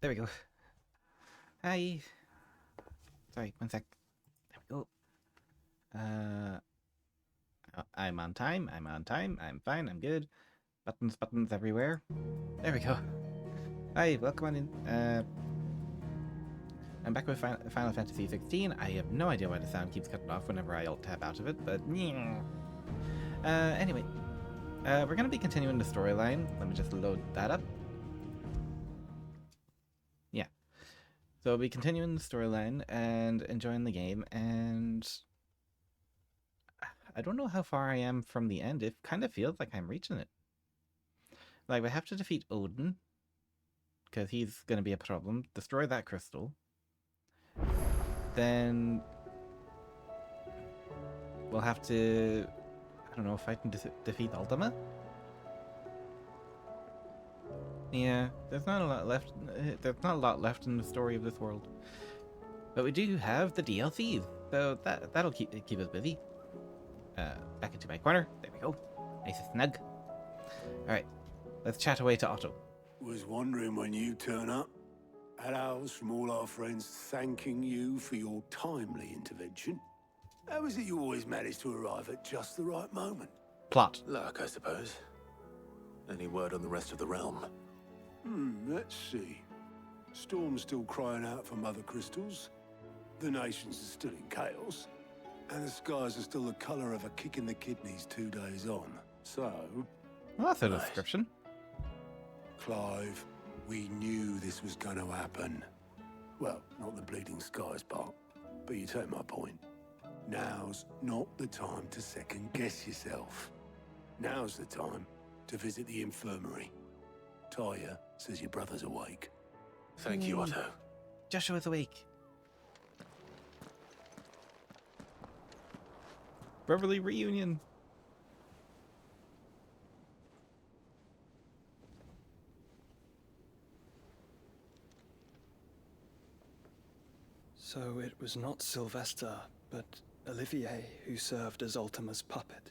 There we go. Hi. Sorry, one sec. There we go. I'm on time. I'm fine. I'm good. Buttons everywhere. There we go. Hi, welcome on in. I'm back with Final Fantasy 16. I have no idea why the sound keeps cutting off whenever I alt-tab out of it, but anyway. We're going to be continuing the storyline. Let me just load that up. Yeah. So we'll be continuing the storyline and enjoying the game, and I don't know how far I am from the end. It kind of feels like I'm reaching it. Like, we have to defeat Odin, because he's going to be a problem. Destroy that crystal. Then we'll have to, I don't know, fight and defeat Ultima? Yeah, there's not a lot left. There's not a lot left in the story of this world. But we do have the DLCs, so that'll keep us busy. Back into my corner. There we go. Nice and snug. Alright, let's chat away to Otto. Was wondering when you turn up. Had ours from all our friends thanking you for your timely intervention. How is it you always manage to arrive at just the right moment? Plot. Luck, I suppose. Any word on the rest of the realm? Let's see. Storm's still crying out for mother crystals. The nations are still in chaos. And the skies are still the colour of a kick in the kidneys 2 days on. So, Well, that's a description. Clive, we knew this was going to happen. Well, not the bleeding skies part, but you take my point. Now's not the time to second-guess yourself. Now's the time to visit the infirmary. Taya says your brother's awake. Thank you, Otto. Joshua's awake. Brotherly reunion. So it was not Sylvester, but Olivier who served as Ultima's puppet.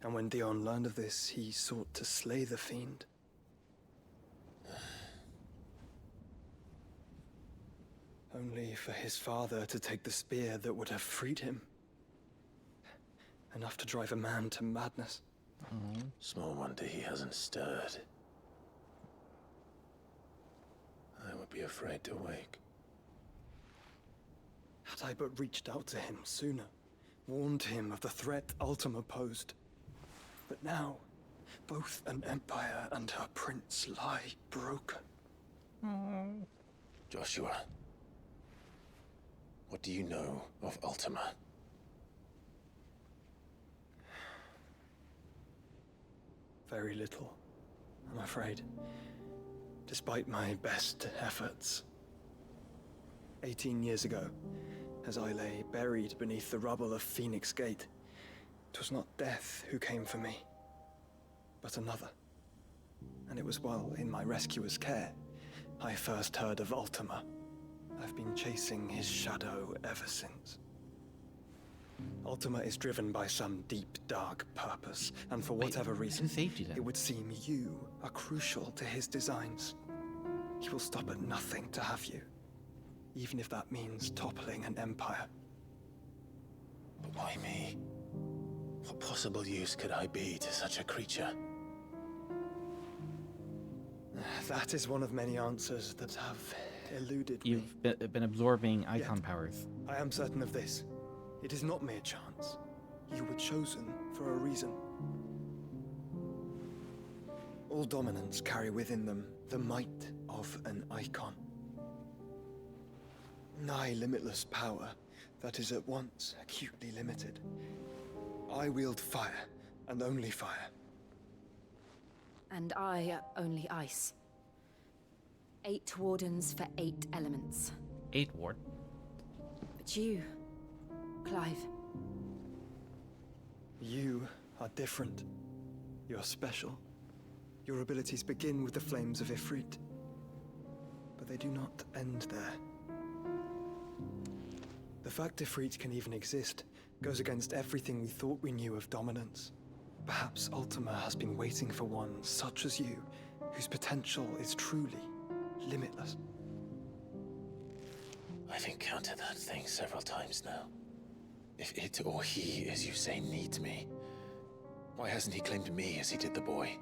And when Dion learned of this, he sought to slay the fiend. Only for his father to take the spear that would have freed him. Enough to drive a man to madness. Small wonder he hasn't stirred. I would be afraid to wake. Had I but reached out to him sooner, warned him of the threat Ultima posed. But now, both an empire and her prince lie broken. Joshua, what do you know of Ultima? Very little, I'm afraid. Despite my best efforts. 18 years ago, as I lay buried beneath the rubble of Phoenix Gate, 'twas not death who came for me, but another. And it was while in my rescuer's care, I first heard of Ultima. I've been chasing his shadow ever since. Ultima is driven by some deep, dark purpose, and for whatever reason, who saved you then? it would seem you are crucial to his designs. He will stop at nothing to have you, even if that means toppling an empire. But why me? What possible use could I be to such a creature? That is one of many answers that have eluded me. You've been absorbing icon powers. I am certain of this. It is not mere chance. You were chosen for a reason. All dominants carry within them the might of an icon. Nigh limitless power that is at once acutely limited. I wield fire, and only fire. And I only ice. 8 wardens for 8 elements. 8 ward. But you, Clive. You are different. You're special. Your abilities begin with the flames of Ifrit. But they do not end there. The fact Ifrit can even exist goes against everything we thought we knew of dominance. Perhaps Ultima has been waiting for one such as you, whose potential is truly limitless. I've encountered that thing several times now. If it or he, as you say, needs me, why hasn't he claimed me as he did the boy?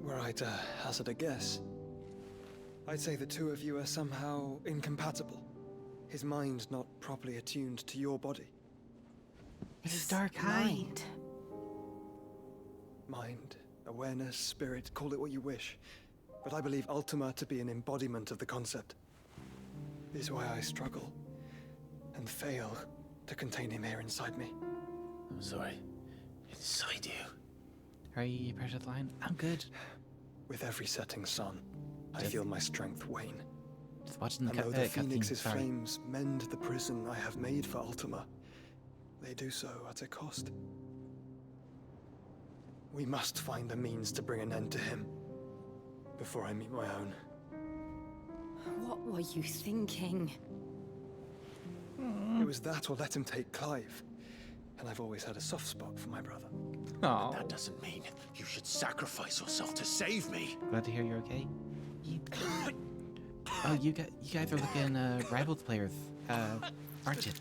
Were I to hazard a guess, I'd say the two of you are somehow incompatible. His mind not properly attuned to your body. Mrs. Dark, hi. Mind. Mind, awareness, spirit, call it what you wish. But I believe Ultima to be an embodiment of the concept. This is why I struggle and fail to contain him here inside me. I'm sorry. Inside you? How are you, precious line? I'm good. With every setting sun, I feel my strength wane. Just watching the And though the cutscene. Phoenix's Sorry. flames mend the prison I have made for Ultima, they do so at a cost. We must find the means to bring an end to him before I meet my own. What were you thinking? It was that or let him take Clive. And I've always had a soft spot for my brother. Aw. That doesn't mean you should sacrifice yourself to save me. Glad to hear you're okay. You... Oh, you guys are looking Rivals players, aren't you?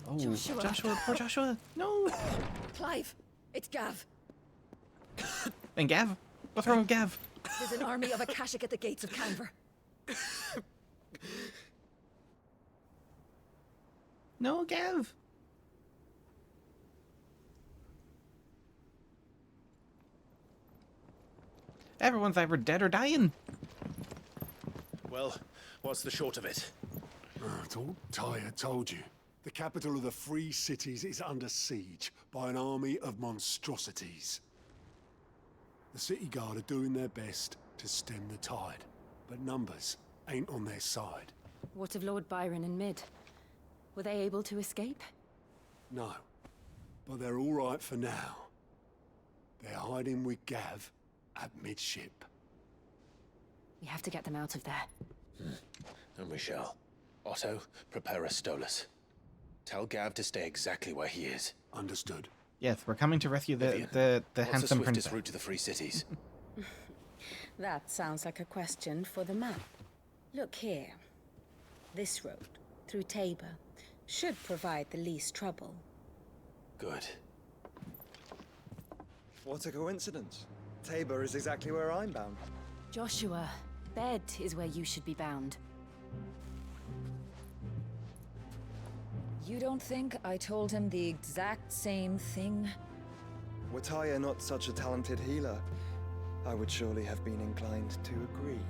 Oh, Joshua. Poor Joshua. No. Clive, it's Gav. And Gav? What's wrong with Gav? There's an army of Akashic at the gates of Canver. No, Gav. Everyone's either dead or dying. Well, what's the short of it? It's all Tyre told you. The capital of the Free Cities is under siege by an army of monstrosities. The city guard are doing their best to stem the tide, but numbers ain't on their side. What of Lord Byron and Mid? Were they able to escape? No, but they're all right for now. They're hiding with Gav at midship. We have to get them out of there. And we shall. Otto, prepare a Stolas. Tell Gav to stay exactly where he is. Understood. Yes, we're coming to rescue Vivian, the what's handsome the swiftest princess. route to the Free Cities? That sounds like a question for the map. Look here. This road, through Tabor, should provide the least trouble. Good. What a coincidence. Tabor is exactly where I'm bound. Joshua, bed is where you should be bound. You don't think I told him the exact same thing? Were Tyre not such a talented healer, I would surely have been inclined to agree.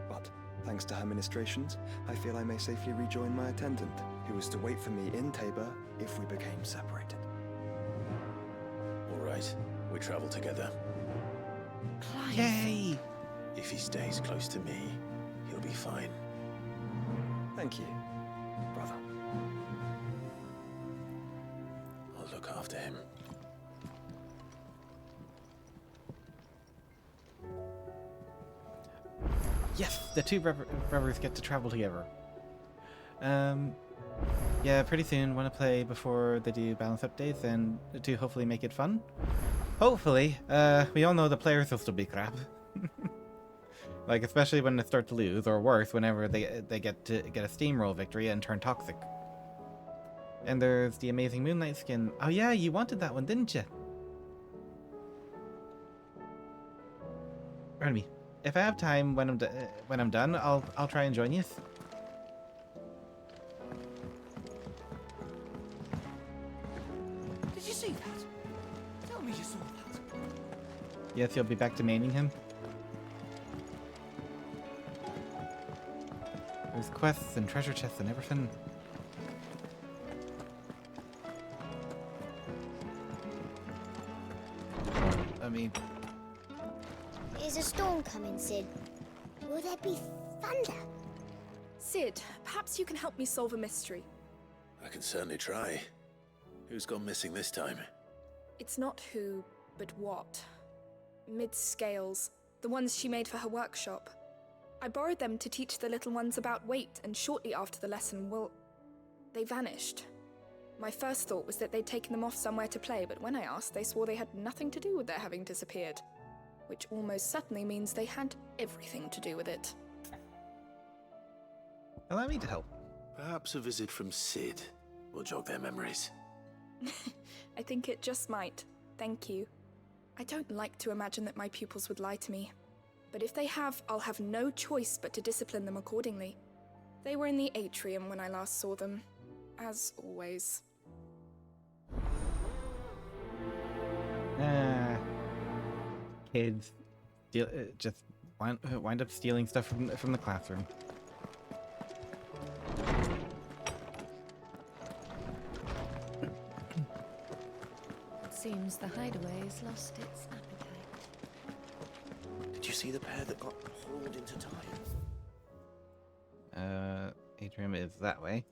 But, thanks to her ministrations, I feel I may safely rejoin my attendant, who was to wait for me in Tabor if we became separated. All right, we travel together. Clive! Yay! If he stays close to me, he'll be fine. Thank you, brother. I'll look after him. Yes, the two brothers get to travel together. Yeah, pretty soon. Want to play before they do balance updates and to hopefully make it fun. Hopefully, we all know the players will still be crap. Like especially when they start to lose, or worse, whenever they get a steamroll victory and turn toxic. And there's the amazing Moonlight skin. Oh yeah, you wanted that one, didn't you? Pardon me. If I have time when I'm done, I'll try and join you. Did you see that? Tell me you saw that. Yes, you'll be back to maining him. There's quests and treasure chests and everything. I mean, Is a storm coming, Sid? Will there be thunder? Sid, perhaps you can help me solve a mystery. I can certainly try. Who's gone missing this time? It's not who, but what. Mid's scales, the ones she made for her workshop. I borrowed them to teach the little ones about weight, and shortly after the lesson, well, they vanished. My first thought was that they'd taken them off somewhere to play, but when I asked, they swore they had nothing to do with their having disappeared. Which almost certainly means they had everything to do with it. Allow me to help. Perhaps a visit from Sid will jog their memories. I think it just might. Thank you. I don't like to imagine that my pupils would lie to me. But if they have, I'll have no choice but to discipline them accordingly. They were in the atrium when I last saw them, as always. Kids just wind up stealing stuff from the classroom. It seems the hideaway has lost its appetite. Did you see the pair that got hauled into time? Atrium is that way.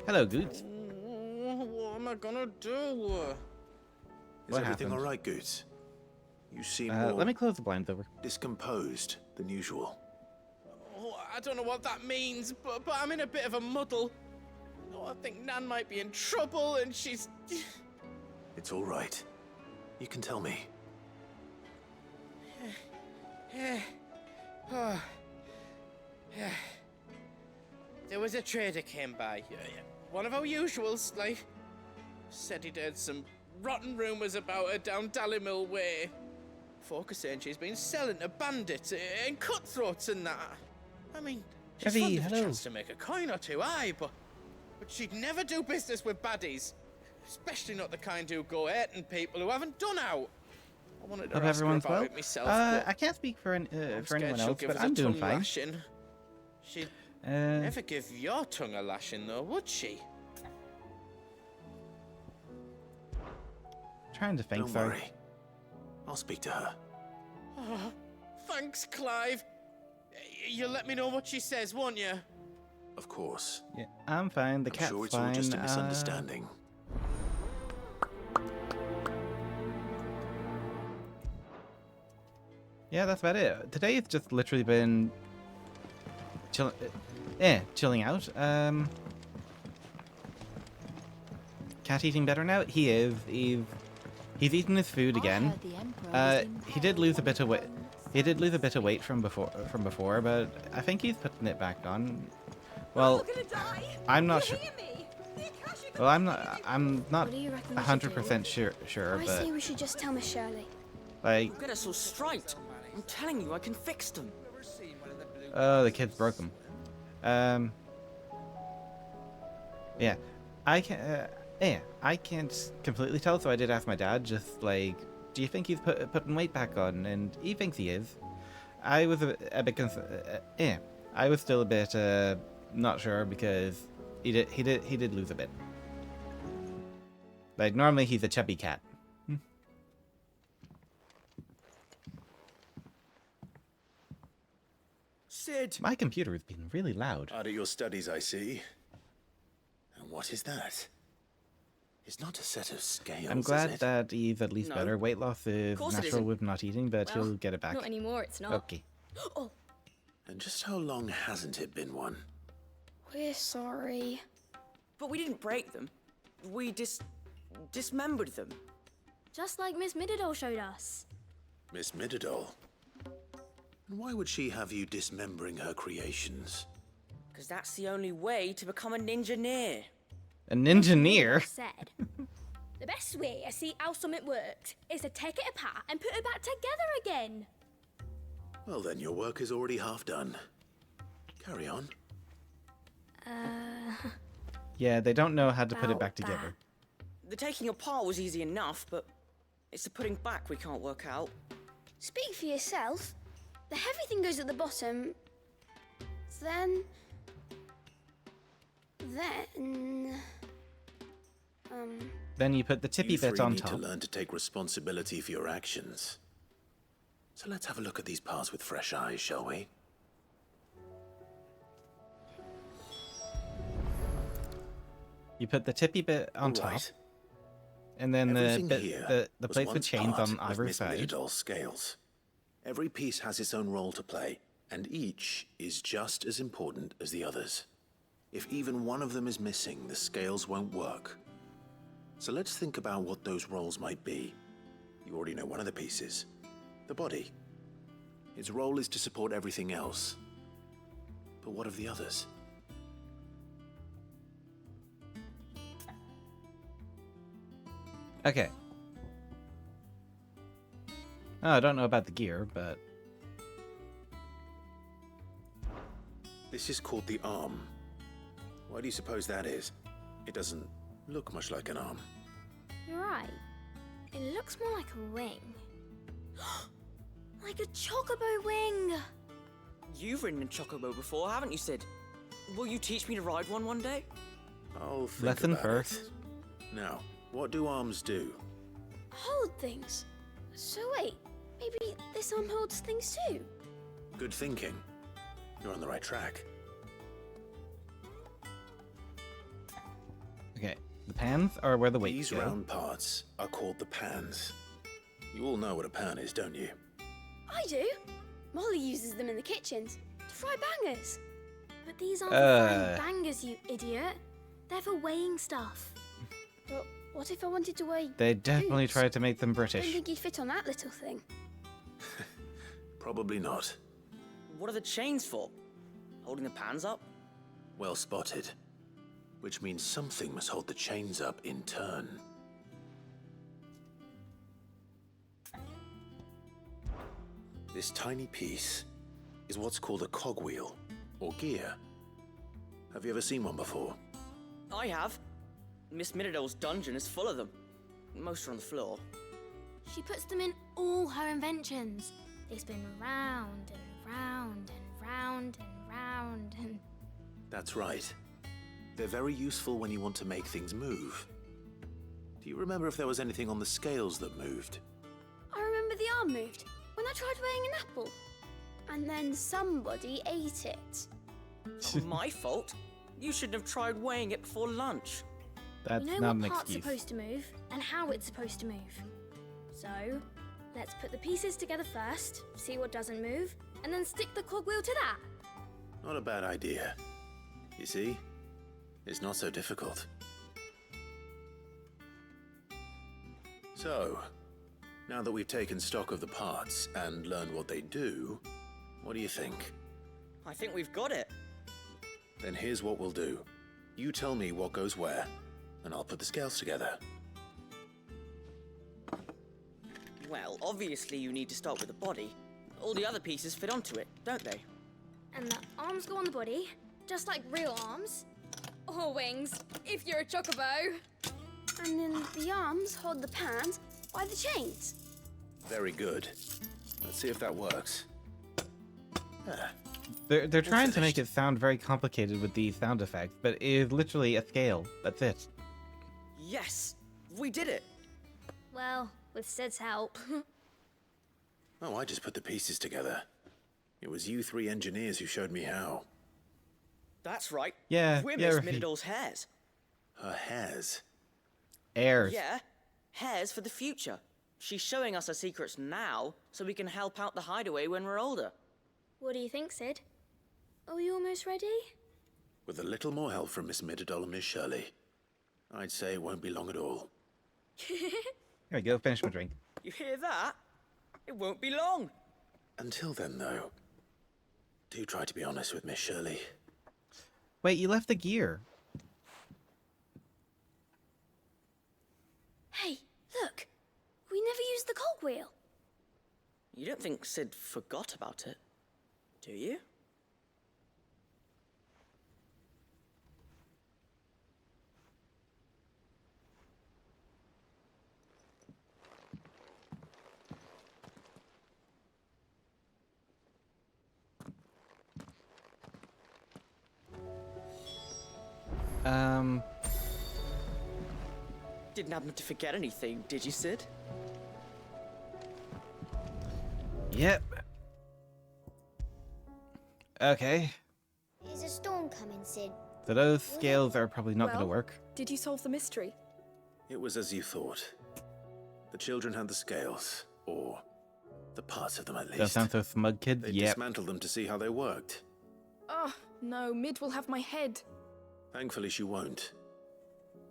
Hello, Goots. What am I gonna do? Is What everything happened? all right, Goots? You seem more Let me close the blinds over. discomposed than usual. Oh, I don't know what that means, but I'm in a bit of a muddle. Oh, I think Nan might be in trouble, and she's... It's all right. You can tell me. Oh. There was a trader came by. One of our usuals, like, said he'd heard some rotten rumours about her down Dallymill Way. Folk are saying she's been selling to bandits and cutthroats and that. I mean, she's Evie, fond of a hello. chance to make a coin or two, aye, but she'd never do business with baddies. Especially not the kind who go hurting people who haven't done out. I wanted to Hope ask her everyone's about well. it myself, I can't speak for I'm anyone scared she'll else, give but us a I'm doing tongue fine. lashing. She'd Uh, never give your tongue a lashing, though, would she? trying to think. Don't So worry. I'll speak to her. Oh, thanks, Clive. You'll let me know what she says, won't you? Of course. yeah, I'm fine. The I'm cat's sure it's fine. all just a misunderstanding. Yeah, that's about it. Today it's just literally been chilling out. Cat eating better now? He is. He's eaten his food again. He did lose a bit of weight. He did lose a bit of weight from before, but I think he's putting it back on. Well, I'm not sure. Well, I'm not What do you reckon we should do? 100% sure, I but say we should just tell Miss Shirley. like, Get us all straight. I'm telling you, I can fix them. oh, the kids broke them. Yeah, I can't completely tell, so I did ask my dad, just like, do you think he's putting weight back on? And he thinks he is. I was a bit I was still a bit not sure because he did lose a bit. Like normally he's a chubby cat. Sid! My computer has been really loud. Out of your studies, I see. And what is that? It's not a set of scales, I'm is glad it? that he's at least No. better. Weight loss is Course it natural isn't. with not eating, but Well, he'll get it back. Not anymore, it's not. Okay. Oh, And just how long hasn't it been one? we're sorry. But we didn't break them. We dismembered them. Just like Miss Middledore showed us. Miss Middledore? And why would she have you dismembering her creations? Because that's the only way to become an engineer. An engineer? Said. The best way to see how something works is to take it apart and put it back together again. Well, then your work is already half done. Carry on. Yeah, they don't know how to put it About back together. The taking apart was easy enough, but it's the putting back we can't work out. Speak for yourself. The heavy thing goes at the bottom. Then... Then you put the tippy You bit three on need to top. learn to take responsibility for your actions. So let's have a look at these parts with fresh eyes, shall we? You put the tippy bit on top, Right. and then Everything the here the was plates with once chains part on of either Miss side. Middledor's scales. Every piece has its own role to play, and each is just as important as the others. If even one of them is missing, the scales won't work. So let's think about what those roles might be. You already know one of the pieces. The body. Its role is to support everything else. But what of the others? Okay. Oh, I don't know about the gear, but... This is called the arm. Why do you suppose that is? It doesn't look much like an arm. You're right. It looks more like a wing. Like a chocobo wing! You've ridden a chocobo before, haven't you, Sid? Will you teach me to ride one day? I'll think Lesson about first. it. Now, what do arms do? Hold things. So wait, maybe this arm holds things too? Good thinking. You're on the right track. Okay, the pans are where the weights These go. round parts are called the pans. You all know what a pan is, don't you? I do. Molly uses them in the kitchens to fry bangers. But these aren't Uh. for frying bangers, you idiot. They're for weighing stuff. But what if I wanted to weigh They definitely boots? tried to make them Don't British. think you'd fit on that little thing. Probably not. What are the chains for? Holding the pans up? Well spotted. Which means something must hold the chains up in turn. This tiny piece is what's called a cogwheel, or gear. Have you ever seen one before? I have. Miss Middledale's dungeon is full of them. Most are on the floor. She puts them in all her inventions. They spin round and round and round and round and... That's right. They're very useful when you want to make things move. Do you remember if there was anything on the scales that moved? I remember the arm moved when I tried weighing an apple. And then somebody ate it. Not my fault. You shouldn't have tried weighing it before lunch. That's We know not what an part's excuse. supposed to move and how it's supposed to move. So, let's put the pieces together first, see what doesn't move, and then stick the cogwheel to that. Not a bad idea. You see? It's not so difficult. So, now that we've taken stock of the parts and learned what they do, what do you think? I think we've got it. Then here's what we'll do. You tell me what goes where, and I'll put the scales together. Well, obviously you need to start with the body. All the other pieces fit onto it, don't they? And the arms go on the body, just like real arms. Or wings, if you're a chocobo. And then the arms hold the pans by the chains. Very good. Let's see if that works. Ah, They're trying to make it sound very complicated with these sound effects, but it is literally a scale. That's it. Yes! We did it! Well, with Sid's help. oh, I just put the pieces together. It was you three engineers who showed me how. That's right. Yeah, We're yeah, Miss right. Middledale's hairs. Her hairs. Heirs. Yeah, hairs for the future. She's showing us her secrets now, so we can help out the hideaway when we're older. What do you think, Sid? Are we almost ready? With a little more help from Miss Middledale and Miss Shirley, I'd say it won't be long at all. Here we go, finish my drink. You hear that? It won't be long. Until then, though, do try to be honest with Miss Shirley. Wait, you left the gear. Hey, look! We never used the cogwheel. You don't think Sid forgot about it, do you? Didn't happen to forget anything, did you, Sid? Yep. Okay. Is a storm coming, Sid? So those scales are probably not going to Well, work. Did you solve the mystery? It was as you thought. The children had the scales, or the parts of them at least. Don't sound so smug, kid. They Yep. dismantled them to see how they worked. Oh, no, Mid will have my head. Thankfully, she won't.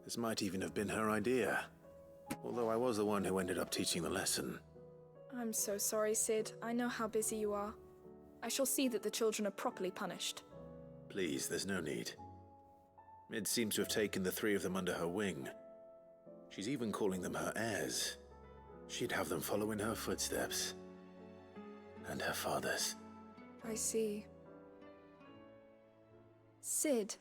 This might even have been her idea. Although I was the one who ended up teaching the lesson. I'm so sorry, Sid. I know how busy you are. I shall see that the children are properly punished. Please, there's no need. Mid seems to have taken the three of them under her wing. She's even calling them her heirs. She'd have them follow in her footsteps. And her father's. I see. Sid,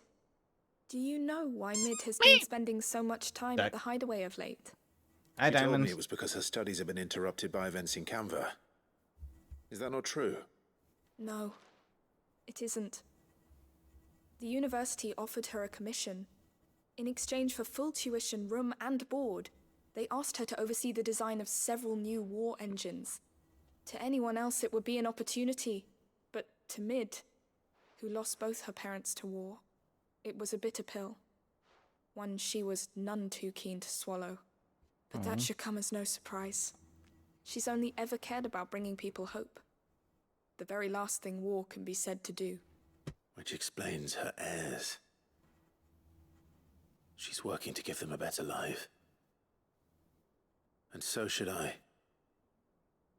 do you know why Mid has been spending so much time at the hideaway of late? Hi, She told Diamond. me it was because her studies have been interrupted by events in Canva. Is that not true? No, it isn't. The university offered her a commission. In exchange for full tuition, room and board, they asked her to oversee the design of several new war engines. To anyone else it would be an opportunity, but to Mid, who lost both her parents to war, it was a bitter pill. One she was none too keen to swallow. But that should come as no surprise. She's only ever cared about bringing people hope. The very last thing war can be said to do. Which explains her heirs. She's working to give them a better life. And so should I.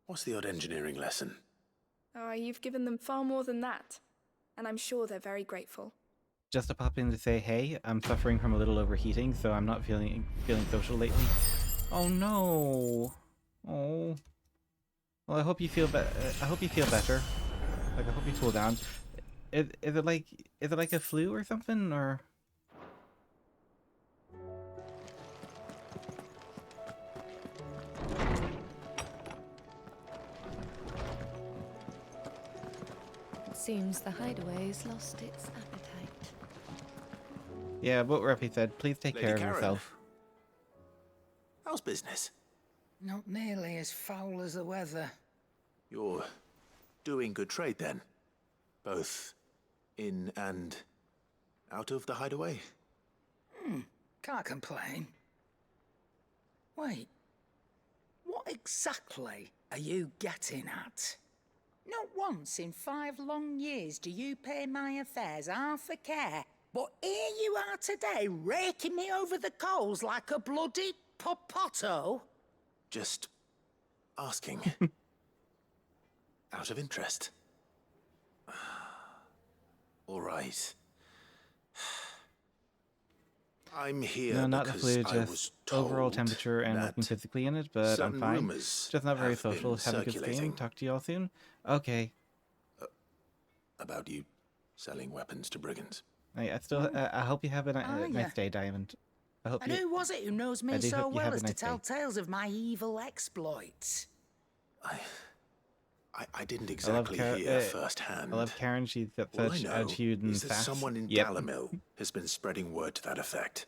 What's the odd engineering lesson? Oh, you've given them far more than that. And I'm sure they're very grateful. Just to pop in to say, hey, I'm suffering from a little overheating, so I'm not feeling social lately. Oh no. Oh. Well, I hope you feel better. I hope you feel better. Like, I hope you cool down. Is it like a flu or something, or? It seems the hideaway's lost its appetite. Yeah, what Ruppy said. Please take Lady care of Karen. yourself. How's business? Not nearly as foul as the weather. You're doing good trade then? Both in and out of the hideaway? Can't complain. Wait, what exactly are you getting at? Not once in 5 long years do you pay my affairs half a care, but here you are today raking me over the coals like a bloody popoto? Just asking. Out of interest. All right. I'm here No, not the because flu, I was just told overall temperature and that looking physically in it, but I'm certain fine. rumors Just not very have been social. Have a good stream. circulating. Talk to you all soon. Okay. About you selling weapons to brigands. I still. I hope you have a nice yeah. day, Diamond. I hope And you. who was it who knows I me do so hope you well have a as to nice tell day. tales of my evil exploits? I didn't exactly hear firsthand. I love Karen. She's got All I such know attitude and is that sass. someone in Yep. Dalimil has been spreading word to that effect.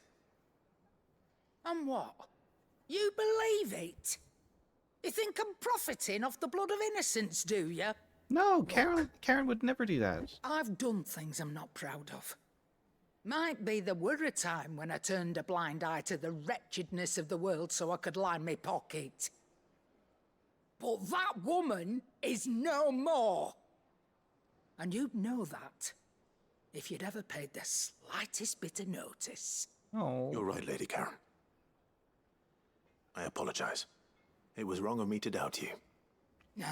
And what? You believe it? You think I'm profiting off the blood of innocents, do you? No, Karen would never do that. I've done things I'm not proud of. Might be there were a time when I turned a blind eye to the wretchedness of the world so I could line my pocket. But that woman is no more. And you'd know that if you'd ever paid the slightest bit of notice. Oh. You're right, Lady Karen. I apologize. It was wrong of me to doubt you. No,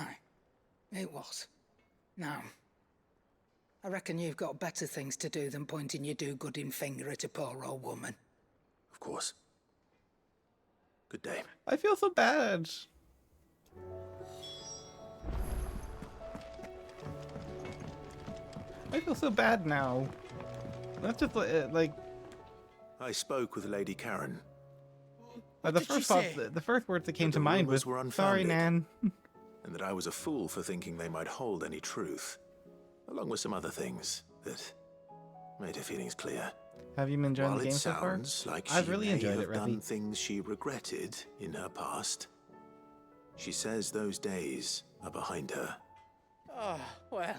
it was. Now, I reckon you've got better things to do than pointing your do-gooding finger at a poor old woman. Of course. Good day. I feel so bad. I feel so bad now. That's just like I spoke with Lady Karen. the first thought, the first words that came to mind was, were "Sorry, unfounded. Nan." And that I was a fool for thinking they might hold any truth, along with some other things that made her feelings clear. Have you been enjoying While the game it so far? sounds like I've she really may enjoyed have it, done Revy. things she regretted in her past, she says those days are behind her. Oh, well,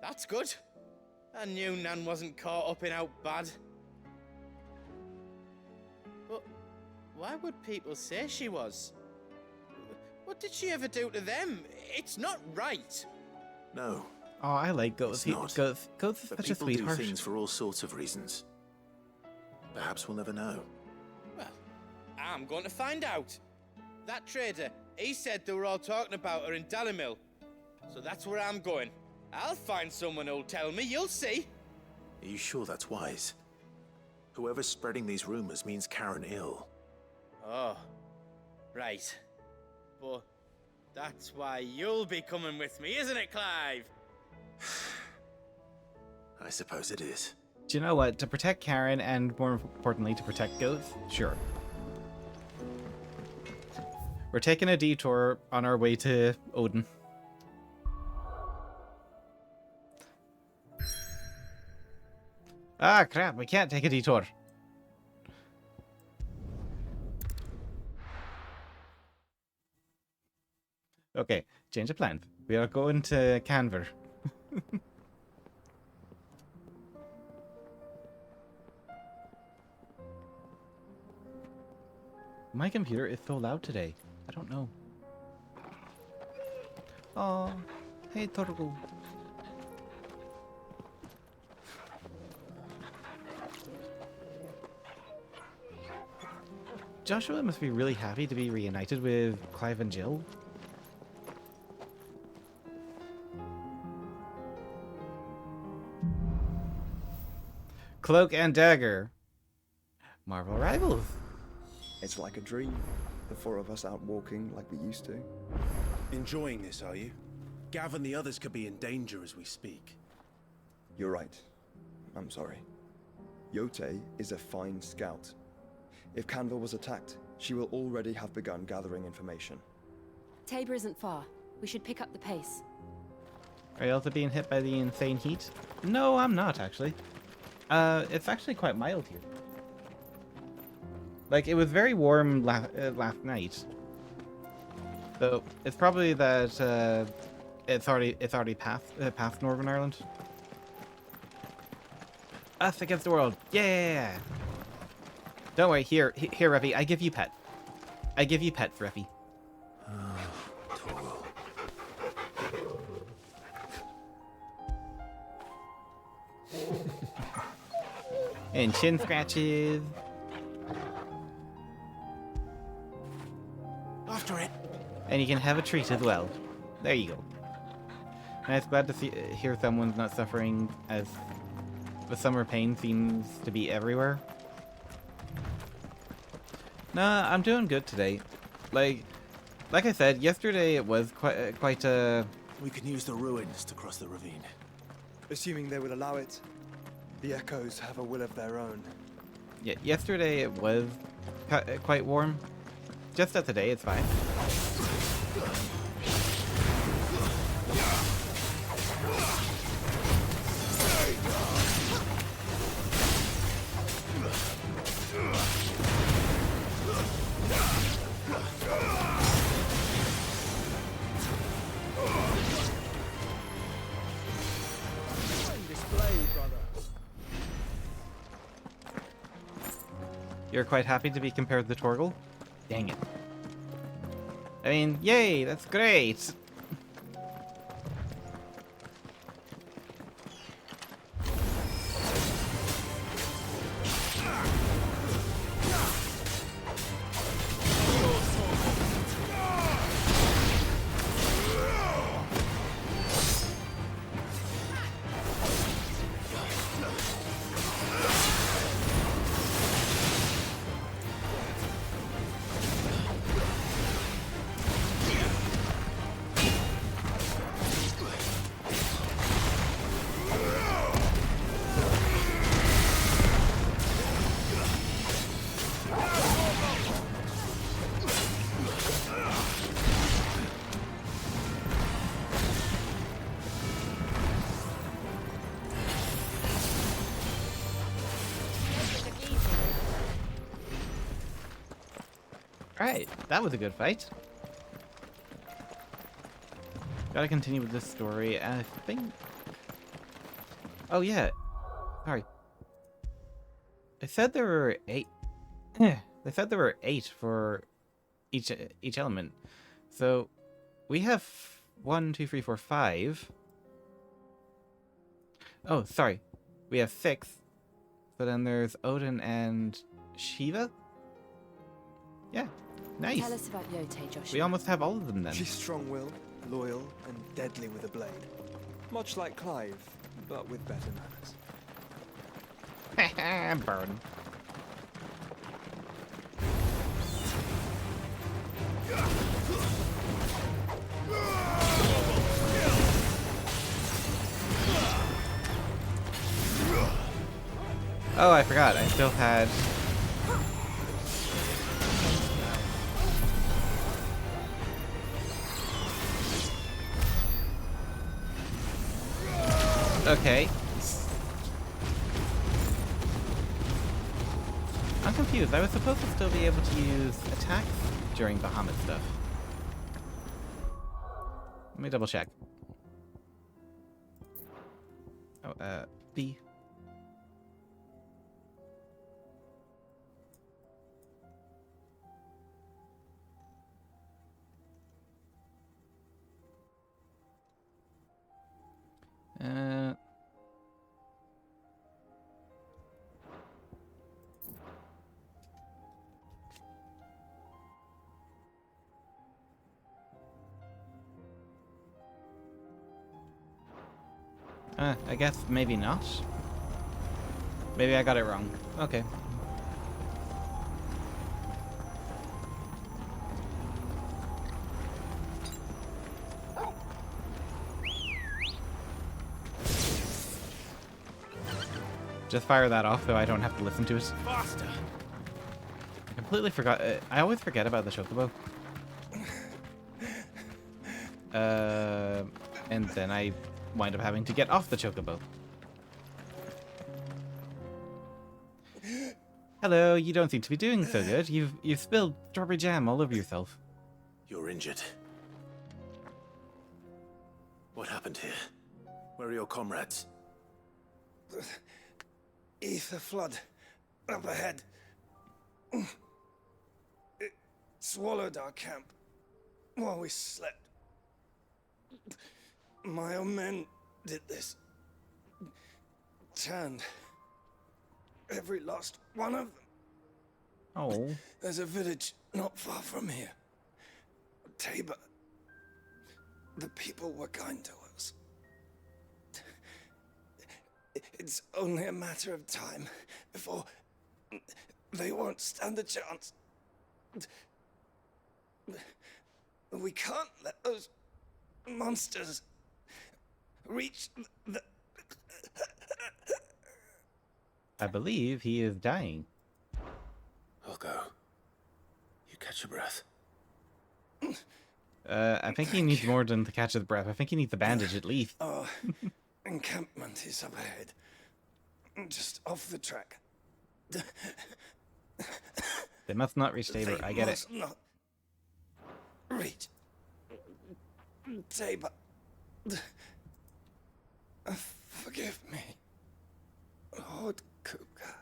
that's good. I knew Nan wasn't caught up in out bad. But why would people say she was? What did she ever do to them? It's not right. No, Oh, I like Goats. It's not. Goats is but such a people do sweetheart. things for all sorts of reasons. Perhaps we'll never know. Well, I'm going to find out. That trader, He said they were all talking about her in Dalimil. So that's where I'm going. I'll find someone who'll tell me, you'll see. Are you sure that's wise? Whoever's spreading these rumors means Karen ill. Oh, right. But that's why you'll be coming with me, isn't it, Clive? I suppose it is. Do you know what? To protect Karen, and more importantly, to protect Goth? Sure. We're taking a detour on our way to Odin. Ah, crap, we can't take a detour. Okay, change of plans. We are going to Canver. My computer is so loud today. I don't know. Oh, hey Torgo. Joshua must be really happy to be reunited with Clive and Jill. Cloak and Dagger. Marvel Rivals. It's like a dream. The four of us out walking like we used to. Enjoying this, are you? Gav and the others could be in danger as we speak. You're right. I'm sorry. Yote is a fine scout. If Canville was attacked, she will already have begun gathering information. Tabor isn't far. We should pick up the pace. Are you also being hit by the insane heat? No, I'm not, actually. It's actually quite mild here. Like, it was very warm last night. So, it's probably that, it's already past Northern Ireland. Us against the world. Yeah! Don't worry, here, Reffy, I give you pet. I give you pets, Reffy. And chin scratches. After it. And you can have a treat as well. There you go. And it's glad to hear someone's not suffering, as the summer pain seems to be everywhere. Nah, I'm doing good today. Like I said, yesterday it was quite a... We can use the ruins to cross the ravine. Assuming they will allow it. The Echoes have a will of their own. Yeah, yesterday it was quite warm. Just that today it's fine. You're quite happy to be compared to Torgal? Dang it. I mean, yay, that's great! Alright, that was a good fight. Gotta continue with this story, and I think... Oh yeah, sorry. I said there were 8... They said there were 8 for each element. So, we have 1, 2, 3, 4, 5. Oh, sorry. We have 6. So then there's Odin and Shiva? Yeah. Nice. Tell us about Yote, Joshua. We almost have all of them then. She's strong-willed, loyal, and deadly with a blade. Much like Clive, but with better manners. Burn. Oh, I forgot. I still had... Okay. I'm confused. I was supposed to still be able to use attacks during Bahamut stuff. Let me double check. Oh, B. I guess maybe not. Maybe I got it wrong. Okay. Just fire that off, so I don't have to listen to it. Faster! I completely forgot. I always forget about the chocobo. And then I wind up having to get off the chocobo. Hello, you don't seem to be doing so good. You've spilled strawberry jam all over yourself. You're injured. What happened here? Where are your comrades? Ether flood. Up ahead. It swallowed our camp while we slept. My own men did this. Turned every last one of them. Oh. There's a village not far from here. Tabor. The people were kind to us. It's only a matter of time before they won't stand a chance. We can't let those monsters reach the... I believe he is dying. I'll go. You catch your breath. I think he needs more than to catch his breath. I think he needs a bandage at least. Our encampment is up ahead. Just off the track. They must not reach Tabor. I get it. They must not reach Tabor. Forgive me, Lord Kuka.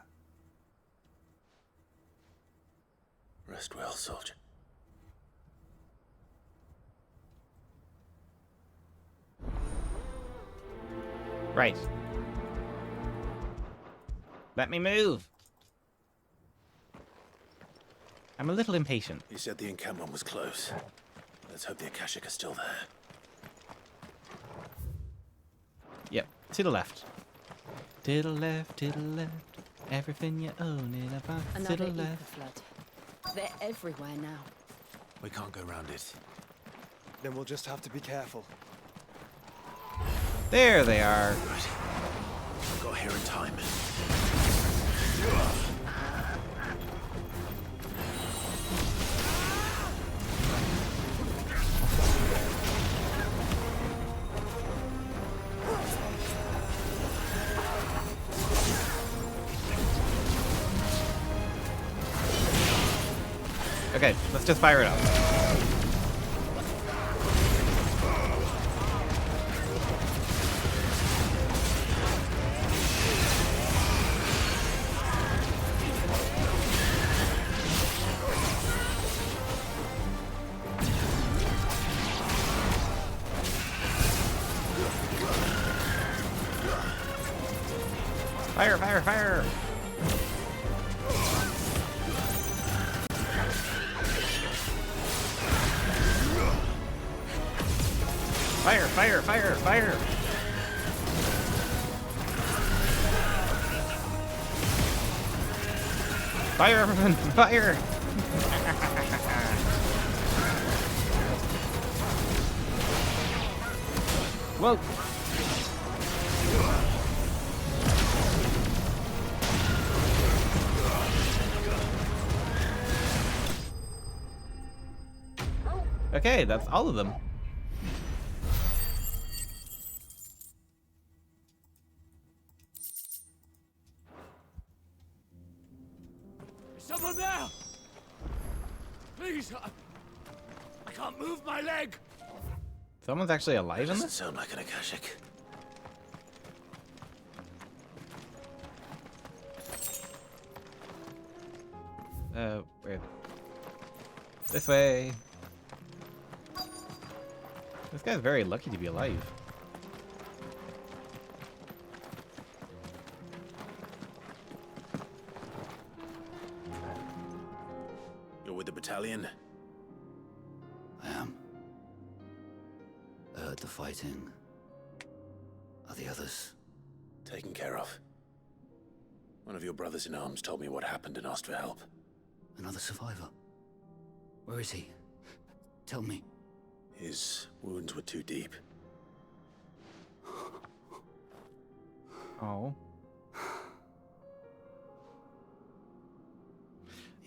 Rest well, soldier. Right. Let me move. I'm a little impatient. You said the encampment was close. Let's hope the Akashic are still there. Yep, to the left. To the left, to the left. Everything you own in a box. To Another the ether left. flood. They're everywhere now. We can't go round it. Then we'll just have to be careful. There they are. Right. Got here in time. Okay, let's just fire it up. Fire, fire, fire! Fire, fire, fire, fire! Fire, everyone! Fire! Whoa! Okay, that's all of them. Is someone there? Please, I can't move my leg. Someone's actually alive in Doesn't this? sound like an Akashic. Where? This way. This guy's very lucky to be alive. You're with the battalion? I am. I heard the fighting. Are the others? Taken care of. One of your brothers in arms told me what happened and asked for help. Another survivor? Where is he? Tell me. His wounds were too deep. Oh.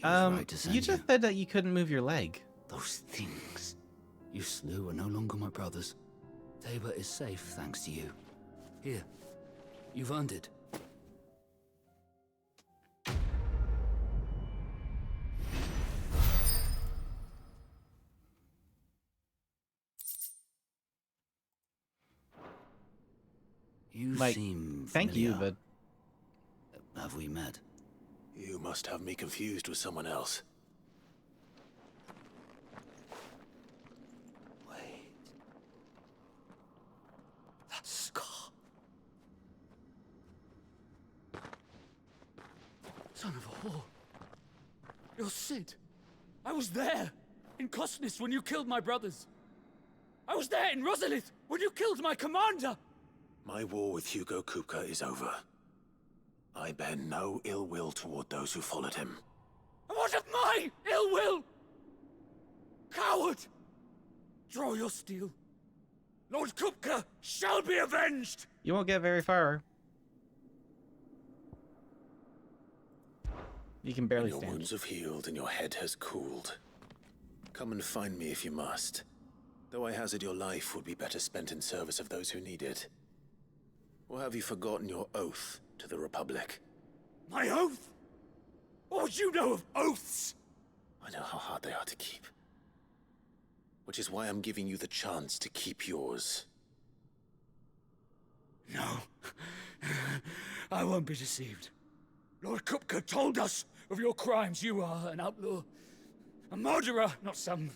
Right to send You just said that you couldn't move your leg. Those things you slew are no longer my brothers. Tabor is safe thanks to you. Here, you've earned it. You Like, seem thank you, familiar. but Have we met? You must have me confused with someone else. Wait. That scar. Son of a whore. You're Sid. I was there in Cosnis when you killed my brothers. I was there in Rosalith when you killed my commander. My war with Hugo Kupka is over. I bear no ill will toward those who followed him. And what of my ill will? Coward! Draw your steel. Lord Kupka shall be avenged! you won't get very far. You can barely Your stand. wounds have healed and your head has cooled. Come and find me if you must. Though I hazard your life would be better spent in service of those who need it. Or have you forgotten your oath to the Republic? My oath? What would you know of oaths? I know how hard they are to keep. Which is why I'm giving you the chance to keep yours. No. I won't be deceived. Lord Kupka told us of your crimes. You are an outlaw. A murderer, not some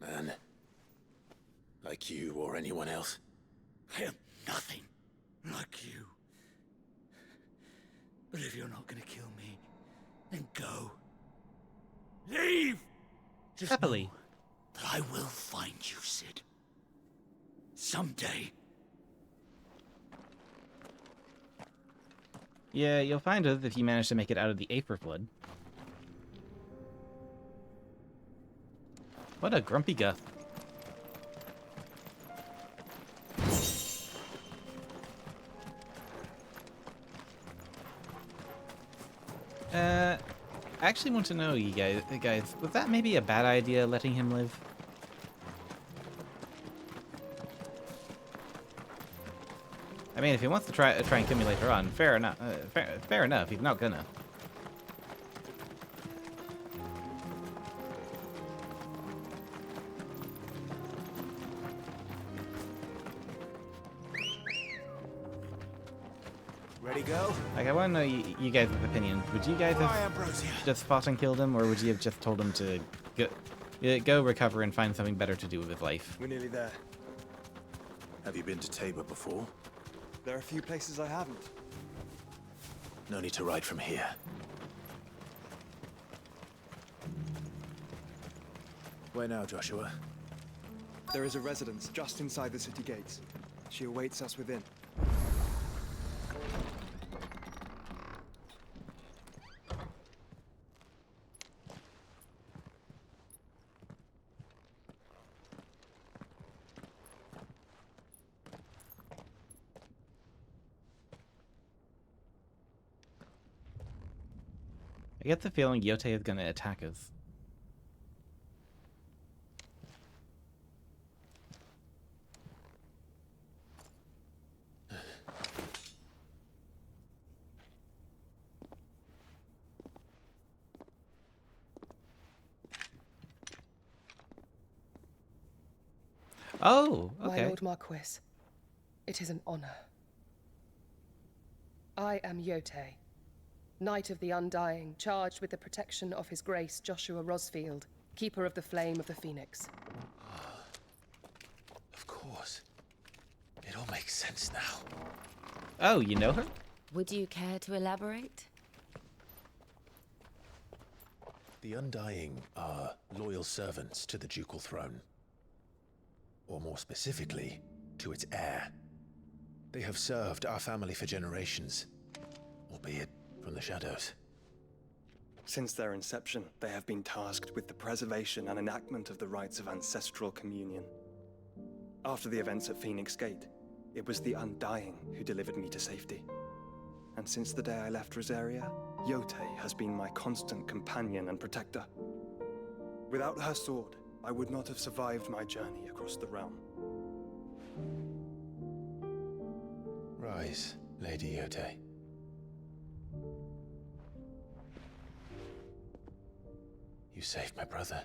Man. Like you or anyone else. I am nothing like you. But if you're not gonna kill me, then go. Leave! Just Happily. know that I will find you, Sid. Someday. Yeah, you'll find us if you manage to make it out of the Aether Flood. What a grumpy guff. I actually want to know, you guys, was that maybe a bad idea, letting him live? I mean, if he wants to try and kill me later on, fair enough. Fair enough. He's not gonna. Ready, go? Like, I want to know you guys' opinion. Would you guys have just fought and killed him, or would you have just told him to go recover and find something better to do with his life? We're nearly there. Have you been to Tabor before? There are a few places I haven't. No need to ride from here. Where now, Joshua? There is a residence just inside the city gates. She awaits us within. I get the feeling Yote is gonna attack us. Oh, okay. My Lord Marquis, it is an honor. I am Yote, Knight of the Undying, charged with the protection of His Grace Joshua Rosfield, Keeper of the Flame of the Phoenix. Of course. It all makes sense now. Oh, you know her? Would you care to elaborate? The Undying are loyal servants to the ducal throne. Or more specifically, to its heir. They have served our family for generations, albeit from the shadows. Since their inception, they have been tasked with the preservation and enactment of the rites of ancestral communion. After the events at Phoenix Gate, it was the Undying who delivered me to safety. And since the day I left Rosaria, Yote has been my constant companion and protector. Without her sword, I would not have survived my journey across the realm. Rise, Lady Yote. You saved my brother.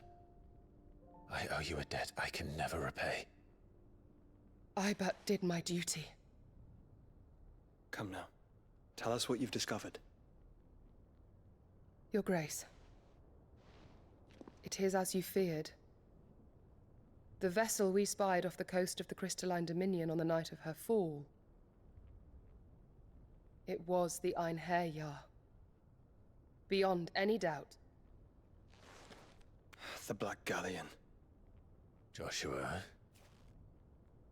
I owe you a debt I can never repay. I but did my duty. Come now. Tell us what you've discovered. Your Grace. It is as you feared. The vessel we spied off the coast of the Crystalline Dominion on the night of her fall. It was the Einherjar. Beyond any doubt. The Black Galleon. Joshua,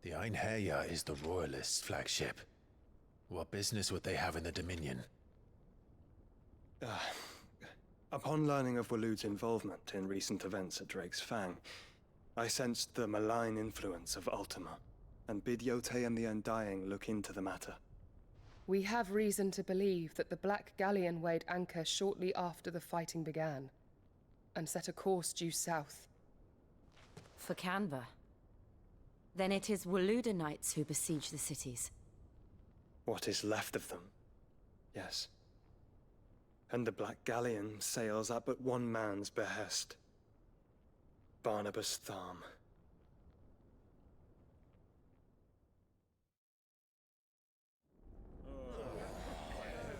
the Einherjar is the Royalists' flagship. What business would they have in the Dominion? Upon learning of Waloed's involvement in recent events at Drake's Fang, I sensed the malign influence of Ultima, and bid Yote and the Undying look into the matter. We have reason to believe that the Black Galleon weighed anchor shortly after the fighting began, and set a course due south. For Canva. Then it is Waloeda Knights who besiege the cities. What is left of them, yes. And the Black Galleon sails at but one man's behest. Barnabas Tharm.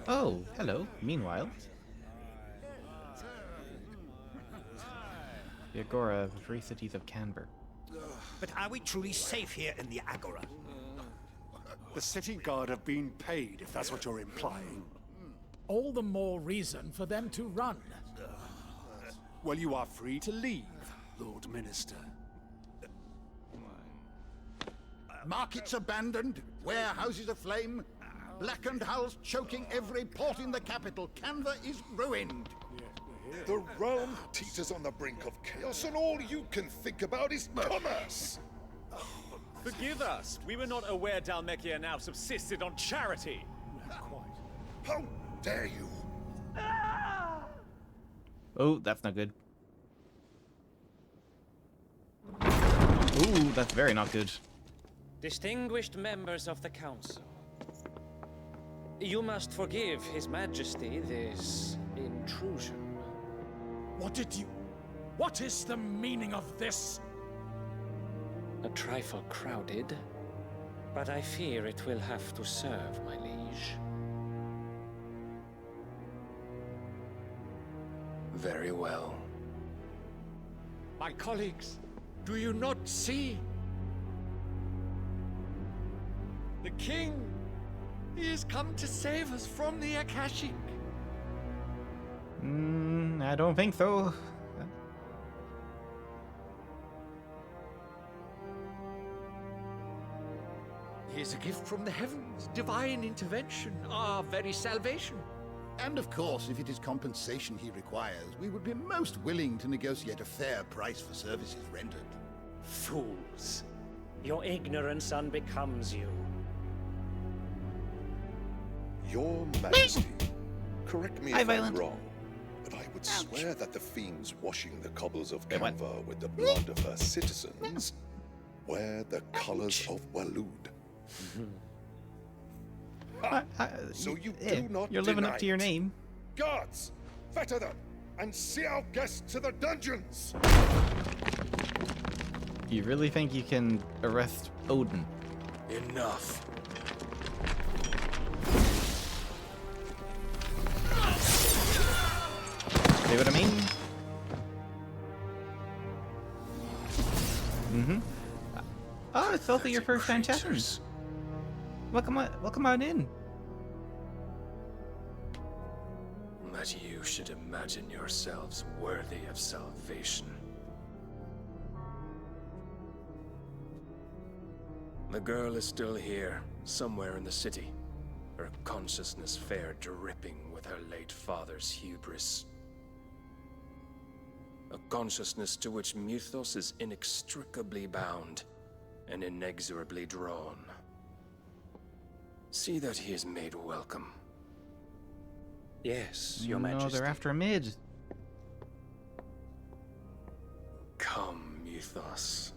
Oh, hello. Meanwhile, the Agora, the free cities of Canberra. But are we truly safe here in the Agora? The city guard have been paid, if that's what you're implying. All the more reason for them to run. Well, you are free to leave, Lord Minister. Markets abandoned, warehouses aflame, blackened hulls choking every port in the capital. Canva is ruined. The realm teeters on the brink of chaos, and all you can think about is commerce. Forgive us. We were not aware Dalmekia now subsisted on charity. How dare you? Oh, that's not good. Ooh, that's very not good. Distinguished members of the Council, you must forgive His Majesty this intrusion. What is the meaning of this? A trifle crowded, but I fear it will have to serve, my liege. Very well. My colleagues, do you not see? The king, he has come to save us from the Akashic. I don't think so. is a gift from the heavens, divine intervention, our very salvation. And of course, if it is compensation he requires, we would be most willing to negotiate a fair price for services rendered. Fools. Your ignorance unbecomes you. Your Majesty, correct me Hi, if I'm Violent. wrong, but I would swear that the fiends washing the cobbles of Canva with the blood of her citizens wear the colors of Waloed. So you do not You're living up deny to your it. name. Guards, fetter them and see our guests to the dungeons. You really think you can arrest Odin? Enough. See what I mean? Mm-hmm. Oh, it's also your first time chatting. Welcome on in. That you should imagine yourselves worthy of salvation. The girl is still here, somewhere in the city. Her consciousness fair dripping with her late father's hubris. A consciousness to which Mythos is inextricably bound and inexorably drawn. See that he is made welcome. Yes, Your Majesty. No, they're after a mid. Come, Mythos.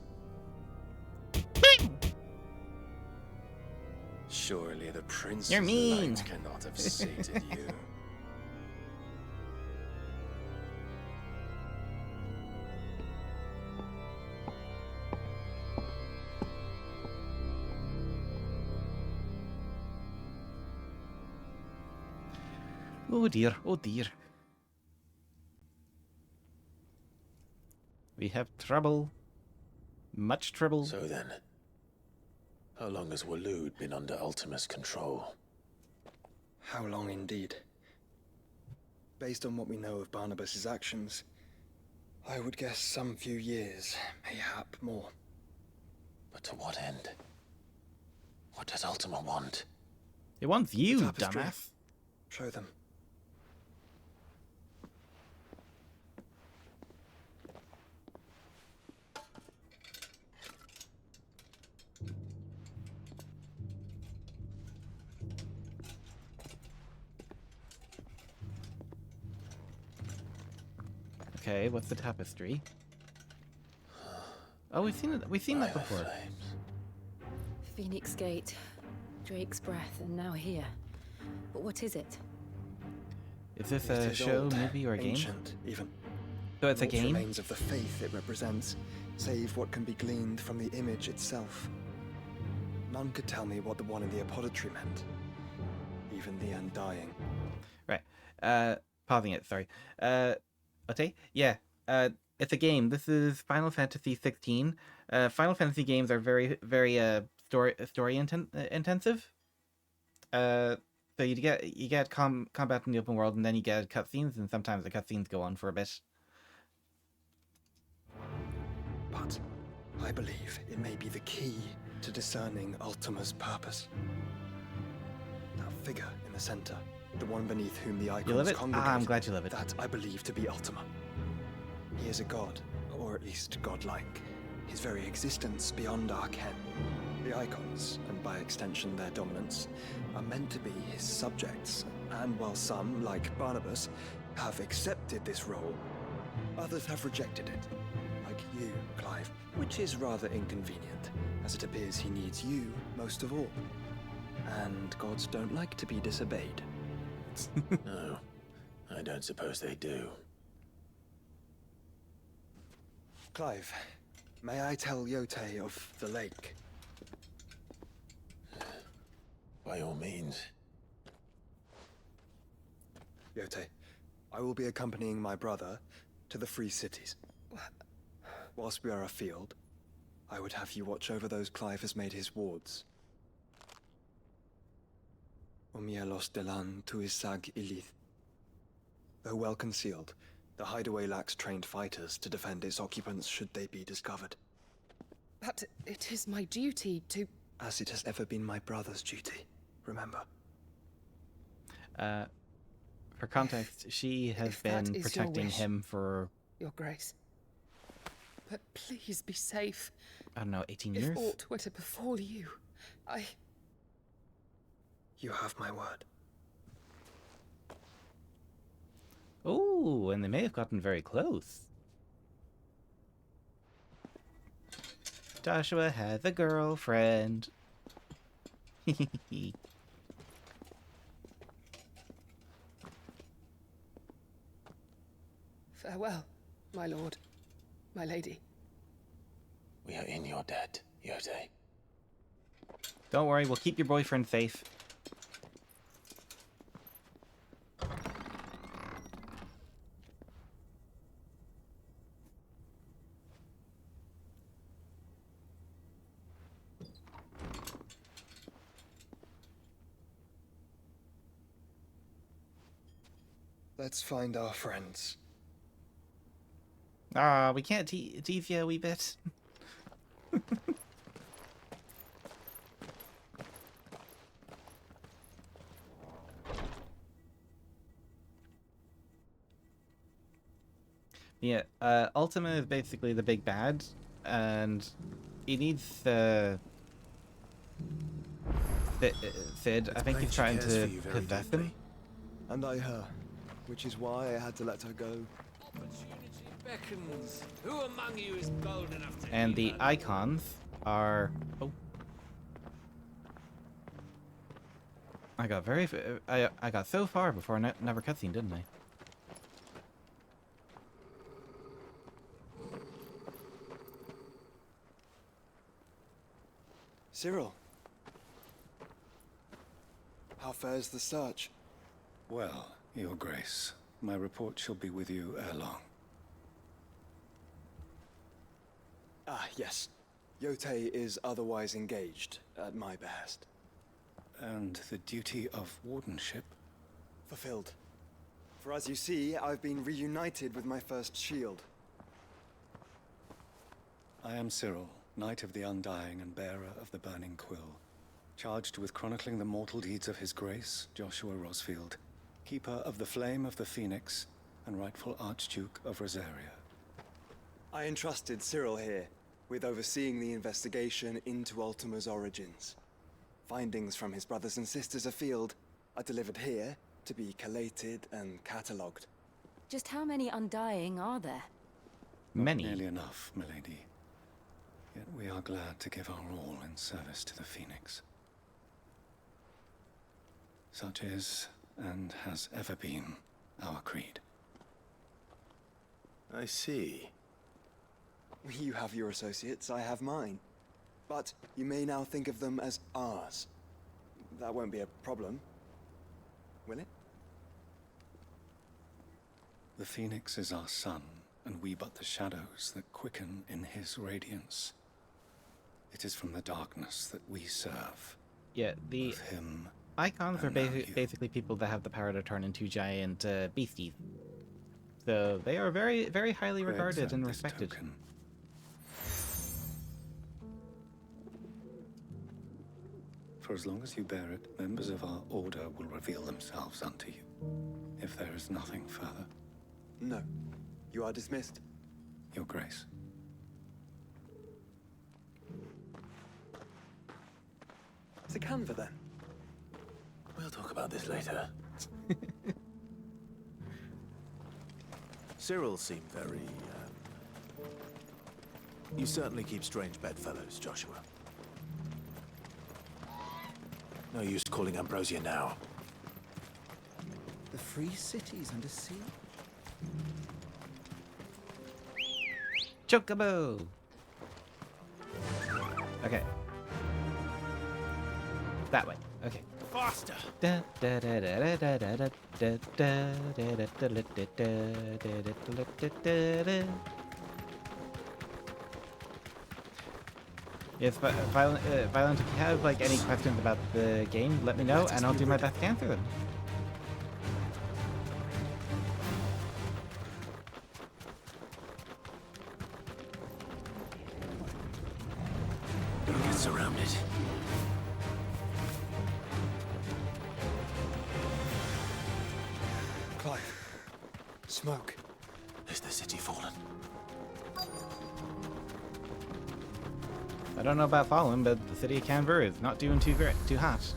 Surely the Prince's You're mean. light cannot have sated you. Oh dear, oh dear. We have trouble. Much trouble. So then, how long has Waloed been under Ultima's control? How long indeed? Based on what we know of Barnabas's actions, I would guess some few years, mayhap more. But to what end? What does Ultima want? It wants you, Tapestry. dumbass. Show them. Okay, what's the tapestry? Oh, we've seen it. We've seen that before. Phoenix Gate, Drake's Breath, and now here. But what is it? Is this It a is show, old, movie, or a game? ancient, even. So it's a Naught game? remains of the faith it represents, save what can be gleaned from the image itself. None could tell me what the one in the apothecary meant. Even the Undying. Right. Pausing it. Sorry. Okay. Yeah. It's a game. This is Final Fantasy 16. Final Fantasy games are very, very story intensive. So you get combat in the open world, and then you get cutscenes, and sometimes the cutscenes go on for a bit. But I believe it may be the key to discerning Ultima's purpose. That figure in the center, the one beneath whom the You love icons it? congregate, I'm glad you love it. that I believe to be Ultima. He is a god, or at least godlike. His very existence beyond our ken. The icons, and by extension their dominance, are meant to be his subjects, and while some, like Barnabas, have accepted this role, others have rejected it. Like you, Clive, which is rather inconvenient, as it appears he needs you most of all. And gods don't like to be disobeyed. No, I don't suppose they do. Clive, may I tell Yote of the lake? By all means. Yote, I will be accompanying my brother to the Free Cities. Whilst we are afield, I would have you watch over those Clive has made his wards. Omielos delan tuisag ilith. Though well concealed, the hideaway lacks trained fighters to defend its occupants should they be discovered. But it is my duty to as it has ever been my brother's duty, remember? For context, she has If that been is your protecting wish, him for, Your Grace. But please be safe. I don't know, 18 If years? aught were to befall you, You have my word. Oh, and they may have gotten very close. Joshua has a girlfriend. Farewell, my lord, my lady. We are in your debt, Yode. Don't worry, we'll keep your boyfriend safe. Let's find our friends. Ah, we can't tease you a wee bit. Yeah, Ultima is basically the big bad, and he needs Sid. I think he's trying to possess him. And I her, which is why I had to let her go. Opportunity beckons. Who among you is bold enough to And the leave her? icons are... Oh. I got I got so far before never cutscene, didn't I? Cyril. How fares the search? Well, Your Grace, my report shall be with you ere long. Ah, yes. Yotei is otherwise engaged, at my behest. And the duty of wardenship? Fulfilled. For as you see, I've been reunited with my first shield. I am Cyril, Knight of the Undying and bearer of the Burning Quill, charged with chronicling the mortal deeds of His Grace, Joshua Rosfield, Keeper of the Flame of the Phoenix, and rightful Archduke of Rosaria. I entrusted Cyril here with overseeing the investigation into Ultima's origins. Findings from his brothers and sisters afield are delivered here to be collated and catalogued. Just how many Undying are there? Many. Not nearly enough, milady. Yet we are glad to give our all in service to the Phoenix. Such is, and has ever been, our creed. I see. You have your associates, I have mine. But you may now think of them as ours. That won't be a problem, will it? The Phoenix is our sun, and we but the shadows that quicken in his radiance. It is from the darkness that we serve. Yeah, the both him icons are and now you. basically people that have the power to turn into giant beasties. So they are very, very highly Pray regarded accept and this respected. token. For as long as you bear it, members of our order will reveal themselves unto you. If there is nothing further. No. You are dismissed. Your Grace. To Canva, then. We'll talk about this later. Cyril seemed very, You certainly keep strange bedfellows, Joshua. No use calling Ambrosia now. The free cities under sea? Chocobo! Okay. That way. Okay. Faster! Yes, but Violent, if you have like any questions about the game, let me know and I'll do my best to answer them. Don't get surrounded. Smoke. Is the city fallen? I don't know about fallen, but the city of Canver is not doing too hot.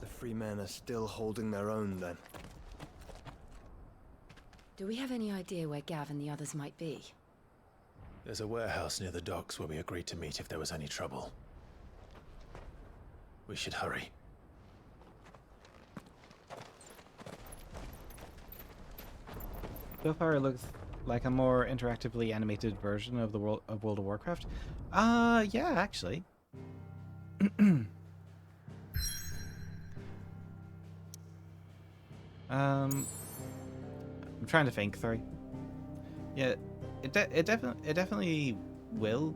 The free men are still holding their own, then. Do we have any idea where Gav and the others might be? There's a warehouse near the docks where we agreed to meet if there was any trouble. We should hurry. So far, it looks like a more interactively animated version of World of Warcraft. Yeah, actually. I'm trying to think. Sorry. Yeah, it definitely will.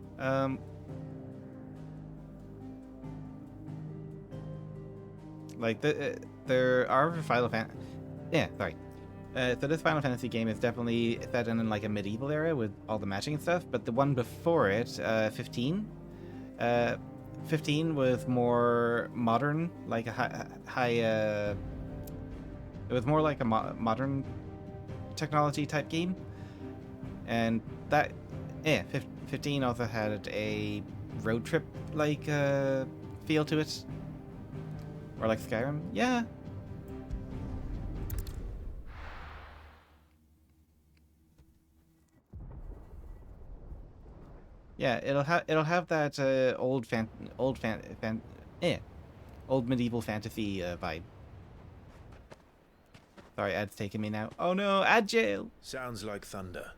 Like there are Final Fantasy. Yeah, sorry. So this Final Fantasy game is definitely set in like a medieval era with all the matching and stuff, but the one before it, 15, 15 was more modern, like a high it was more like a modern technology type game, and that 15 also had a road trip like feel to it, or like Skyrim. Yeah. Yeah, it'll have that old medieval fantasy vibe. Sorry, Ad's taking me now. Oh no, Ad jail. Sounds like thunder.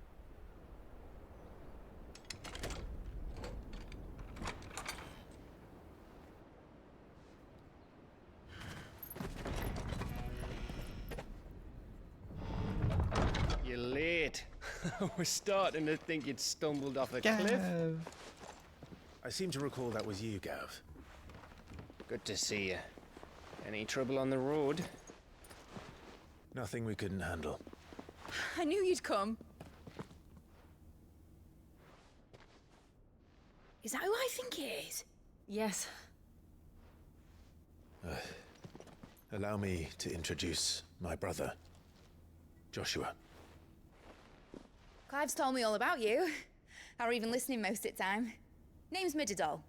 You're late. We're starting to think you'd stumbled off a cliff. I seem to recall that was you, Gav. Good to see you. Any trouble on the road? Nothing we couldn't handle. I knew you'd come. Is that who I think it is? Yes. Allow me to introduce my brother, Joshua. Clive's told me all about you. Or even listening most of the time. Name's Midadol,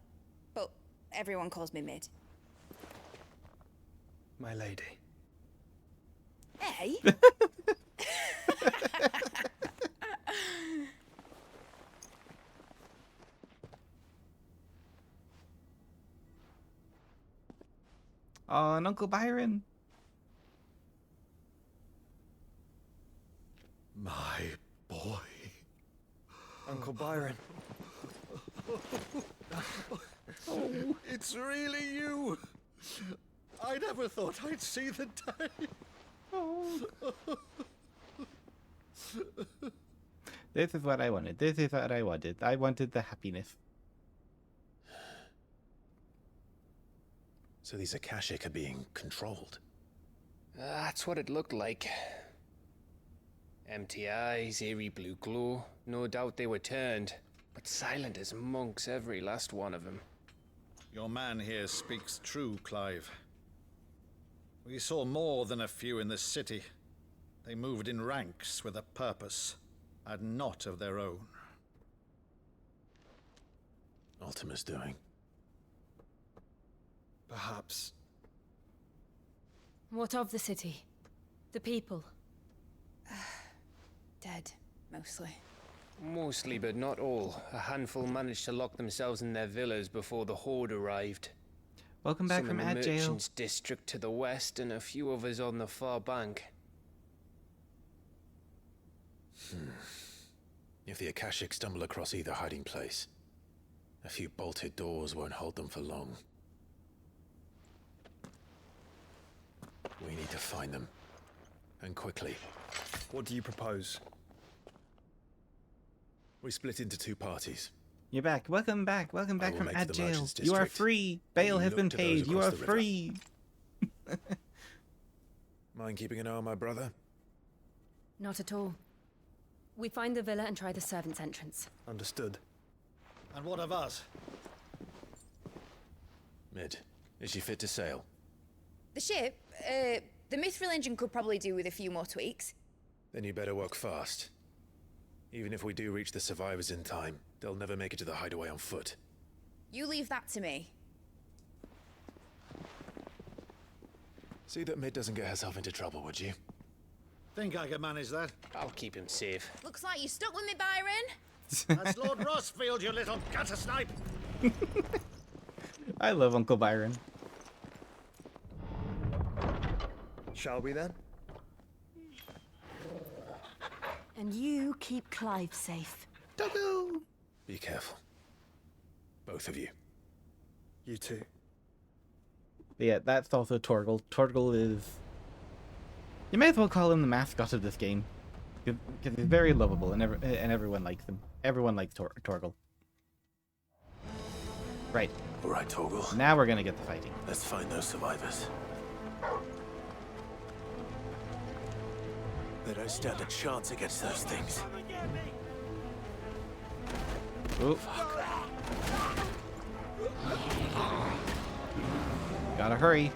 but everyone calls me Mid. My lady. Hey? Oh, and Uncle Byron. My boy. Uncle Byron. Oh, it's really you. I never thought I'd see the day. This is what I wanted. This is what I wanted. I wanted the happiness. So these Akashic are being controlled? That's what it looked like. Empty eyes, eerie blue glow. No doubt they were turned, but silent as monks, every last one of them. Your man here speaks true, Clive. We saw more than a few in this city. They moved in ranks with a purpose, and not of their own. Ultima's doing. Perhaps. What of the city? The people? Dead, mostly. Mostly, but not all. A handful managed to lock themselves in their villas before the Horde arrived. Welcome back Some from in the Ad jail. Merchants District to the west, and a few others on the far bank. If the Akashic stumble across either hiding place, a few bolted doors won't hold them for long. We need to find them. And quickly. What do you propose? We split into two parties. You're back. Welcome back. Welcome back will from make Ad the jail. Merchants You are District. free. Bail has Look been to those paid. You across are the river. free. Mind keeping an eye on my brother? Not at all. We find the villa and try the servants' entrance. Understood. And what of us? Mid, is she fit to sail? The ship, the mithril engine could probably do with a few more tweaks. Then you better work fast. Even if we do reach the survivors in time, they'll never make it to the hideaway on foot. You leave that to me. See that Mid doesn't get herself into trouble, would you? Think I can manage that? I'll keep him safe. Looks like you stuck with me, Byron. That's Lord Rossfield, you little gutter snipe! I love Uncle Byron. Shall we then? And you keep Clive safe. Doggo! Be careful. Both of you. You too. But yeah, that's also Torgal. Torgal is... You may as well call him the mascot of this game. Because he's very lovable and everyone likes him. Everyone likes Torgal. Right. Alright, Torgal. Now we're gonna get the fighting. Let's find those survivors. They don't stand a chance against those things. Ooh. Gotta hurry.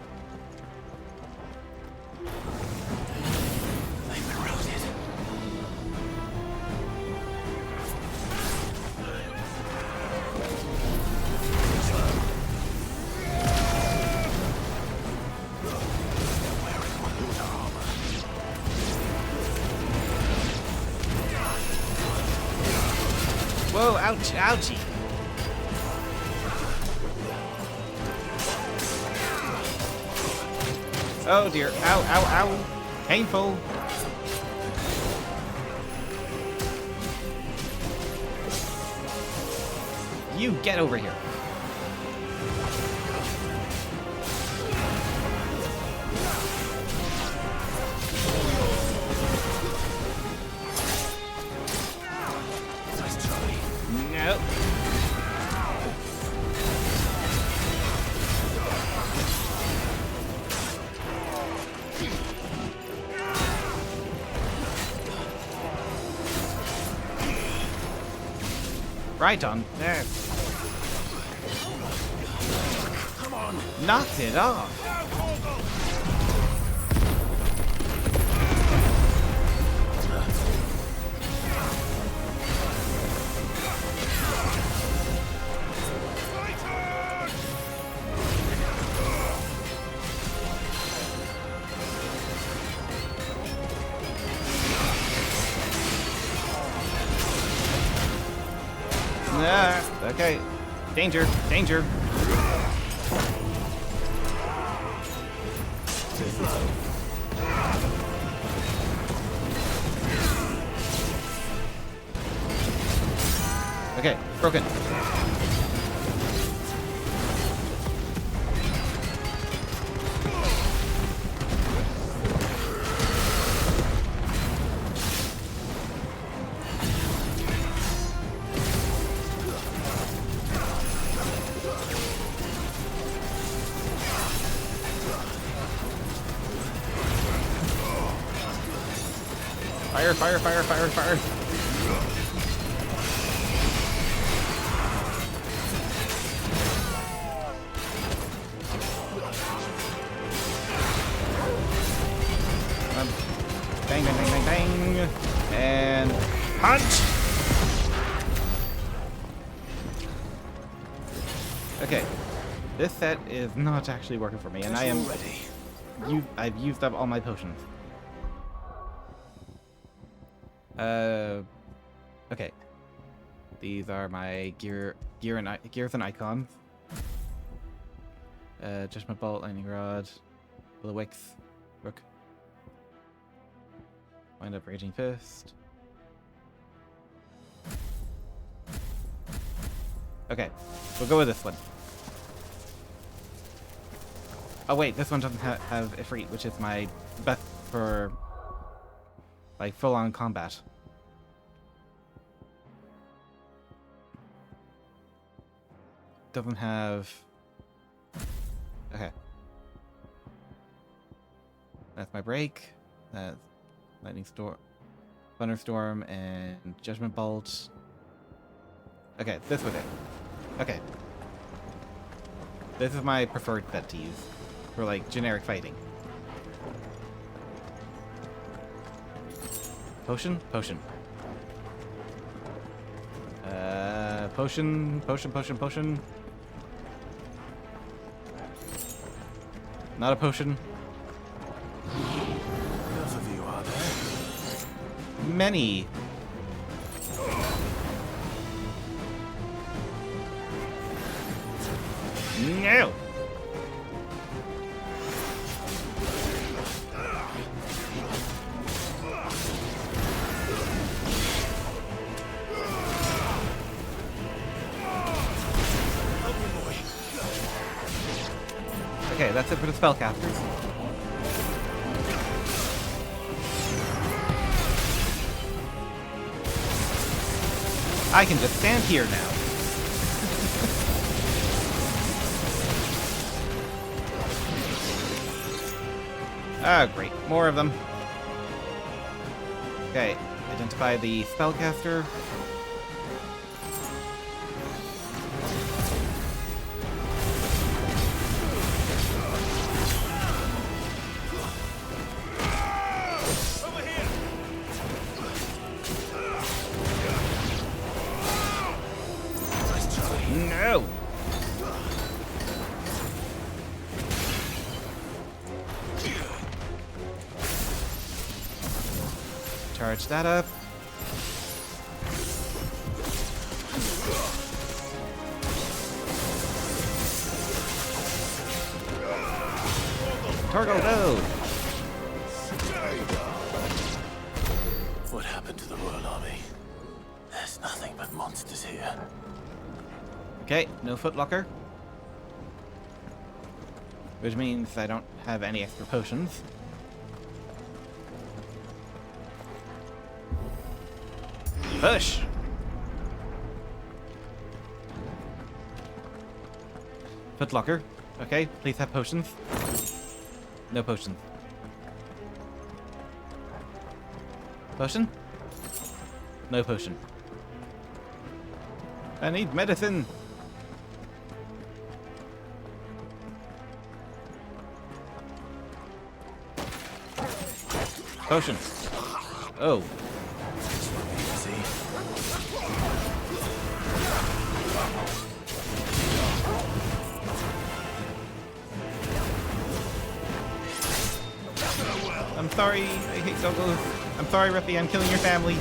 They've been routed. Whoa, ouch, ouchie. Oh dear, ow, ow, ow. Painful. You get over here. Nope. Right on. There. Come on. Knocked it off. Okay. Danger, danger. Okay, broken. Fire, fire, fire, fire, fire. Bang, bang, bang, bang, bang. And punch. Okay. This set is not actually working for me, and I am ready. I've used up all my potions. Okay. These are my gears and icons. Judgment Bolt, Lightning Rod, Will o' Wisp, Rook. Wind up Raging Fist. Okay, we'll go with this one. Oh wait, this one doesn't have Ifrit, which is my best for like full-on combat. Doesn't have... Okay. That's my break. That's lightning storm, thunderstorm, and judgment bolt. Okay, this was it. Okay. This is my preferred set to use for like generic fighting. Potion? Potion. Potion. Not a potion. Enough of you, are there? Many. No! Okay, that's it for the spellcasters. I can just stand here now. Ah, great. More of them. Okay, identify the spellcaster. No! Charge that up. Torgo, go! What happened to the Royal Army? There's nothing but monsters here. Okay, no footlocker. Which means I don't have any extra potions. Push! Footlocker. Okay, please have potions. No potions. Potion? No potion. I need medicine! Potion. Oh. I'm sorry, I hate doggos. I'm sorry, Rippy, I'm killing your family.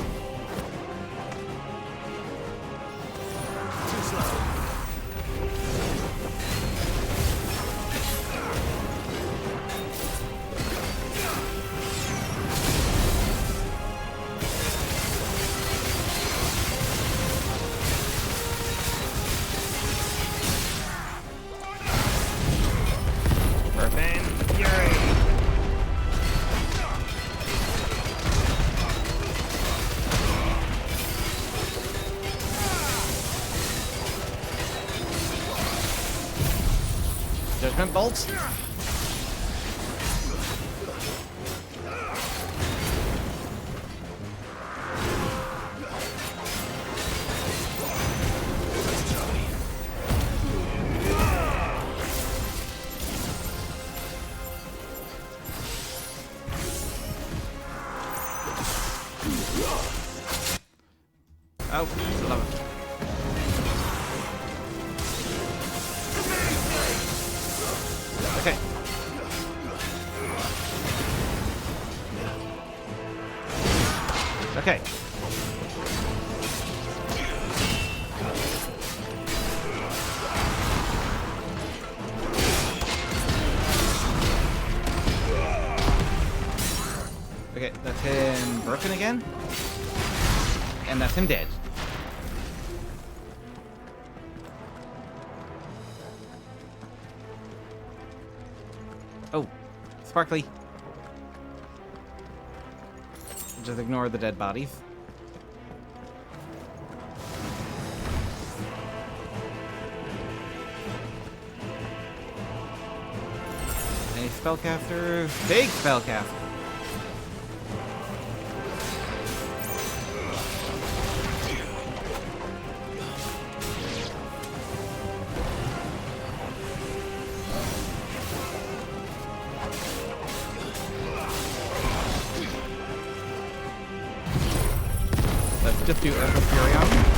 Judgment bolts. Oh, love it. Okay. Okay. Okay, that's him broken again. And that's him dead. Oh, sparkly. Just ignore the dead bodies. Any spellcaster. Big spellcaster. Let's just do Echo Furion.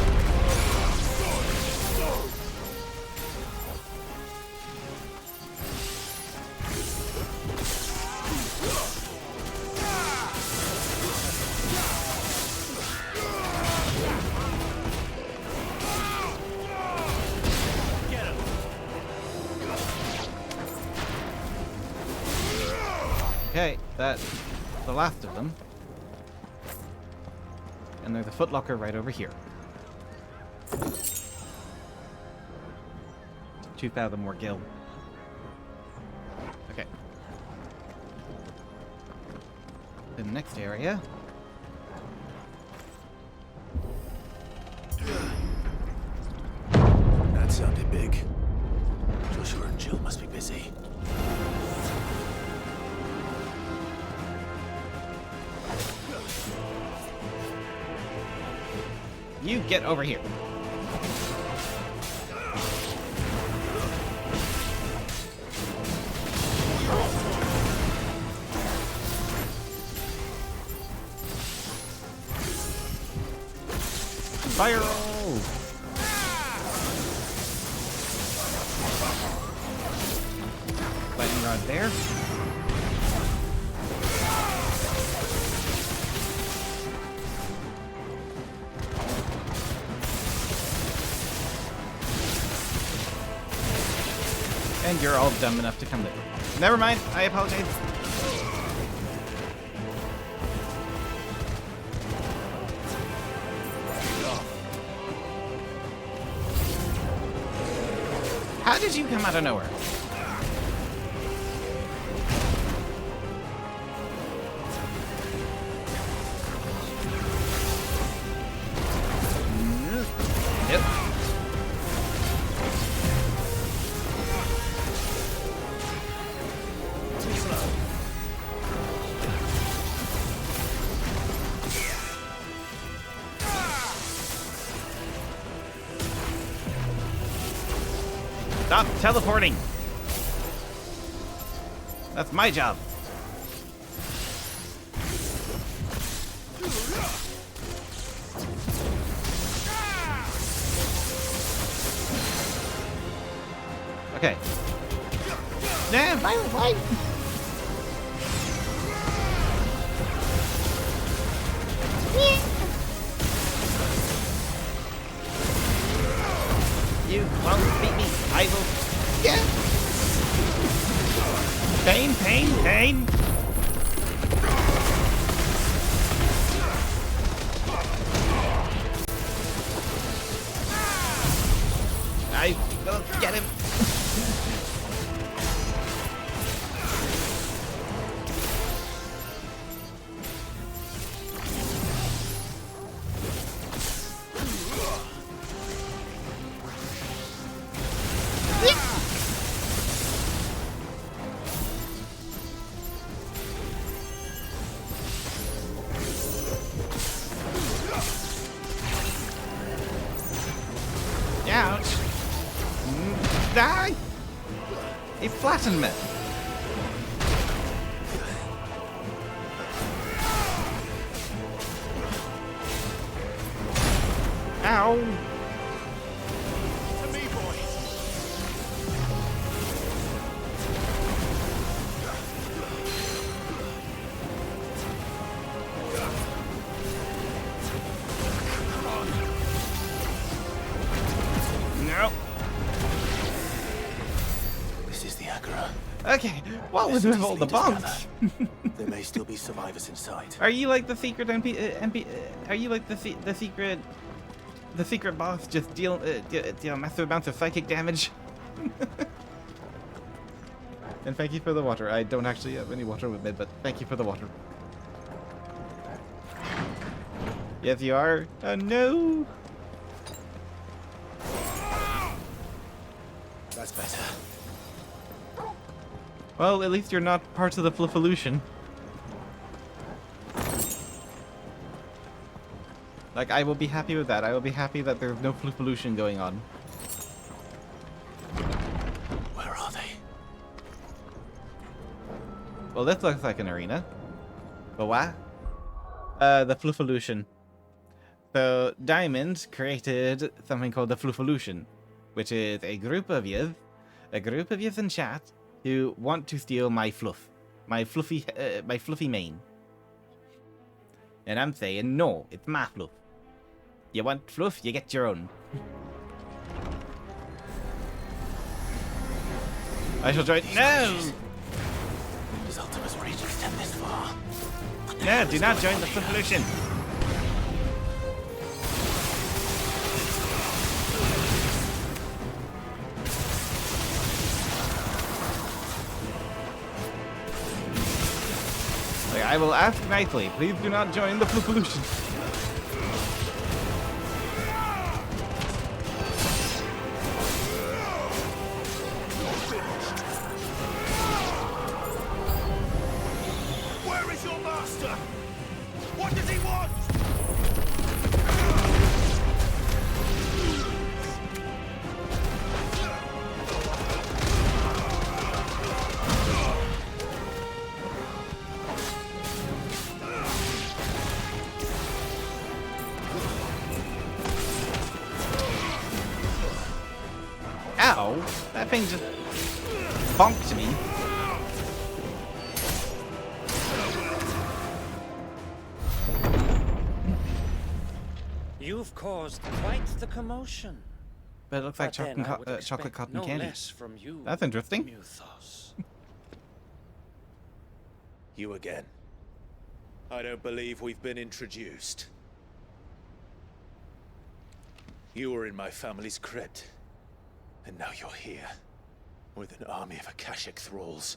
Okay, that's the last of them. And there's a footlocker right over here. 2,000 more gil. Okay. The next area. That sounded big. Joshua and Jill must be busy. You get over here. Fire! Lightning rod there. And you're all dumb enough to come later. Never mind, I apologize. How did you come out of nowhere? Yep. Stop teleporting! That's my job. Okay. Nah, fine. You won't beat me. I will. Yeah. Pain, pain, pain. I will get him. Ouch. Die! He flattened me. Ow. To me, boys. No. This is the Agora. Okay, what was with all the bombs? There may still be survivors inside. Are you like the secret are you like the secret boss? Just deal massive amounts of psychic damage. And thank you for the water. I don't actually have any water with me, but thank you for the water. Yes, you are. Oh no. That's better. Well, at least you're not part of the Fluffolution. Like, I will be happy with that. I will be happy that there's no Fluffolution going on. Where are they? Well, this looks like an arena. But what? The Fluffolution. So, Diamond created something called the Fluffolution, which is a group of yous in chat who want to steal my fluff, my fluffy mane. And I'm saying, no, it's my fluff. You want fluff, you get your own. I shall join. No! Does Ultima's reach extend this far? No, do not join the Fluffolution. I will ask nicely. Please do not join the Fluffolution. Where is your master? What does he want? Ow! That thing just bonked me. You've caused quite the commotion. But it looks like then I would chocolate expect cotton no candy. less from you, That's interesting. Muthos. You again. I don't believe we've been introduced. You were in my family's crypt. And now you're here. With an army of Akashic thralls.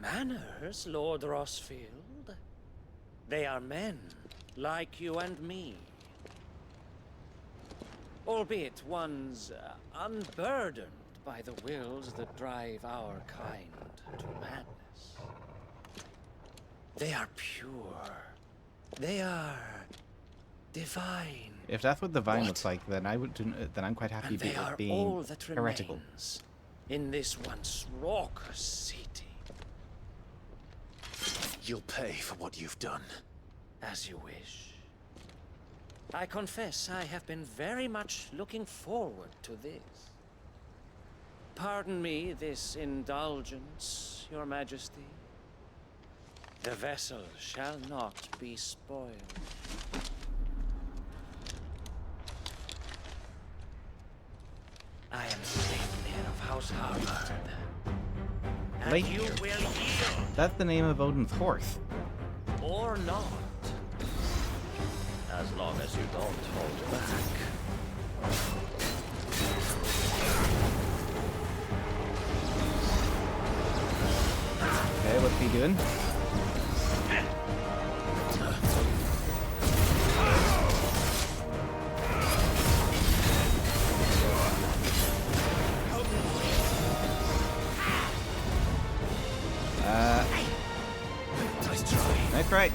Manners, Lord Rosfield? They are men, like you and me. Albeit ones unburdened by the wills that drive our kind to madness. They are pure. They are divine. If that's what the vine looks like, then then I'm quite happy And they are being all that heretical. remains in this once raucous city. You'll pay for what you've done. As you wish. I confess I have been very much looking forward to this. Pardon me this indulgence, Your Majesty. The vessel shall not be spoiled. I am Sleipnir of House Harvard. And you Sleipnir? will yield That's the name of Odin's horse. or not. As long as you don't hold back. Okay, what's he doing? Nice try.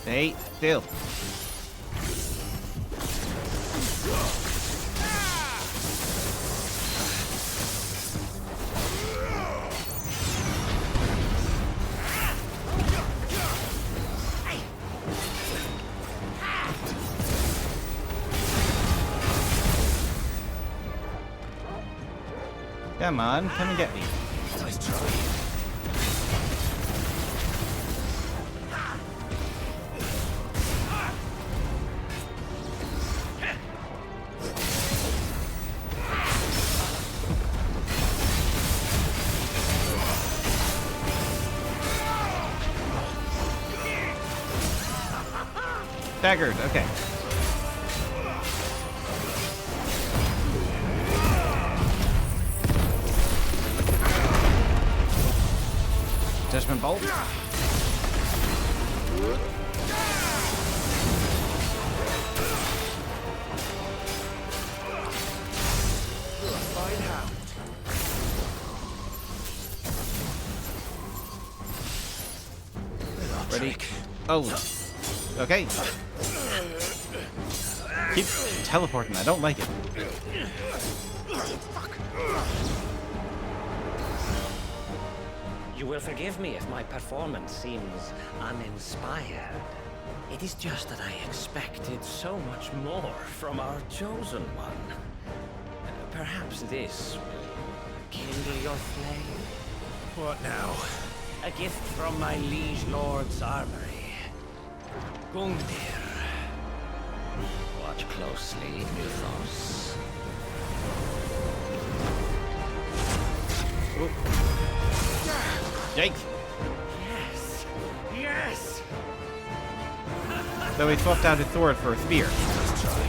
Stay still. Come on, come and get me. Nice try. Staggered, okay. Judgment Bolt. Ready? Oh. Okay. Keep teleporting. I don't like it. You will forgive me if my performance seems uninspired. It is just that I expected so much more from our chosen one. Perhaps this will kindle your flame? What now? A gift from my liege lord's armory. Gungnir. Watch closely, Mythos. Yikes. Yes! Yes! So he swapped out his sword for a spear. Let's try.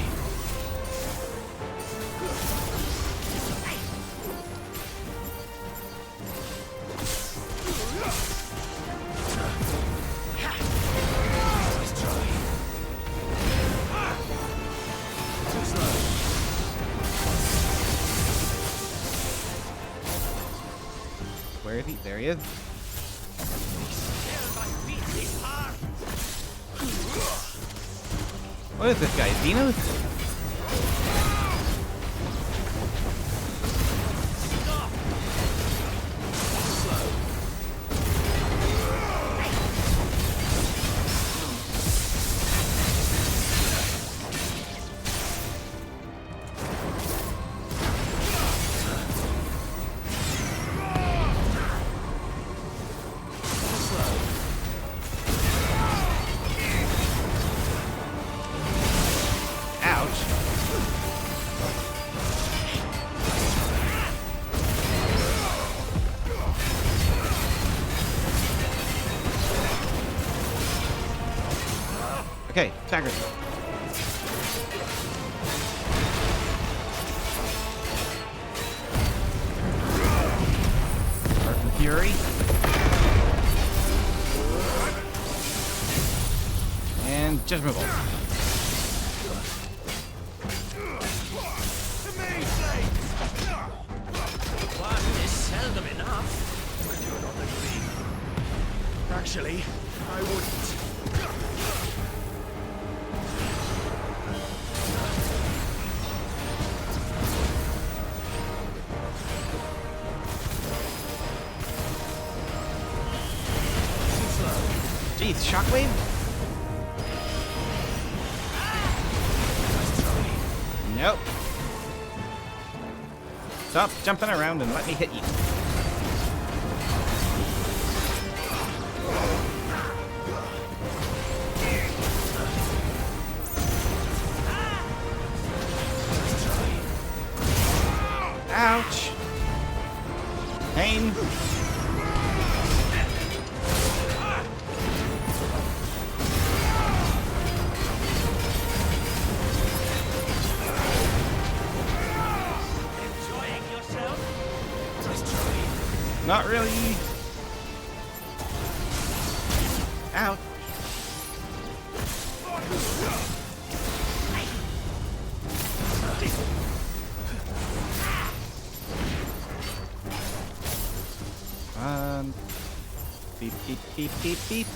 Where is he? There he is. What is this guy? Xenos? Okay, Taggart. Dark Fury. And Judgment Bolt. One is seldom enough. I do not agree. Actually, I wouldn't. Jeez, Shockwave? Nope. Stop jumping around and let me hit you. Ouch. Pain. Not really. Out. Beep, beep, beep, beep, beep.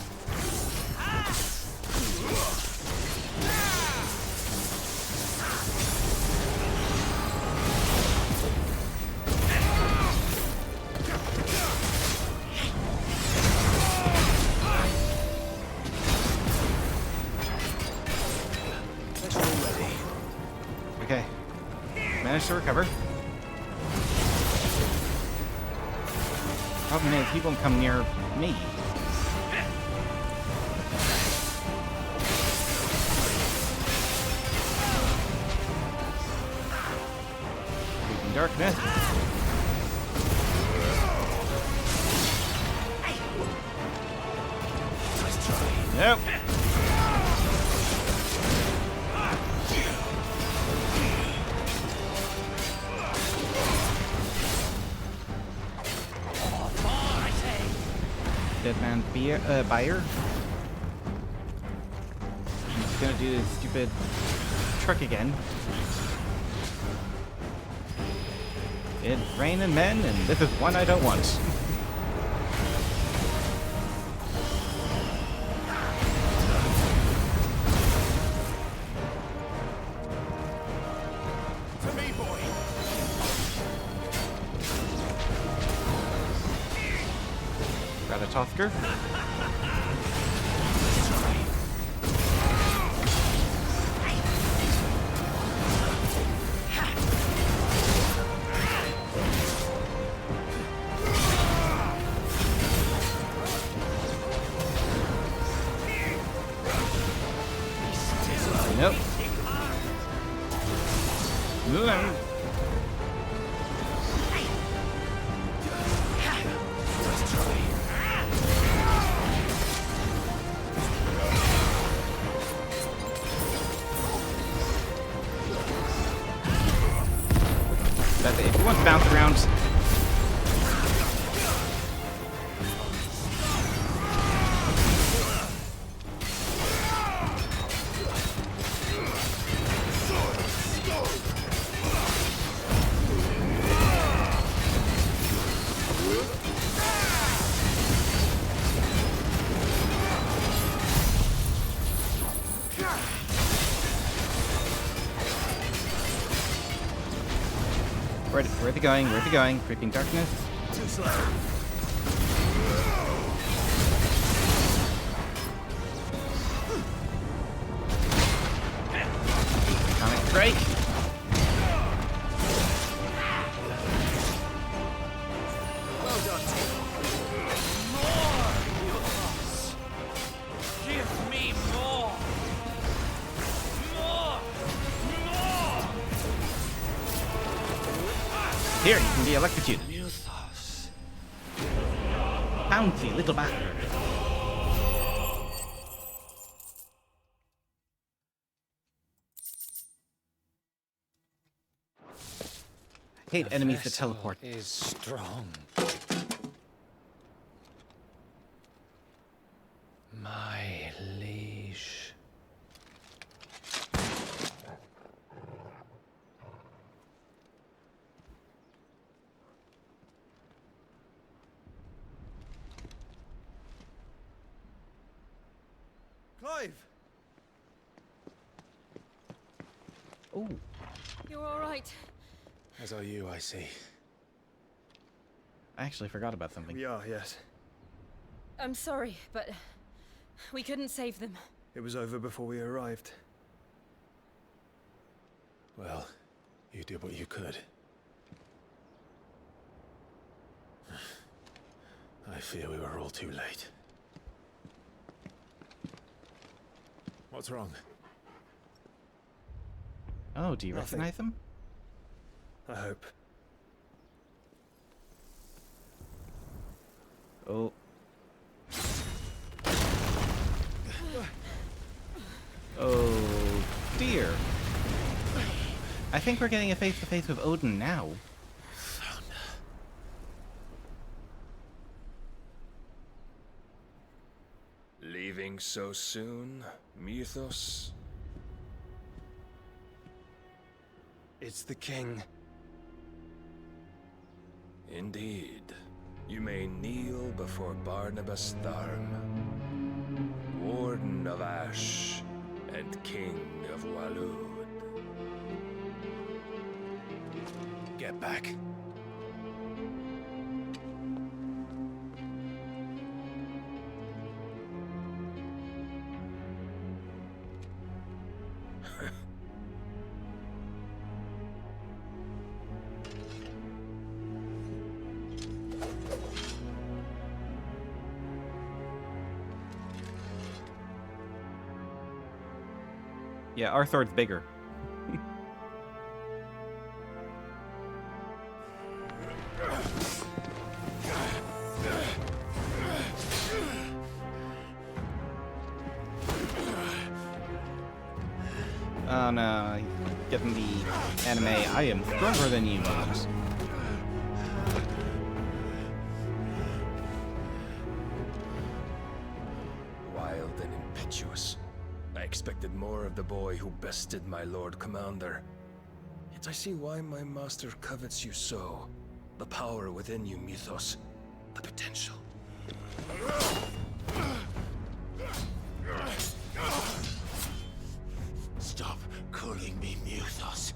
Okay. Managed to recover. Problem is, he won't come near me. Creeping darkness. Nope. dead man buyer. He's gonna do his stupid trick again. It's raining men, and this is one I don't want. Tosker. Nope. That's it. If he wants to bounce around. Where are they going? Where are they going? Creeping darkness. Too slow. Comic break. Well done, team. More! Give me more! More! More! Here, you can be electrocuted. Bouncy little bastard. I hate enemies that teleport. Is strong. My liege. Clive! Oh. You're all right. As are you, I see. I actually forgot about something. We are, yes. I'm sorry, but we couldn't save them. It was over before we arrived. Well, you did what you could. I fear we were all too late. What's wrong? Oh, do you Nothing. recognize them? I hope. Oh. Oh dear. I think we're getting a face-to-face with Odin now. Leaving so soon, Mythos? It's the king. Indeed. You may kneel before Barnabas Tharm, Warden of Ash and King of Waloed. Get back. Yeah, our sword's bigger. Oh no, he's getting the anime, I am stronger than you. expected more of the boy who bested my Lord Commander. Yet I see why my master covets you so. The power within you, Mythos. The potential. Stop calling me Mythos.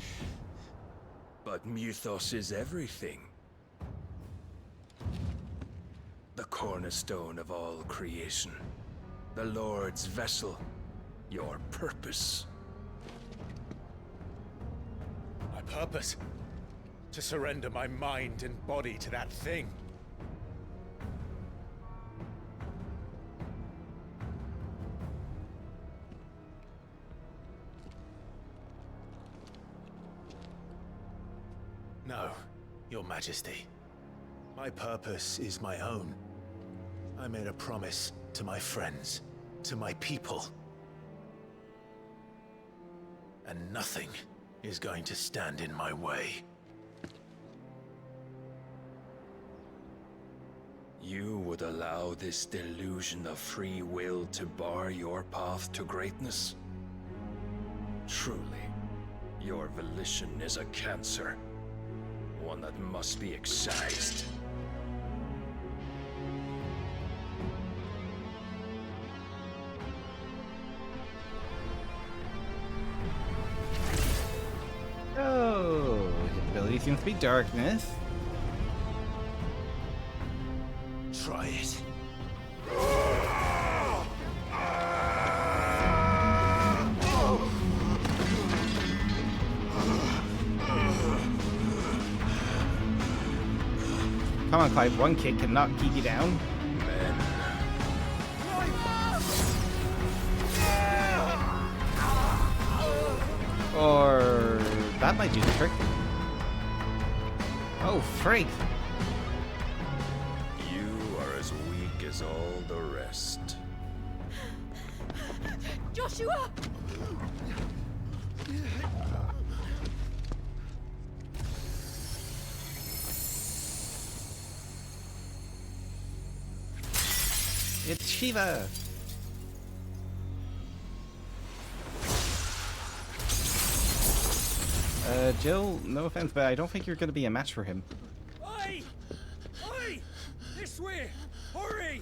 But Mythos is everything. The cornerstone of all creation. The Lord's vessel. Your purpose. My purpose? To surrender my mind and body to that thing. No, Your Majesty. My purpose is my own. I made a promise to my friends, to my people. And nothing is going to stand in my way. You would allow this delusion of free will to bar your path to greatness? Truly, your volition is a cancer. One that must be excised. Oh, his ability seems to be darkness. Try it. Come on, Clive, one kick cannot keep you down. Or that might do the trick. Oh, freak! You are as weak as all the rest. Joshua! It's Shiva! Jill, no offense, but I don't think you're going to be a match for him. Oi! Oi! This way! Hurry!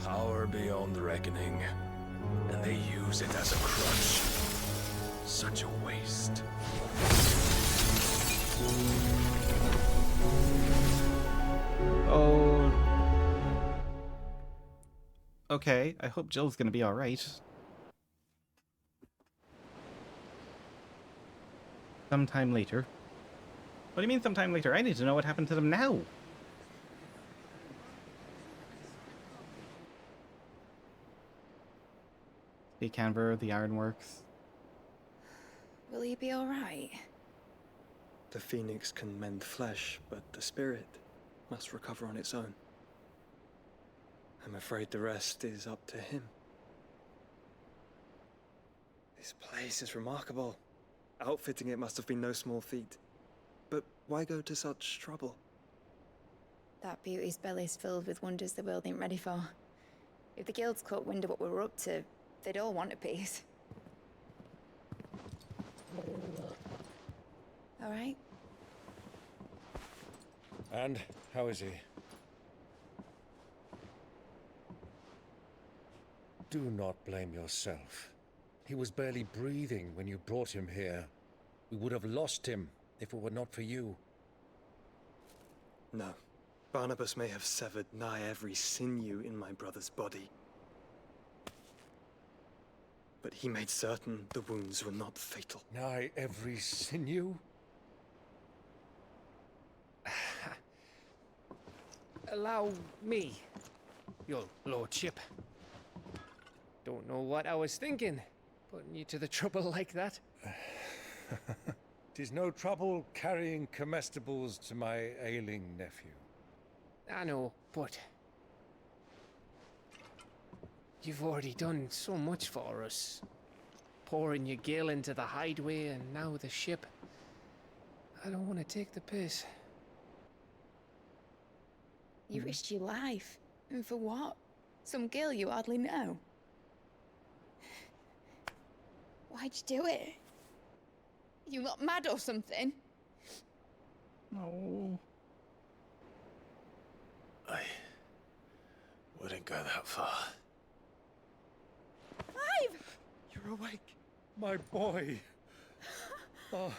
Power beyond reckoning, and they use it as a crutch. Such a waste. Oh. Okay, I hope Jill's gonna be alright. Sometime later. What do you mean sometime later? I need to know what happened to them now. The Canberra, the Ironworks. Will he be alright? The phoenix can mend flesh, but the spirit must recover on its own. I'm afraid the rest is up to him. This place is remarkable. Outfitting it must have been no small feat. But why go to such trouble? That beauty's belly's filled with wonders the world ain't ready for. If the guilds caught wind of what we were up to, they'd all want a piece. All right? And how is he? Do not blame yourself. He was barely breathing when you brought him here. We would have lost him if it were not for you. No. Barnabas may have severed nigh every sinew in my brother's body. But he made certain the wounds were not fatal. Nigh every sinew? Allow me, your lordship. Don't know what I was thinking, putting you to the trouble like that. 'Tis no trouble carrying comestibles to my ailing nephew. I know, but you've already done so much for us. Pouring your gil into the hideaway and now the ship. I don't want to take the piss. You risked your life. And for what? Some girl you hardly know. Why'd you do it? You lot mad or something? No. I wouldn't go that far. Clive! You're awake, my boy. Oh.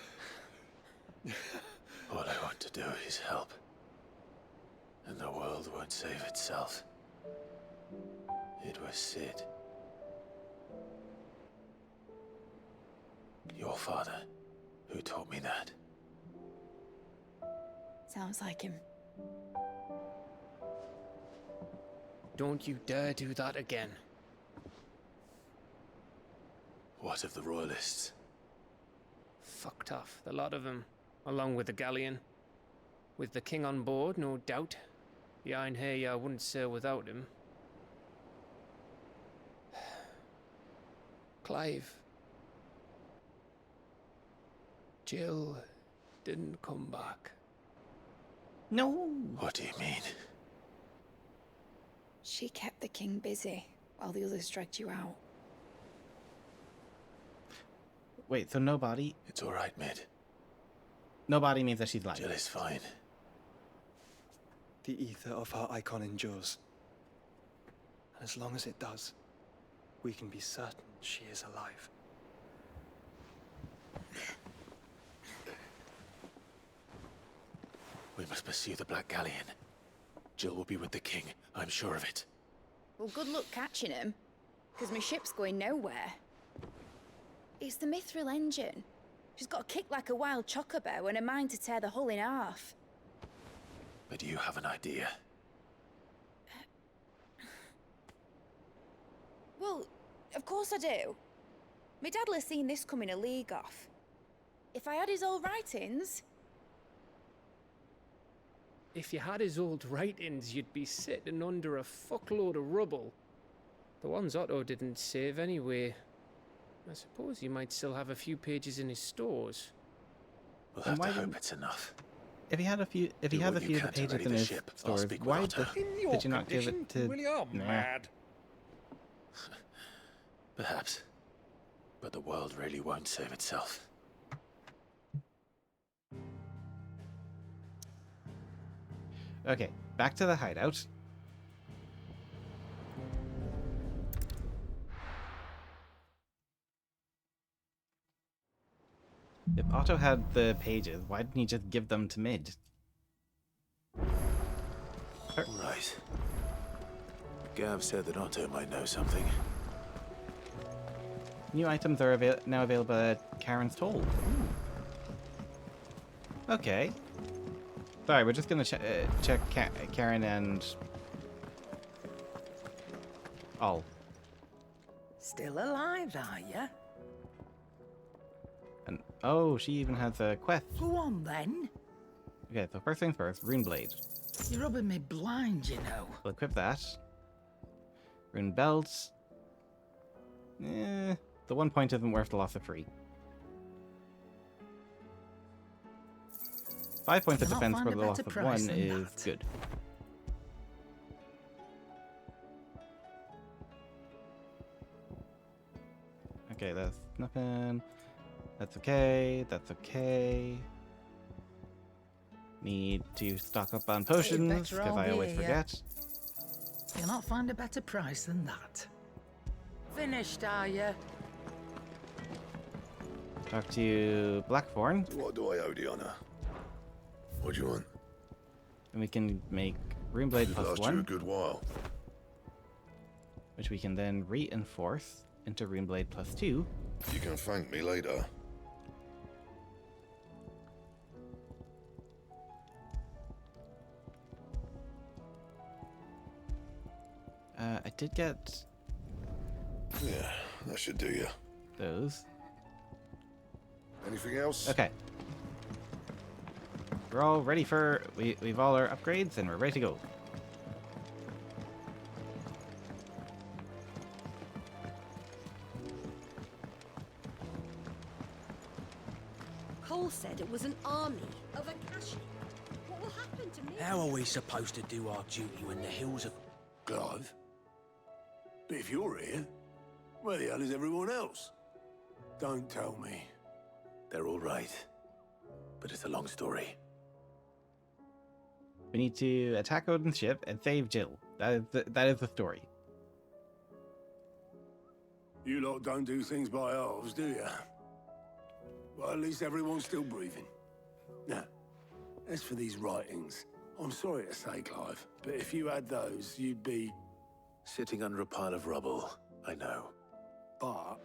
All I want to do is help. And the world won't save itself. It was Sid. Your father, who taught me that. Sounds like him. Don't you dare do that again. What of the Royalists? Fucked off, the lot of them, along with the galleon. With the king on board, no doubt. The Iron Hair wouldn't sail without him. Clive. Jill didn't come back. No. What do you mean? She kept the king busy while the others dragged you out. Wait, so nobody? It's all right, Mid. Nobody means that she's lying. Jill is fine. The ether of her icon endures. And as long as it does, we can be certain she is alive. We must pursue the Black Galleon. Jill will be with the king, I'm sure of it. Well, good luck catching him, because my ship's going nowhere. It's the Mithril engine. She's got a kick like a wild chocobo and a mind to tear the hull in half. But do you have an idea? Well, of course I do. My dad'll have seen this coming a league off. If I had his old writings... If you had his old writings, you'd be sitting under a fuckload of rubble. The ones Otto didn't save anyway. I suppose he might still have a few pages in his stores. We'll have to hope it's enough. If he had a few, if he has a few of the pages in his stores, why did you not give it to? Will you? Nah. Mad. Perhaps. But the world really won't save itself. Okay, back to the hideout. If Otto had the pages, why didn't he just give them to Mid? Right. Gav said that Otto might know something. New items are now available at Karen's Toll. Okay. Sorry, we're just gonna check Karen and all. Still alive, are ya? And oh, she even has a quest. Go on then. Okay, so first things first, Rune Blade. You're rubbing me blind, you know. We'll equip that. Rune Belt. The 1 point isn't worth the loss of 3. 5 points of defense for the loss of 1 is good. Okay, that's nothing. That's okay. That's okay. Need to stock up on potions, because I always forget. You'll not find a better price than that. Finished, are ya? Talk to Blackthorn. What do I owe the honor? What do you want? And we can make Rune Blade plus Last 1. you a good while. Which we can then reinforce into Rune Blade plus 2. You can thank me later. I did get... Yeah, that should do you. Those. Anything else? Okay. We're all ready for... We've all our upgrades and we're ready to go. Cole said it was an army of Akashi. What will happen to me? How are we supposed to do our duty when the hills are... Clive? But if you're here, where the hell is everyone else? Don't tell me. They're all right. But it's a long story. We need to attack Odin's ship and save Jill. That is the story. You lot don't do things by halves, do you? Well, at least everyone's still breathing. Now, as for these writings, I'm sorry to say, Clive, but if you had those, you'd be... Sitting under a pile of rubble, I know. But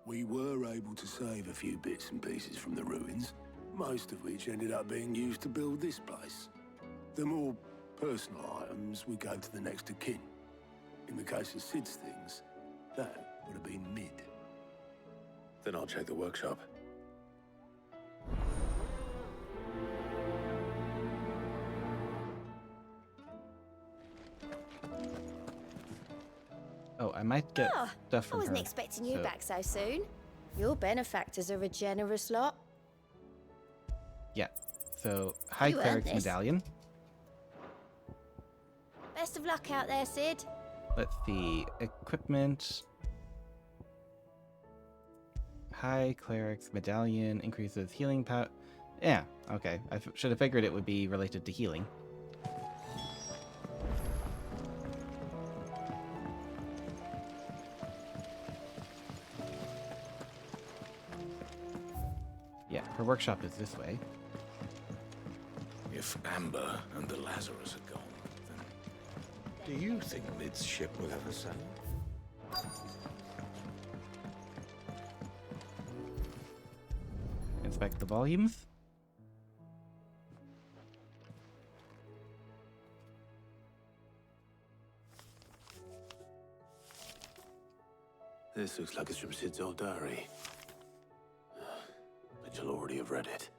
we were able to save a few bits and pieces from the ruins, most of which ended up being used to build this place. The more personal items would go to the next of kin. In the case of Sid's things, that would have been mid. Then I'll check the workshop. Oh, I might get stuff I from wasn't her, expecting you so- back so soon. Your benefactors are a generous lot. Yeah. So, High You earned Cleric's this. Medallion. Best of luck out there, Sid. Let's see. Equipment. High Cleric's Medallion increases healing power. Yeah, okay. I should have figured it would be related to healing. Yeah, her workshop is this way. If Amber and the Lazarus are gone, then do you think Mid's ship will ever sail? Inspect the volumes. This looks like it's from Sid's old diary. But you'll already have read it.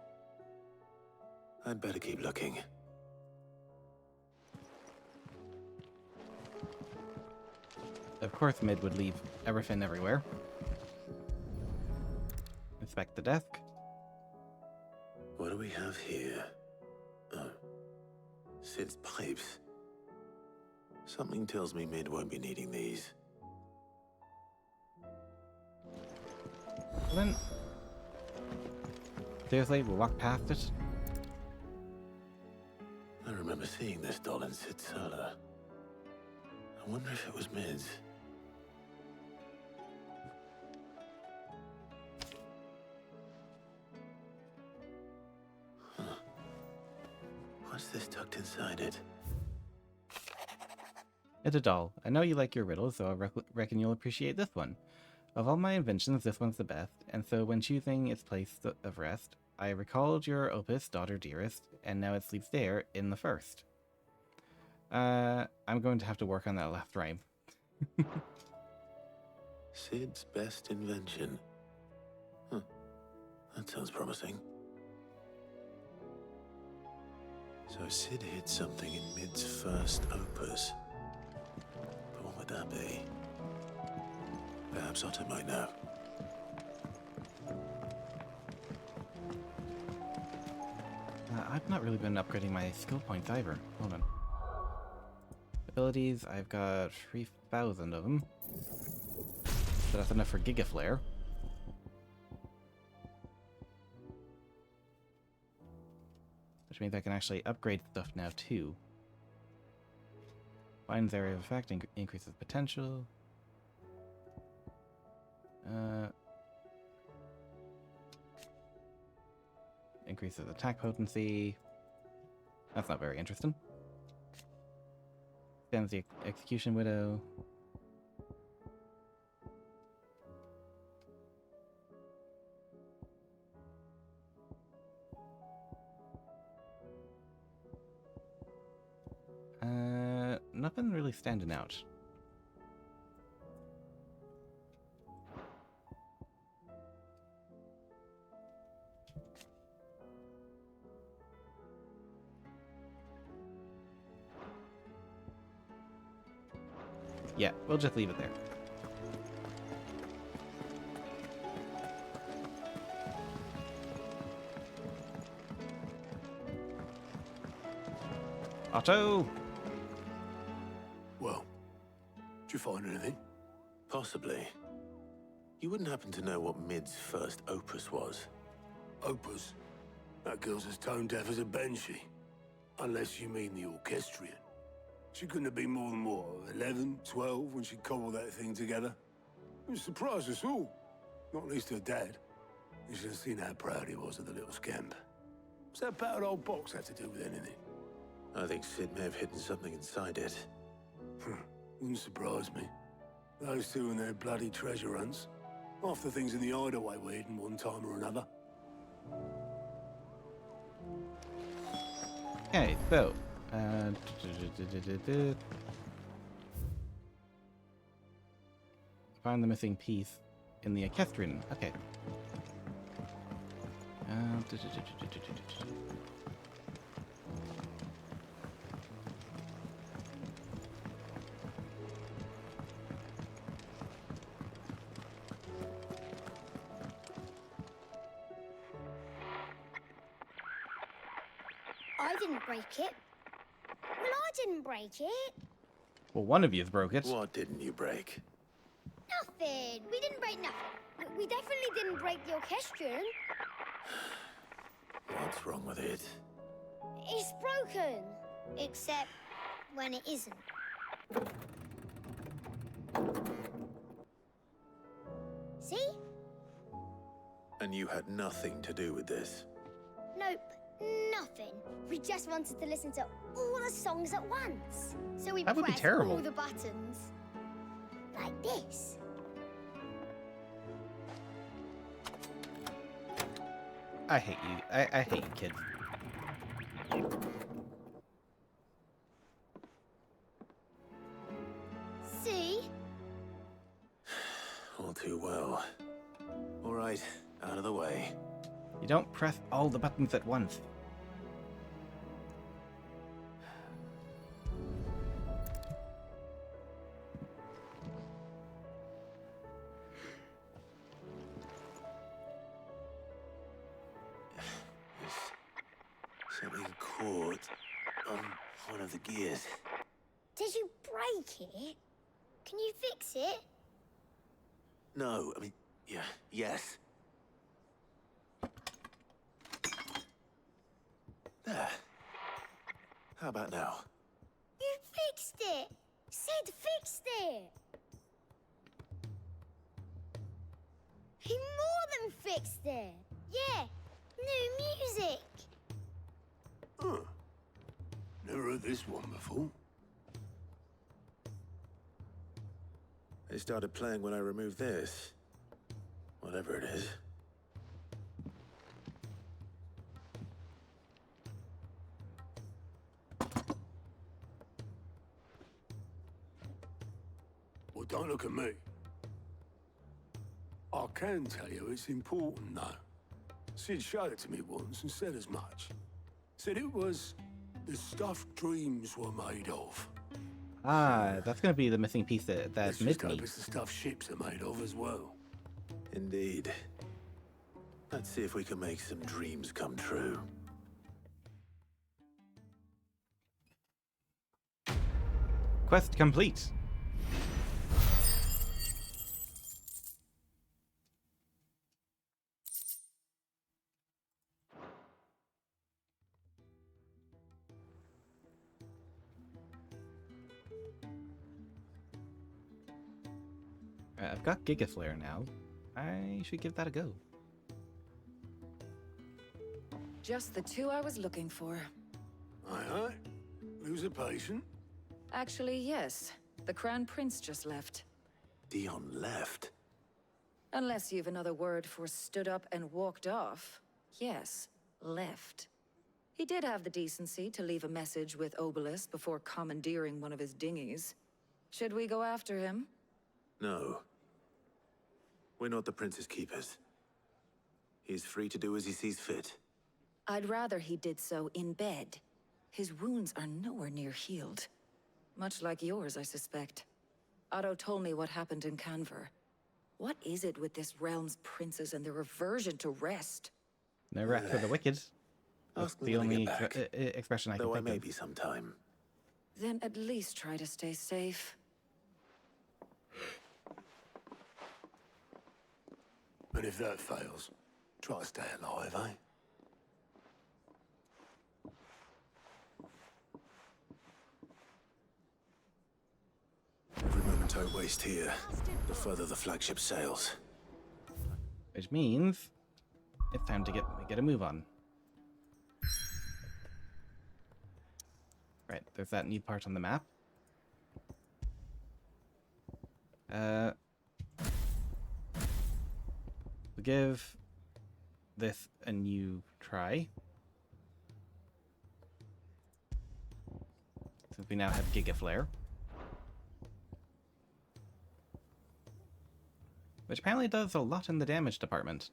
I'd better keep looking. Of course, Mid would leave everything everywhere. Inspect the desk. What do we have here? Oh. Sid's pipes. Something tells me Mid won't be needing these. Well, then, seriously, we'll walk past it. I remember seeing this doll in Sid's cellar. I wonder if it was Mid's. Huh. What's this tucked inside it? It's a doll. I know you like your riddles, so I reckon you'll appreciate this one. Of all my inventions, this one's the best, and so when choosing its place of rest, I recalled your opus, Daughter Dearest, and now it sleeps there in the first. I'm going to have to work on that last rhyme. Sid's best invention. Huh. That sounds promising. So Sid hid something in Mid's first opus. But what would that be? Perhaps Otto might know. I've not really been upgrading my skill points either. Hold on. Abilities, I've got 3,000 of them. So that's enough for Giga Flare. Which means I can actually upgrade stuff now too. Finds area of effect, increases potential. Increases attack potency. That's not very interesting. Extends the Execution Widow. Nothing really standing out. Yeah, we'll just leave it there. Otto! Well, did you find anything? Possibly. You wouldn't happen to know what Mid's first opus was? Opus? That girl's as tone deaf as a banshee. Unless you mean the orchestrion. She couldn't have been more than, what, 11, 12 when she cobbled that thing together? It surprised us all. Not least her dad. You should have seen how proud he was of the little scamp. What's that battered old box have to do with anything? I think Sid may have hidden something inside it. Wouldn't surprise me. Those two and their bloody treasure hunts. Half the things in the hideaway were hidden one time or another. Okay, so... Find the missing piece in the orchestrion. Okay. I didn't break it. Well, I didn't break it. Well, one of you's broke it. What didn't you break? Nothing. We didn't break nothing. We definitely didn't break the orchestrion. What's wrong with it? It's broken. Except when it isn't. See? And you had nothing to do with this? Nope. Nothing. We just wanted to listen to all the songs at once. So we That would be pressed terrible. all the buttons. Like this. I hate you. I hate you, kids. See? All too well. All right, out of the way. You don't press all the buttons at once. Something caught on one of the gears. Did you break it? Can you fix it? No, I mean, yeah, yes. There. How about now? You fixed it! Sid fixed it! He more than fixed it! Yeah, new music! Huh. Never heard this one before. They started playing when I removed this. Whatever it is. Well, don't look at me. I can tell you it's important, though. Sid showed it to me once and said as much. Said it was the stuff dreams were made of. Ah, that's gonna be the missing piece that Let's Mid just hope needs. it's the stuff ships are made of as well. Indeed. Let's see if we can make some dreams come true. Quest complete. I've got Giga Flare now. I should give that a go. Just the two I was looking for. Aye, aye. Lose a patient. Actually, yes. The Crown Prince just left. Dion left? Unless you've another word for stood up and walked off. Yes, left. He did have the decency to leave a message with Obelisk before commandeering one of his dinghies. Should we go after him? No. We're not the Prince's keepers. He's free to do as he sees fit. I'd rather he did so in bed. His wounds are nowhere near healed. Much like yours, I suspect. Otto told me what happened in Canver. What is it with this realm's princes and their aversion to rest? No rest for the wicked. Ask them the when I only get back. expression I can Though I think may of. be some time. Then at least try to stay safe. And if that fails, try to stay alive, eh? Every moment I waste here, the further the flagship sails. Which means it's time to get a move on. Right, there's that new part on the map. We'll give this a new try. Since we now have Giga Flare. Which apparently does a lot in the damage department.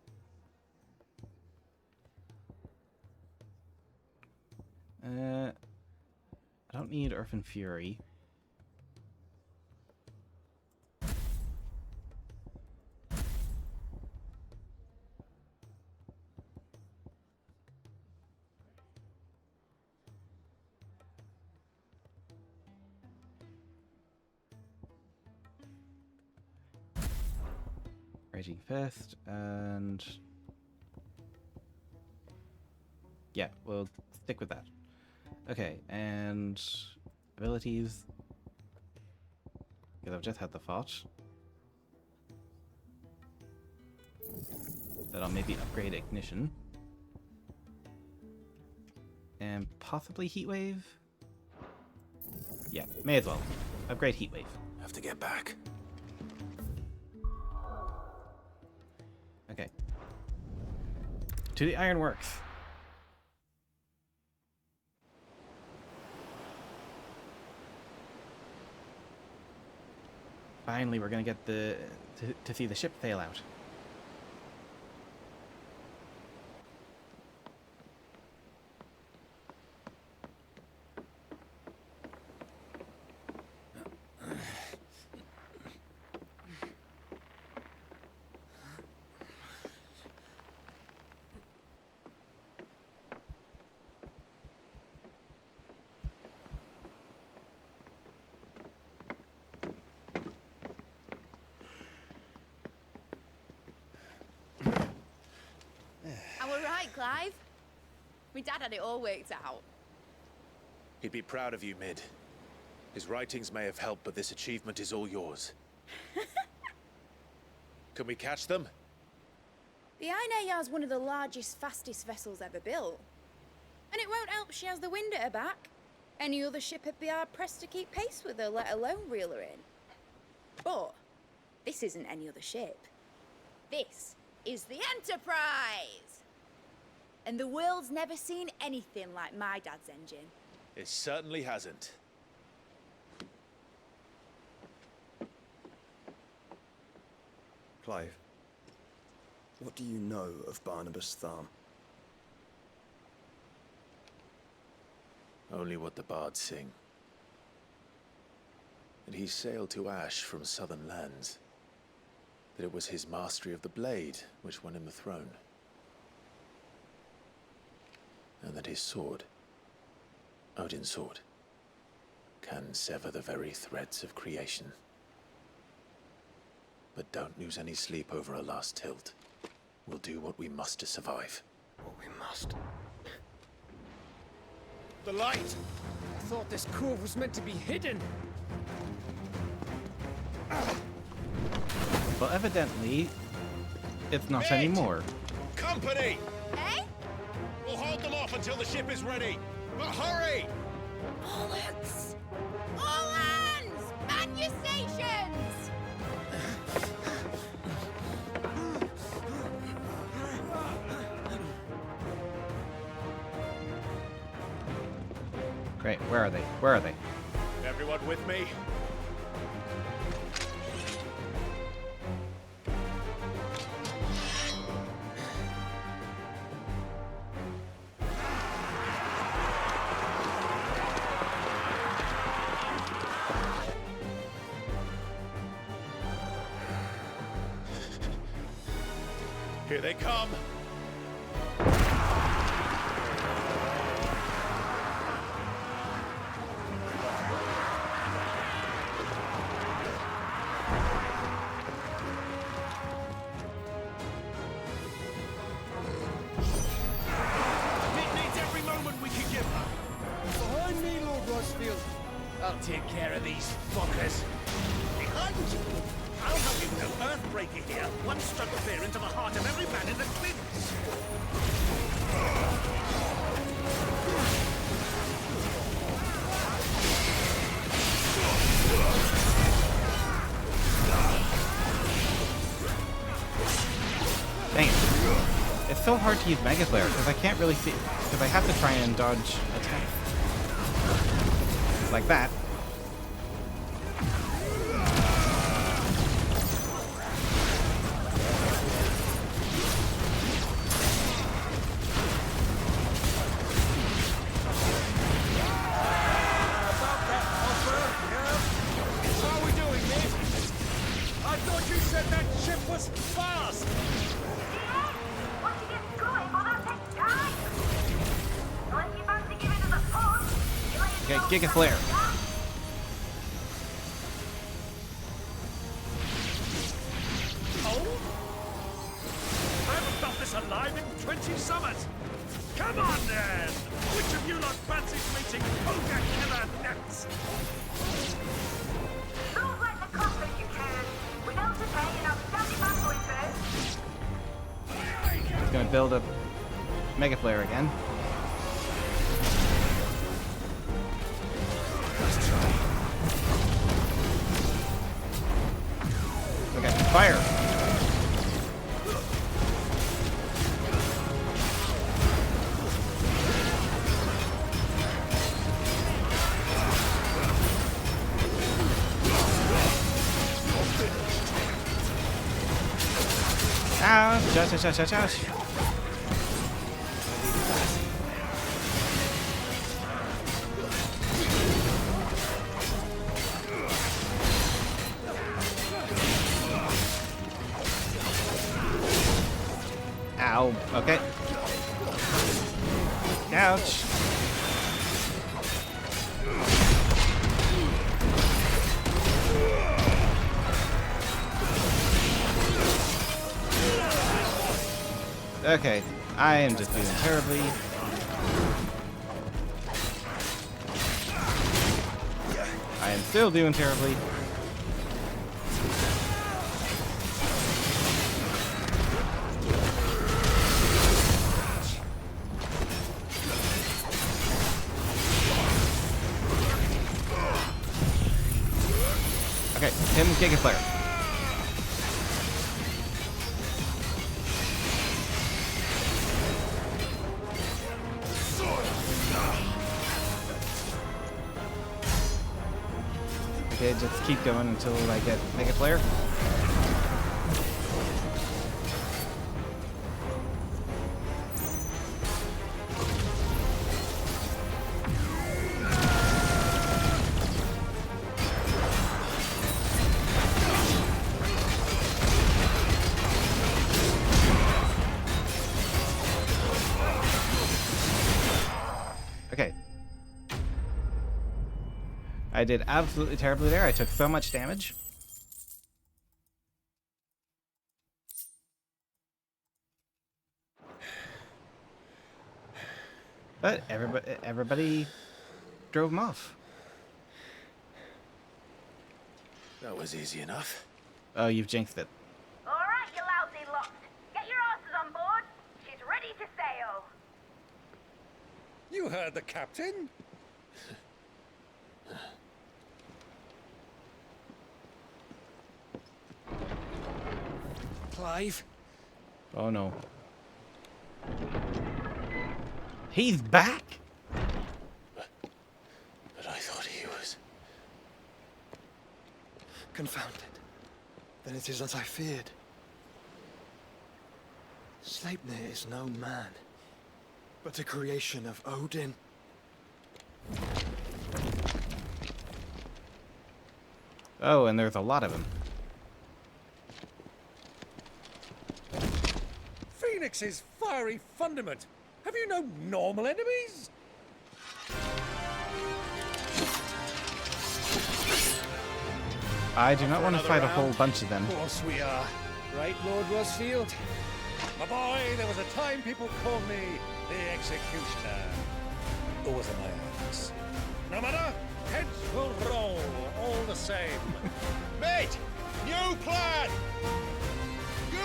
I don't need Earth and Fury. Raging Fist, and yeah, we'll stick with that. Okay, and abilities, because I've just had the thought that I'll maybe upgrade Ignition and possibly Heatwave. Yeah, may as well upgrade Heatwave. Have to get back. Okay. To the Ironworks. Finally, we're gonna get to see the ship sail out. Clive. My dad had it all worked out. He'd be proud of you, Mid. His writings may have helped, but this achievement is all yours. Can we catch them? The Iron Yard's one of the largest, fastest vessels ever built. And it won't help she has the wind at her back. Any other ship would be hard-pressed to keep pace with her, let alone reel her in. But this isn't any other ship. This is the Enterprise! And the world's never seen anything like my dad's engine. It certainly hasn't. Clive, what do you know of Barnabas Tharm? Only what the bards sing. That he sailed to Ash from southern lands. That it was his mastery of the blade which won him the throne. And that his sword, Odin's sword, can sever the very threads of creation. But don't lose any sleep over a last tilt. We'll do what we must to survive. What we must. The light! I thought this cove was meant to be hidden. Well, evidently, it's not anymore. Company! Eh? We'll hold them off until the ship is ready. But hurry! Bollocks! All hands! Man your stations! Great, where are they? Where are they? Everyone with me? Here they come. breaker here. One struck fear into the heart of every man in the twins. Dang it. It's so hard to use Mega Flare because I can't really see, because I have to try and dodge attack. Like that. Giga Flare. Oh? I haven't felt this alive in 20 summers. Come on then! Which of you lot fancies meeting Ogre Killer next? Don't let the coffin you can. Without the pay and I'll stand it back with first. He's gonna build up Mega Flare again. Okay, fire! Ouch! Ouch! Ouch! Ouch! Ouch! Ow. Okay. Ouch. Okay. I am just doing terribly. I am still doing terribly. Okay, him Giga Flare. Okay, just keep going until I get Mega Flare. Okay. I did absolutely terribly there. I took so much damage. But everybody drove him off. That was easy enough. Oh, you've jinxed it. All right, you lousy lot. Get your asses on board. She's ready to sail. You heard the captain. Clive? Oh no. He's back? But I thought he was... Confounded. Then it is as I feared. Sleipnir is no man, but a creation of Odin. Oh, and there's a lot of them. Phoenix's fiery fundament. Have you no normal enemies? I do not want to fight a whole bunch of them. Of course we are. Right, Lord Rosfield? My boy, there was a time people called me the Executioner. Or was it my axe? No matter, heads will roll all the same. Mate, new plan!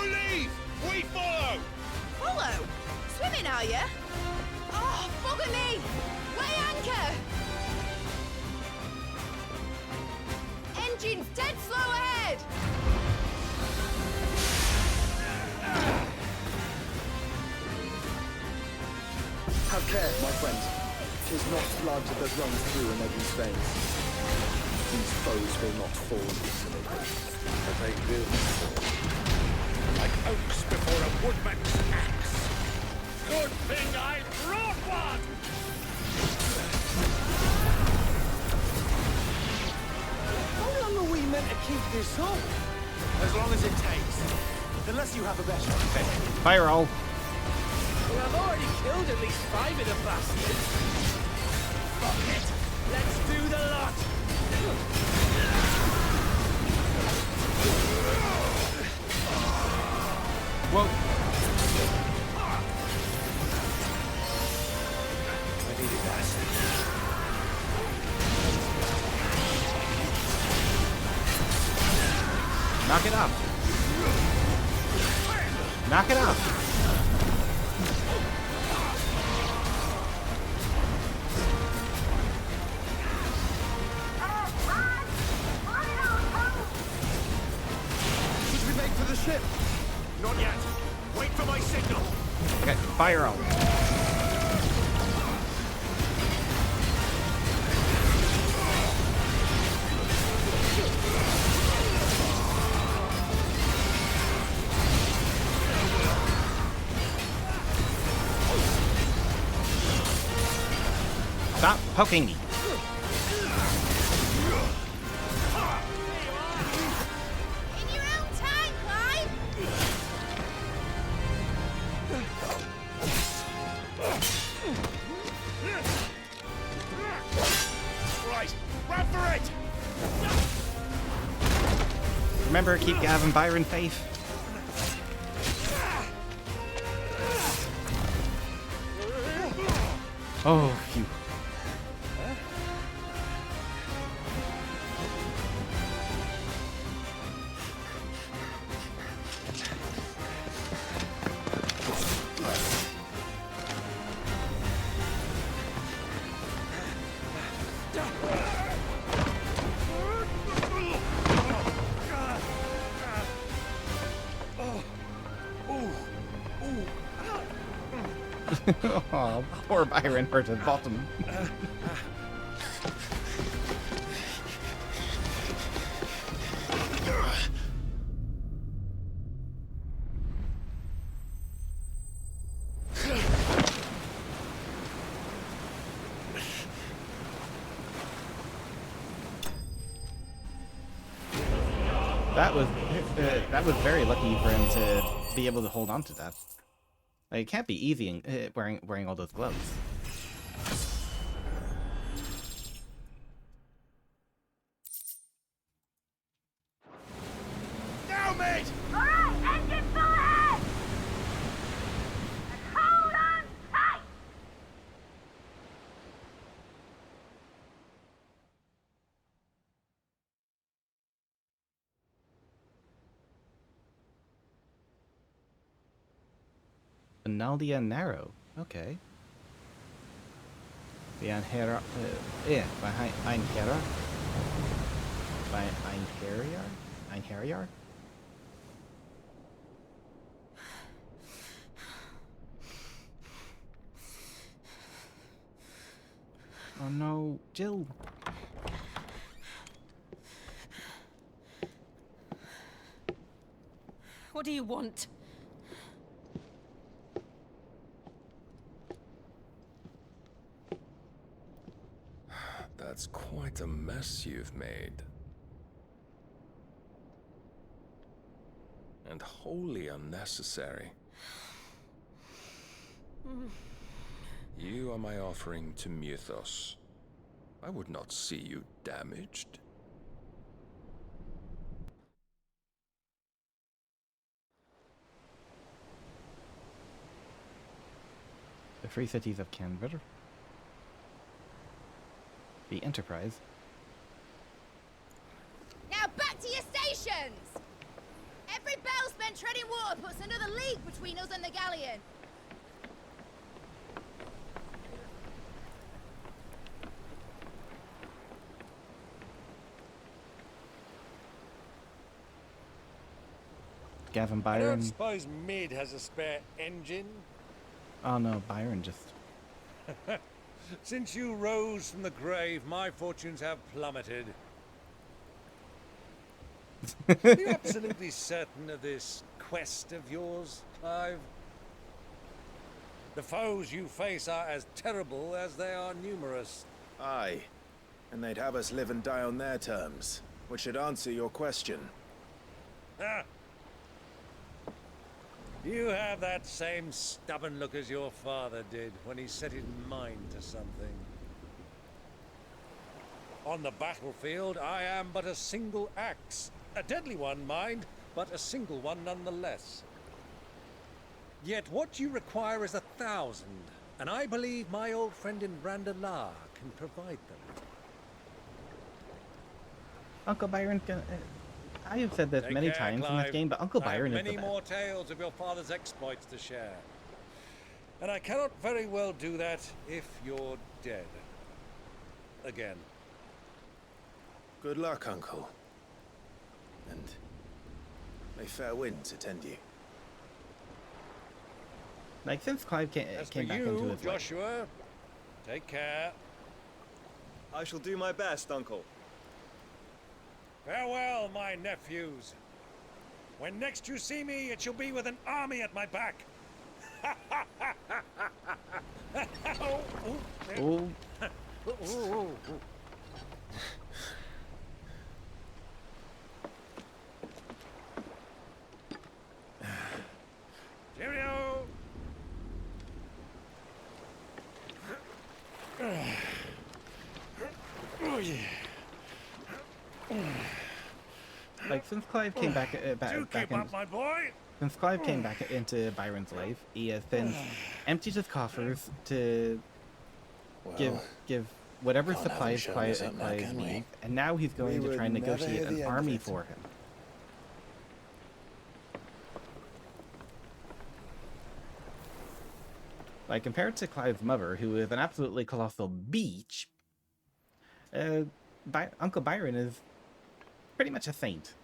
leave! We follow! Follow? Swimming, are you? Oh, bugger me! Weigh anchor! Engines dead slow ahead! Have care, my friend. 'Tis not blood that runs through an Eddie's veins. These foes will not fall easily, but they will fall. Like oaks before a woodman's axe. Good thing I brought one! How long are we meant to keep this up? As long as it takes. Unless you have a better idea. Fire roll. Well, I've already killed at least 5 of the bastards. Fuck it. Let's do the lot. Whoa. I needed that. Knock it off. Knock it off. Should we make for the ship? Not yet. Wait for my signal. Okay, fire roll. Stop poking me. In your own time, Clive! Right, run for it! Remember, keep Gavin Byron safe. Oh, phew. Oh, poor Byron hurt his bottom. That was very lucky for him to be able to hold on to that. Like, it can't be easy wearing all those gloves. Now, mate! Alright, engine full ahead! And hold on tight! Analdia Narrow. Okay. By Einherjar. By Einherjar? Oh no, Jill. What do you want? That's quite a mess you've made. And wholly unnecessary. You are my offering to Mythos. I would not see you damaged. The Free Cities of Canberra. The Enterprise. Now back to your stations! Every bell's been then treading water puts another league between us and the galleon. Gavin I don't Byron. suppose Mid has a spare engine? Oh no, Byron just. Since you rose from the grave, my fortunes have plummeted. Are you absolutely certain of this quest of yours, Clive? The foes you face are as terrible as they are numerous. Aye. And they'd have us live and die on their terms, which should answer your question. Ah. You have that same stubborn look as your father did when he set his mind to something. On the battlefield, I am but a single axe. A deadly one, mind, but a single one nonetheless. Yet what you require is 1,000, and I believe my old friend in Randalar can provide them. Uncle Byron can. I have said this Take many care, times in this Clive. game, but Uncle I have Byron is the many best. more tales of your father's exploits to share. And I cannot very well do that if you're dead. Again. Good luck, Uncle. And may fair winds attend you. Like since Clive came As back for into you, his life. Joshua, take care. I shall do my best, Uncle. Farewell, my nephews. When next you see me, it shall be with an army at my back. Oh. Cheerio! Oh yeah. Like since Clive came back Do back keep in, up, my boy. since Clive came back into Byron's life, he has since emptied his coffers to give whatever can't have him supplies showing us up now, Clive can we? needs, and now he's going We to try and would never negotiate hear an the end of army it. for him. Like compared to Clive's mother, who is an absolutely colossal beach, Uncle Byron is pretty much a saint.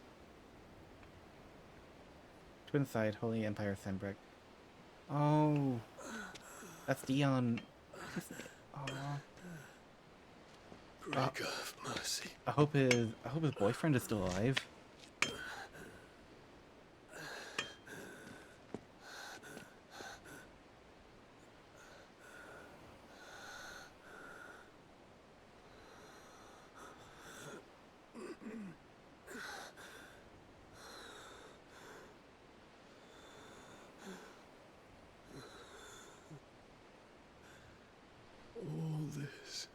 Twin side, Holy Empire, Senbrick. Oh, that's Dion. Aw. Breaker of mercy. I hope his boyfriend is still alive. All this.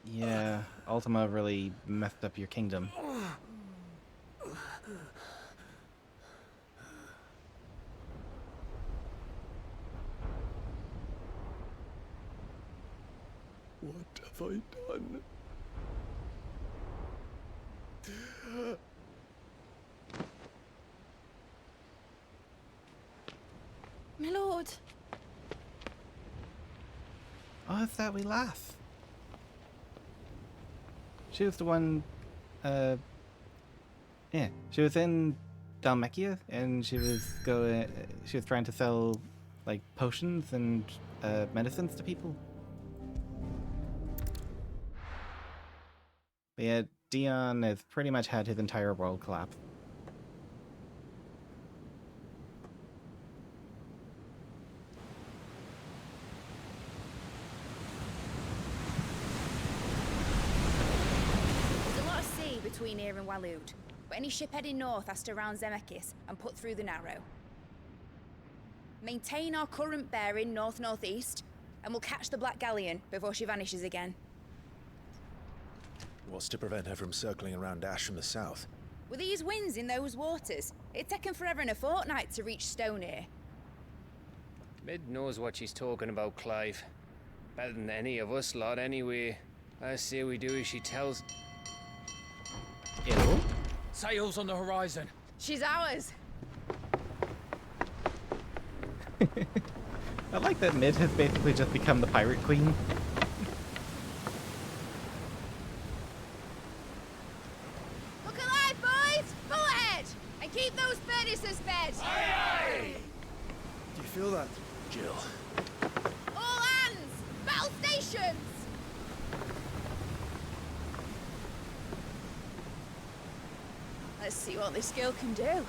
Yeah, Ultima really messed up your kingdom. What have I done? My lord. Oh, it's that we laugh. She was the one, yeah, she was in Dalmekia, and she was trying to sell, like, potions and, medicines to people. But yeah, Dion has pretty much had his entire world collapse. There's a lot of sea between here and Waloed, but any ship heading north has to round Zemekis and put through the Narrow. Maintain our current bearing north-northeast, and we'll catch the Black Galleon before she vanishes again. What's to prevent her from circling around Ash from the south? With these winds in those waters, it'd taken forever and a fortnight to reach Stonehenge. Mid knows what she's talking about, Clive. Better than any of us lot, anyway. I say we do as she tells. Ew. Sails on the horizon. She's ours. I like that Mid has basically just become the pirate queen. Look alive, boys! Pull ahead! And keep those furnaces fed! Do you feel that? Jill. All hands! Battle stations! Let's see what this girl can do.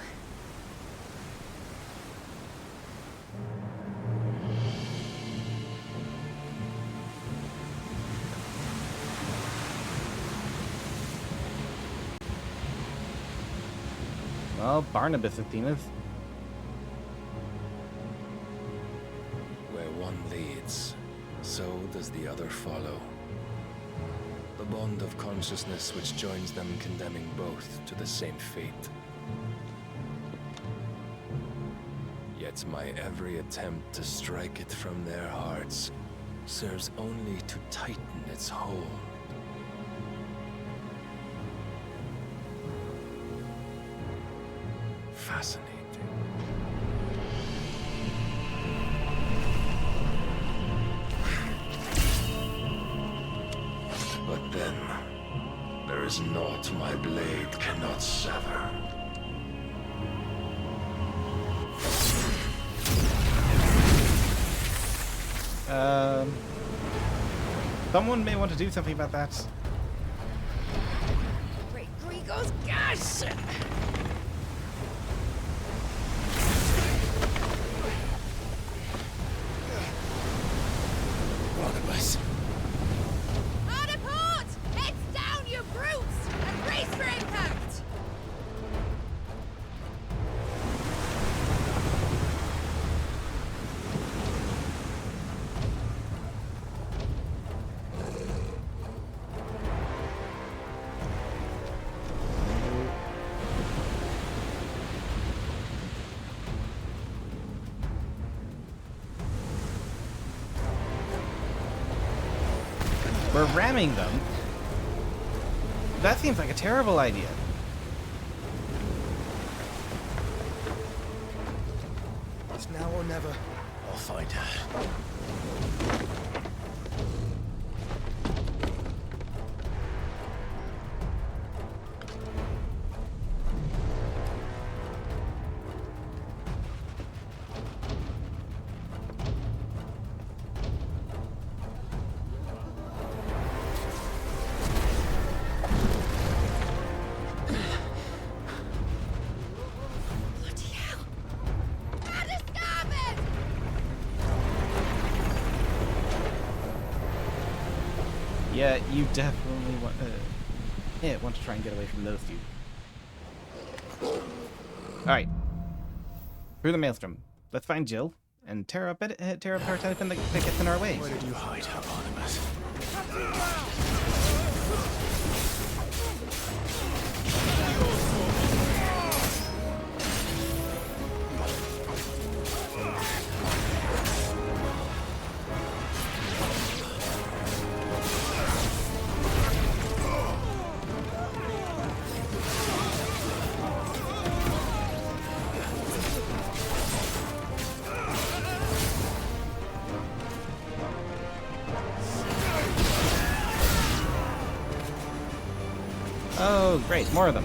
Well, Barnabas has seen us. Where one leads, so does the other follow. The bond of consciousness which joins them condemning both to the same fate. Yet my every attempt to strike it from their hearts serves only to tighten its hold. Fascinating. But then, there is naught my blade cannot sever. Someone may want to do something about that. Great Grigos, gosh! Barnabas. Hard a port! Heads down, you brutes! And brace for impact! We're ramming them? That seems like a terrible idea. It's now or never. I'll find her. Yeah, you definitely want to try and get away from those two. Alright. Through the maelstrom. Let's find Jill and tear up her telephone that gets in our way. Where did you hide her, Barnabas? Oh, great, more of them.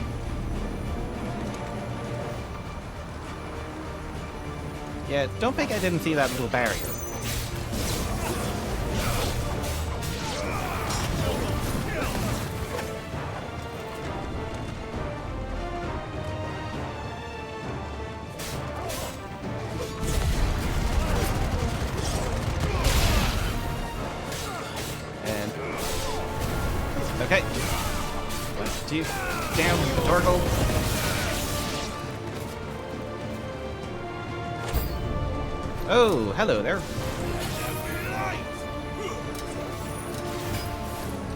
Yeah, don't think I didn't see that little barrier. And... okay. 1, 2, down, Torgal. Oh, hello there.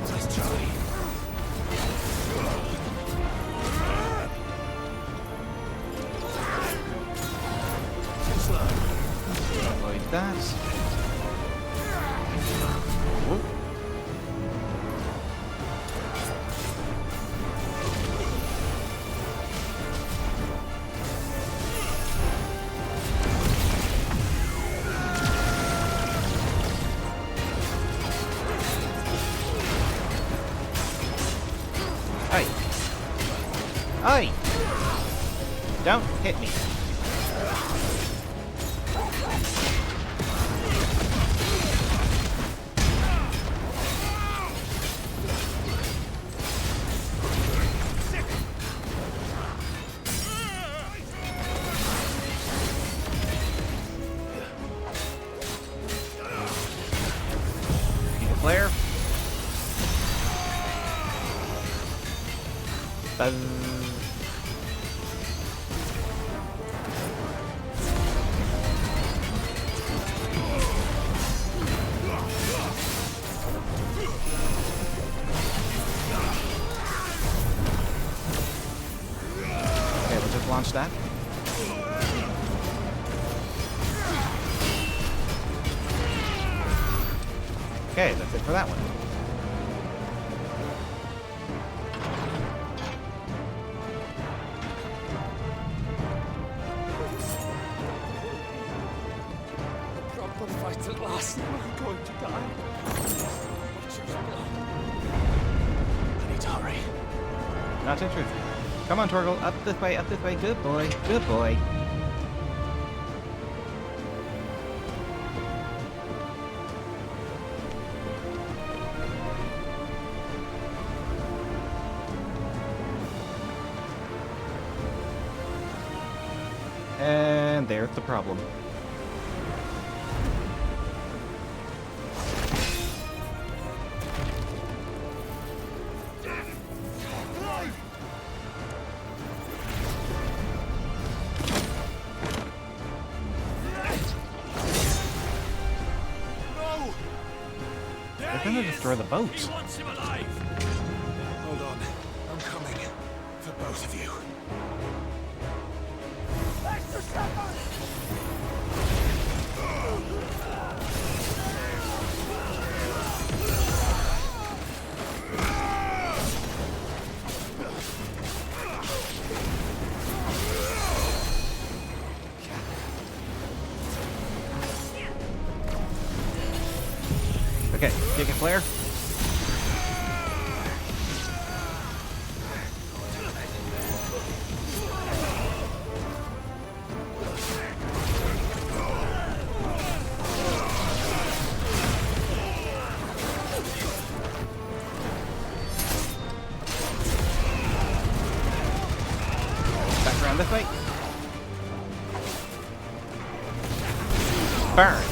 Nice try. Avoid that. Whoop. Oi! Don't hit me. Flare. Buzz. Okay, we'll just launch that. Okay, that's it for that one. Proper fight at last. I'm going to die. I need to hurry. Not interested. Come on, Torgal. Up this way, up this way. Good boy. Good boy. And there's the problem. They're gonna destroy the boat. Hold on. I'm coming. For both of you. Okay, take a flare. Back around this way. Burn.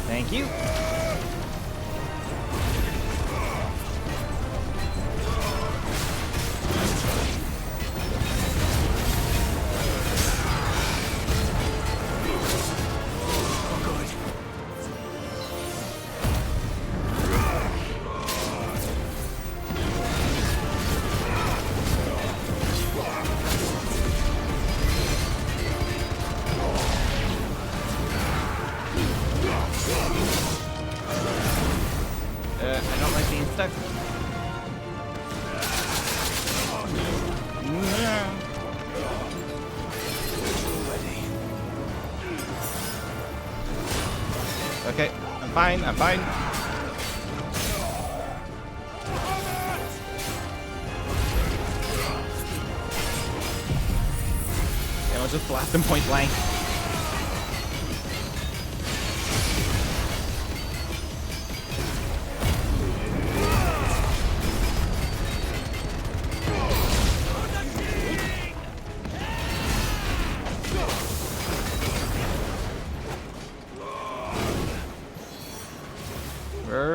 Thank you. I don't like being stuck. Okay, I'm fine, I'm fine. Yeah, I'll just blast him point blank.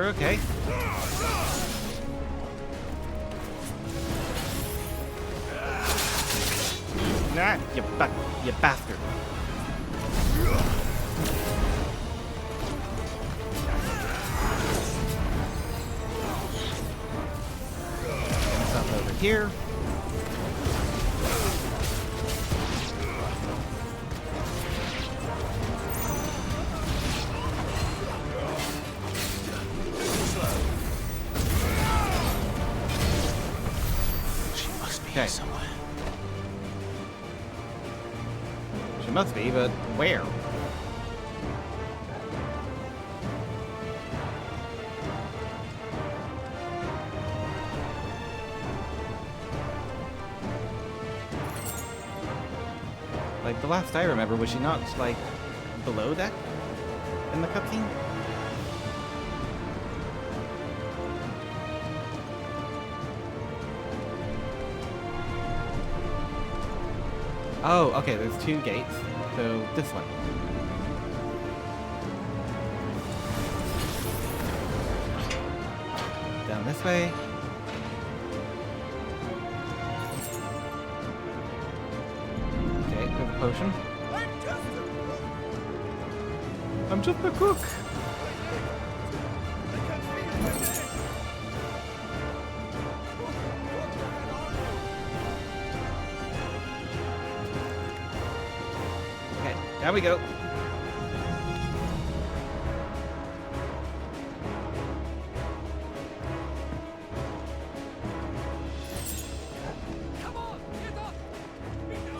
Okay. Nah, you bastard. Get myself over here. It must be, but where? Like, the last I remember, was she not, like, below deck in the cutscene? Oh, okay, there's two gates, so this one. Down this way. Okay, there's a potion. I'm just a cook. Okay, there we go.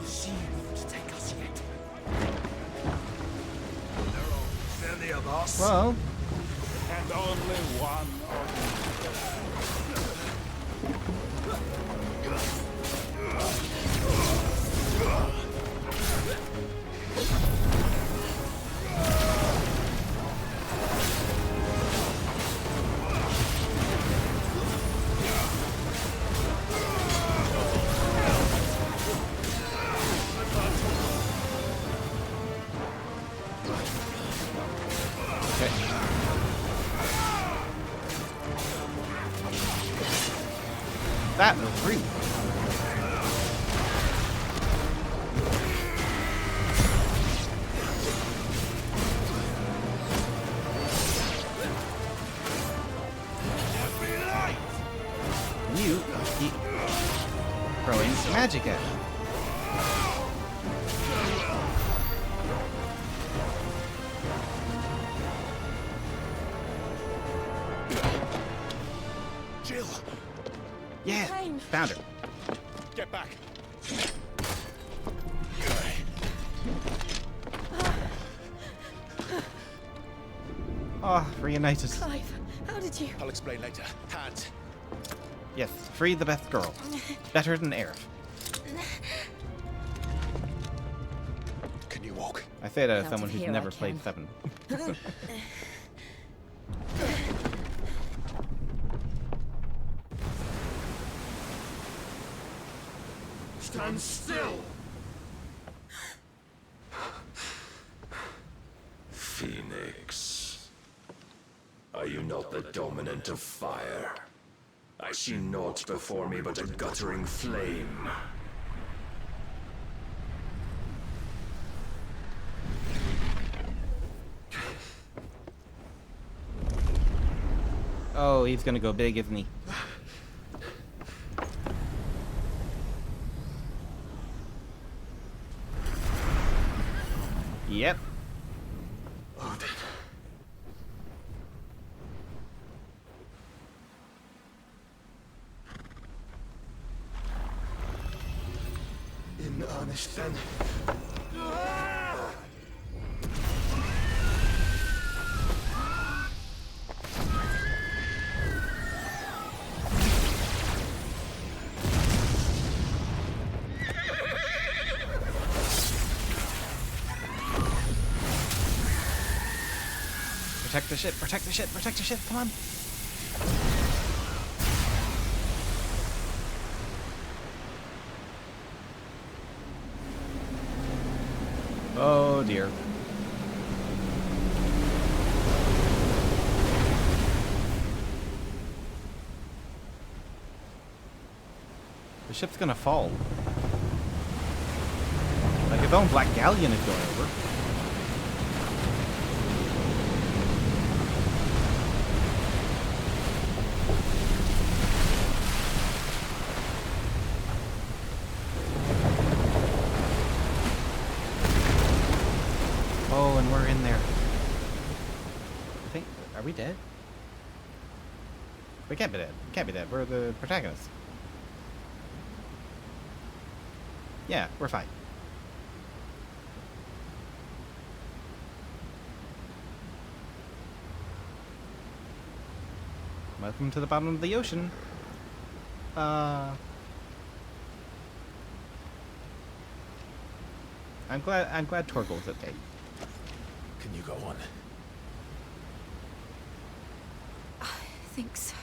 She won't take us yet. Many of us. Well, And only one okay. That was rude. You keep throwing magic at me. Jill, Yeah, found her. get back. Oh, reunited. Clive, how did you? I'll explain later. Hands. Yes, free the best girl. Better than Aerith. Can you walk? I say that as Out someone of who's here I never played can. 7. Stand still. Phoenix. Are you not the dominant of fire? I see naught before me but a guttering flame. Oh, he's gonna go big, isn't he? Yep. In earnest then. Protect the ship, protect the ship, protect the ship, come on. Oh dear. The ship's gonna fall. Like its own black galleon is going over. Oh, and we're in there. I think, are we dead? We can't be dead. We can't be dead. We're the protagonists. Yeah, we're fine. Welcome to the bottom of the ocean. I'm glad Torgal's okay. Can you go on? I think so.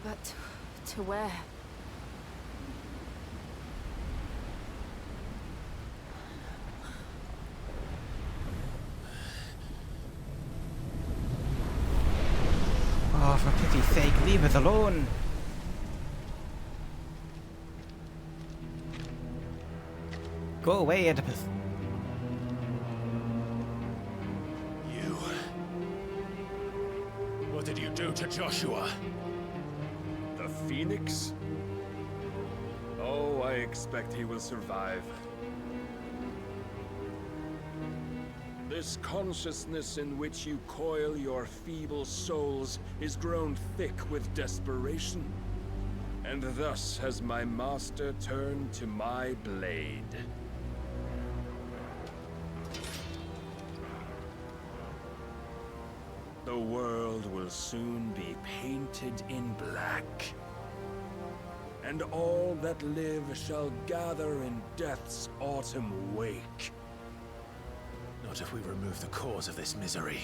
But to where? Oh, for pity's sake, leave us alone! Go away, Oedipus. You... What did you do to Joshua? The Phoenix? Oh, I expect he will survive. This consciousness in which you coil your feeble souls is grown thick with desperation. And thus has my master turned to my blade. The world will soon be painted in black. And all that live shall gather in death's autumn wake. Not if we remove the cause of this misery.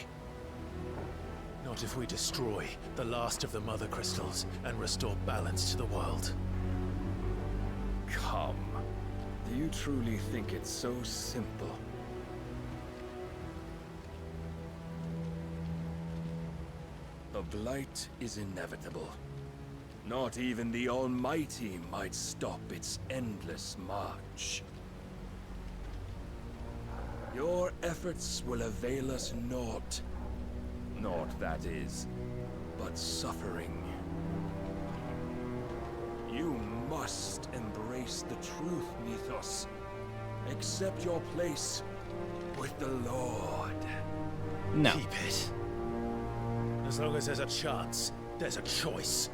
Not if we destroy the last of the Mother Crystals and restore balance to the world. Come. Do you truly think it's so simple? The Blight is inevitable. Not even the Almighty might stop its endless march. Your efforts will avail us naught. Naught, that is, but suffering. You must embrace the truth, Mythos. Accept your place with the Lord. No. Keep it. As long as there's a chance, there's a choice.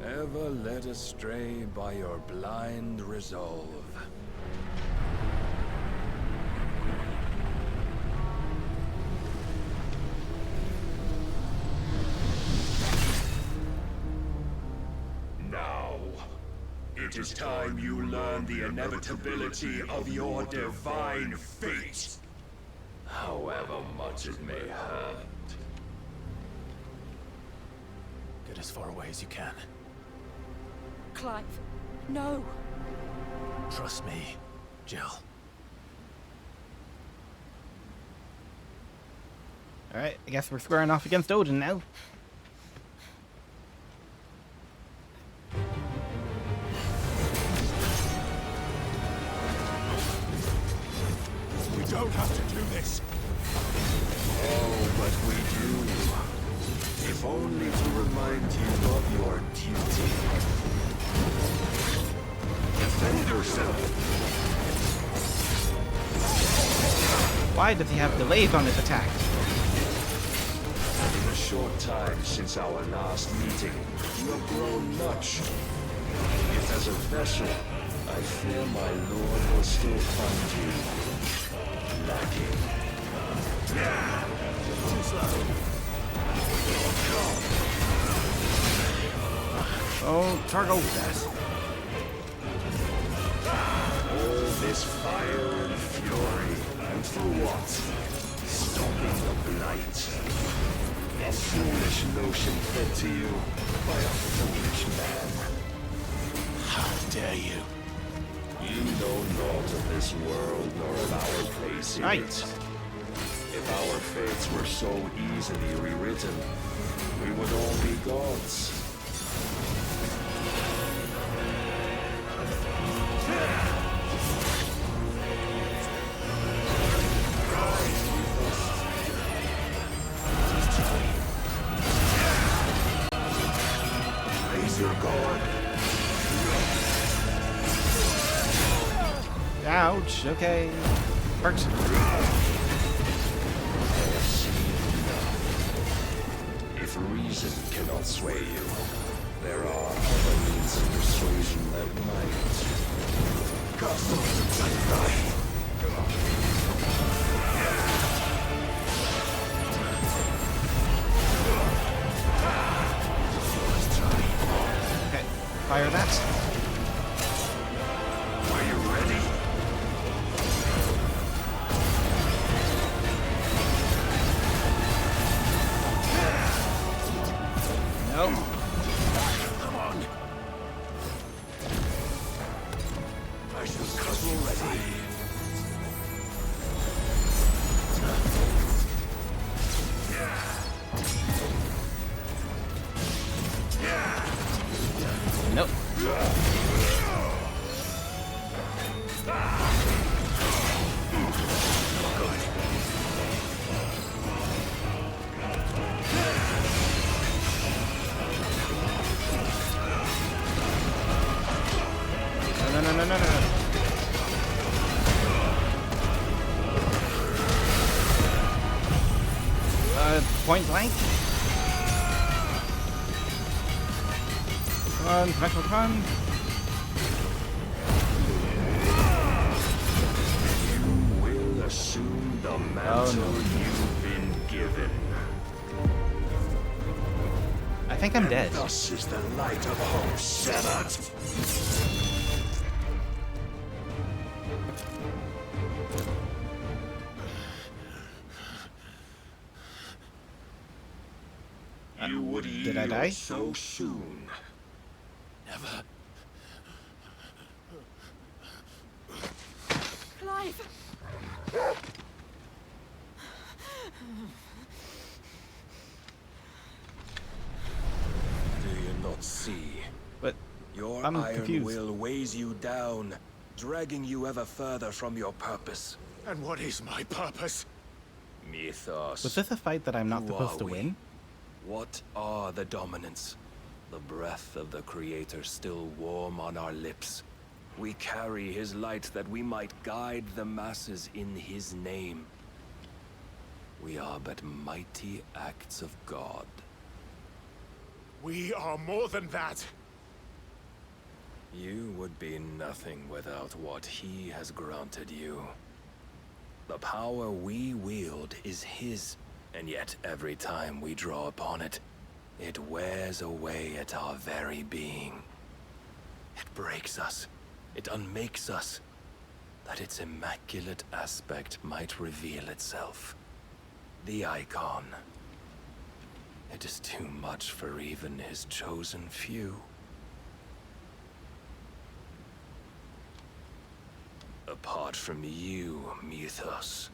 Ever led astray by your blind resolve. Now, it is time you learn the inevitability of your divine fate. However much it may hurt. Get as far away as you can. Clive, no. Trust me, Jill. Alright, I guess we're squaring off against Odin now. We don't have to do this. Oh, but we do. If only to remind you of your duty. Defend yourself. Why does he have delays on his attack? In a short time since our last meeting, you have grown much. Yet as a vessel, I fear my lord will still find you lacking. Too slow. Oh, Targo. All this fire and fury, and for what? Stopping the blight. A foolish notion fed to you by a foolish man. How dare you? You know naught of this world nor of our place in it. If our fates were so easily rewritten, we would all be gods. Raise your guard. Ouch, okay. Works. If reason reason cannot sway you. There are other means of persuasion that Okay, fire that. Are you ready? Nope. Come on. I shall come already. Nope. No. Point blank. Come on, come on. You will assume the mantle you've been given. I think I'm dead. Thus is the light of hope severed. You would Did I die? yield so soon. Never. Clive! Do you not see? But your I'm iron confused. will weighs you down, dragging you ever further from your purpose. And what is my purpose? Mythos. Was this a fight that I'm not Who supposed are to we? win? What are the dominants? The breath of the Creator still warm on our lips. We carry his light that we might guide the masses in his name. We are but mighty acts of God. We are more than that. You would be nothing without what he has granted you. The power we wield is his, and yet every time we draw upon it, it wears away at our very being. It breaks us. It unmakes us, that its immaculate aspect might reveal itself. The icon. It is too much for even his chosen few. Apart from you, Mythos,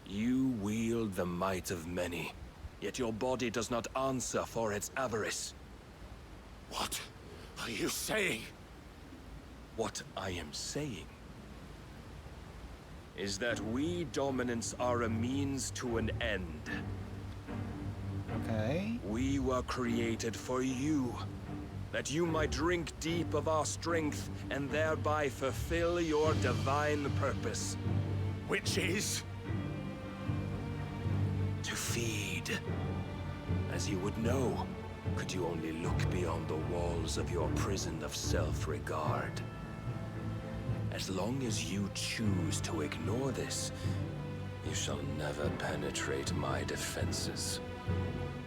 you wield the might of many, yet your body does not answer for its avarice. What are you saying? What I am saying is that we dominants are a means to an end. Okay. We were created for you, that you might drink deep of our strength and thereby fulfill your divine purpose. Which is? To feed. As you would know, could you only look beyond the walls of your prison of self-regard. As long as you choose to ignore this, you shall never penetrate my defenses.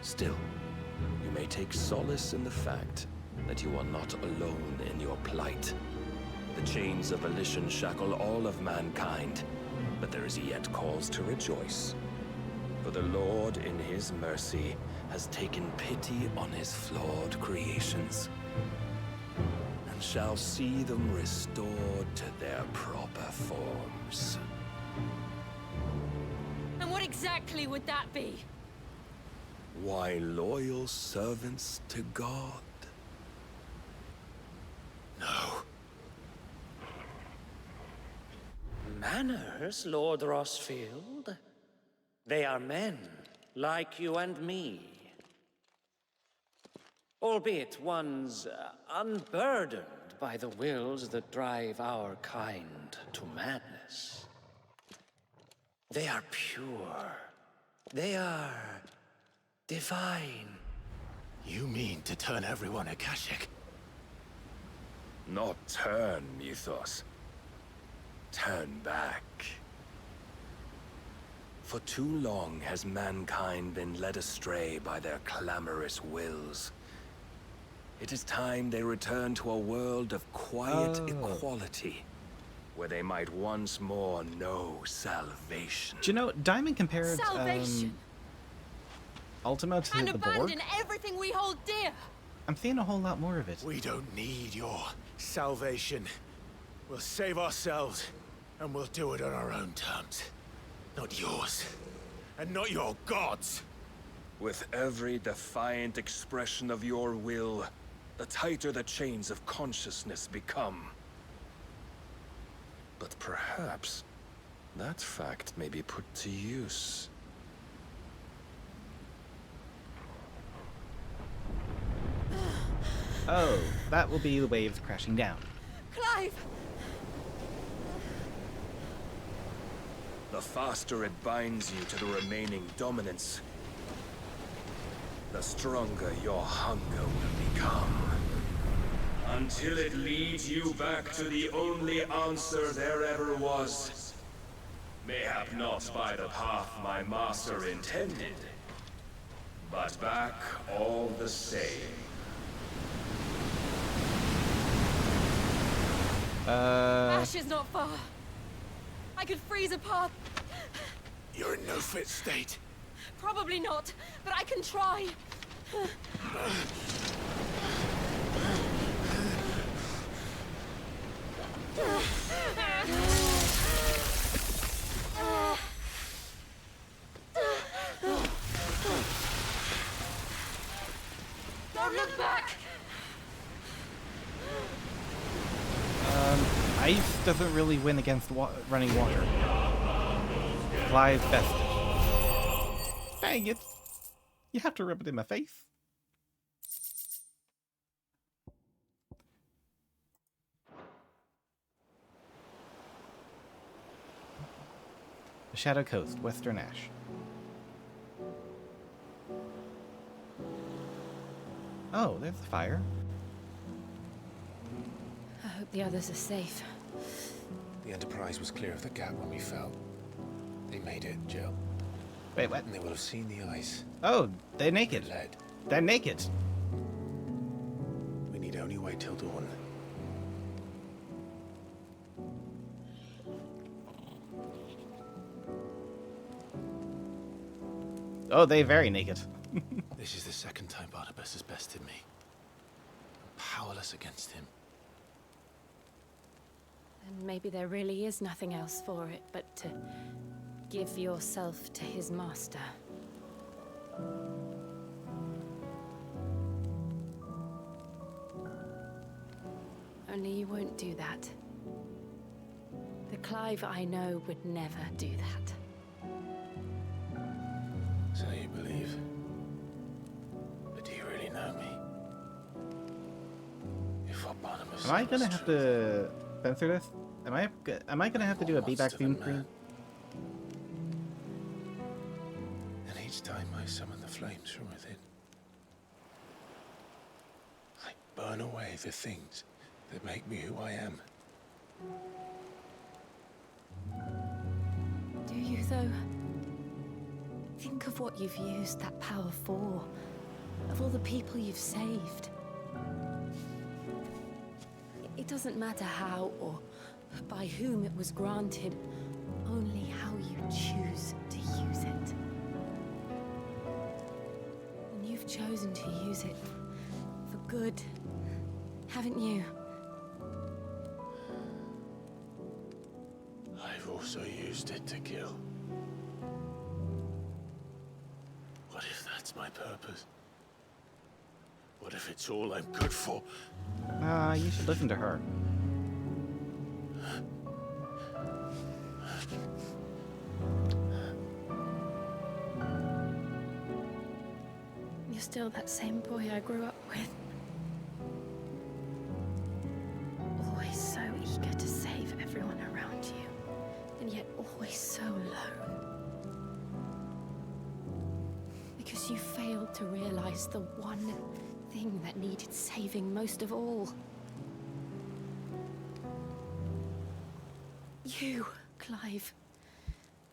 Still, you may take solace in the fact that you are not alone in your plight. The chains of volition shackle all of mankind, but there is yet cause to rejoice. For the Lord, in his mercy, has taken pity on his flawed creations, and shall see them restored to their proper forms. And what exactly would that be? Why, loyal servants to God. No. Manners, Lord Rossfield? They are men, like you and me. Albeit ones unburdened by the wills that drive our kind to madness. They are pure. They are divine. You mean to turn everyone Akashic? Not turn, Mythos. Turn back. For too long has mankind been led astray by their clamorous wills. It is time they return to a world of quiet equality, where they might once more know salvation. Do you know, Diamond compared Ultima to And the Borg? abandon everything we hold dear. I'm seeing a whole lot more of it. We don't need your salvation. We'll save ourselves, and we'll do it on our own terms. Not yours, and not your gods. With every defiant expression of your will, the tighter the chains of consciousness become. But perhaps that fact may be put to use. Oh, that will be the waves crashing down. Clive! The faster it binds you to the remaining dominance, the stronger your hunger will become. Until it leads you back to the only answer there ever was. Mayhap not by the path my master intended, but back all the same. Ash is not far. I could freeze a path. You're in no fit state. Probably not, but I can try. Don't look back. Ice doesn't really win against running water. Clive best. Dang it! You have to rub it in my face. The Shadow Coast, Western Ash. Oh, there's the fire. I hope the others are safe. The Enterprise was clear of the gap when we fell. They made it, Jill. Wait, what? And they will have seen the ice. Oh, they're naked. Lead. They're naked. We need only wait till dawn. Oh, they're very naked. This is the second time Barnabas has bested me. I'm powerless against him. And maybe there really is nothing else for it but to give yourself to his master. Only you won't do that. The Clive I know would never do that. So you believe? But do you really know me? If what Barnabas Am I gonna have to censor this? Am I gonna have to do a be-back theme screen? And each time I summon the flames from within, I burn away the things that make me who I am. Do you, though? Think of what you've used that power for. Of all the people you've saved. It doesn't matter how or by whom it was granted, only how you choose to use it. And you've chosen to use it for good, haven't you? I've also used it to kill. What if that's my purpose? What if it's all I'm good for? You should listen to her. You're still that same boy I grew up with. Always so eager to save everyone around you, and yet always so alone. Because because you failed to realize the one thing that needed saving most of all. You, Clive.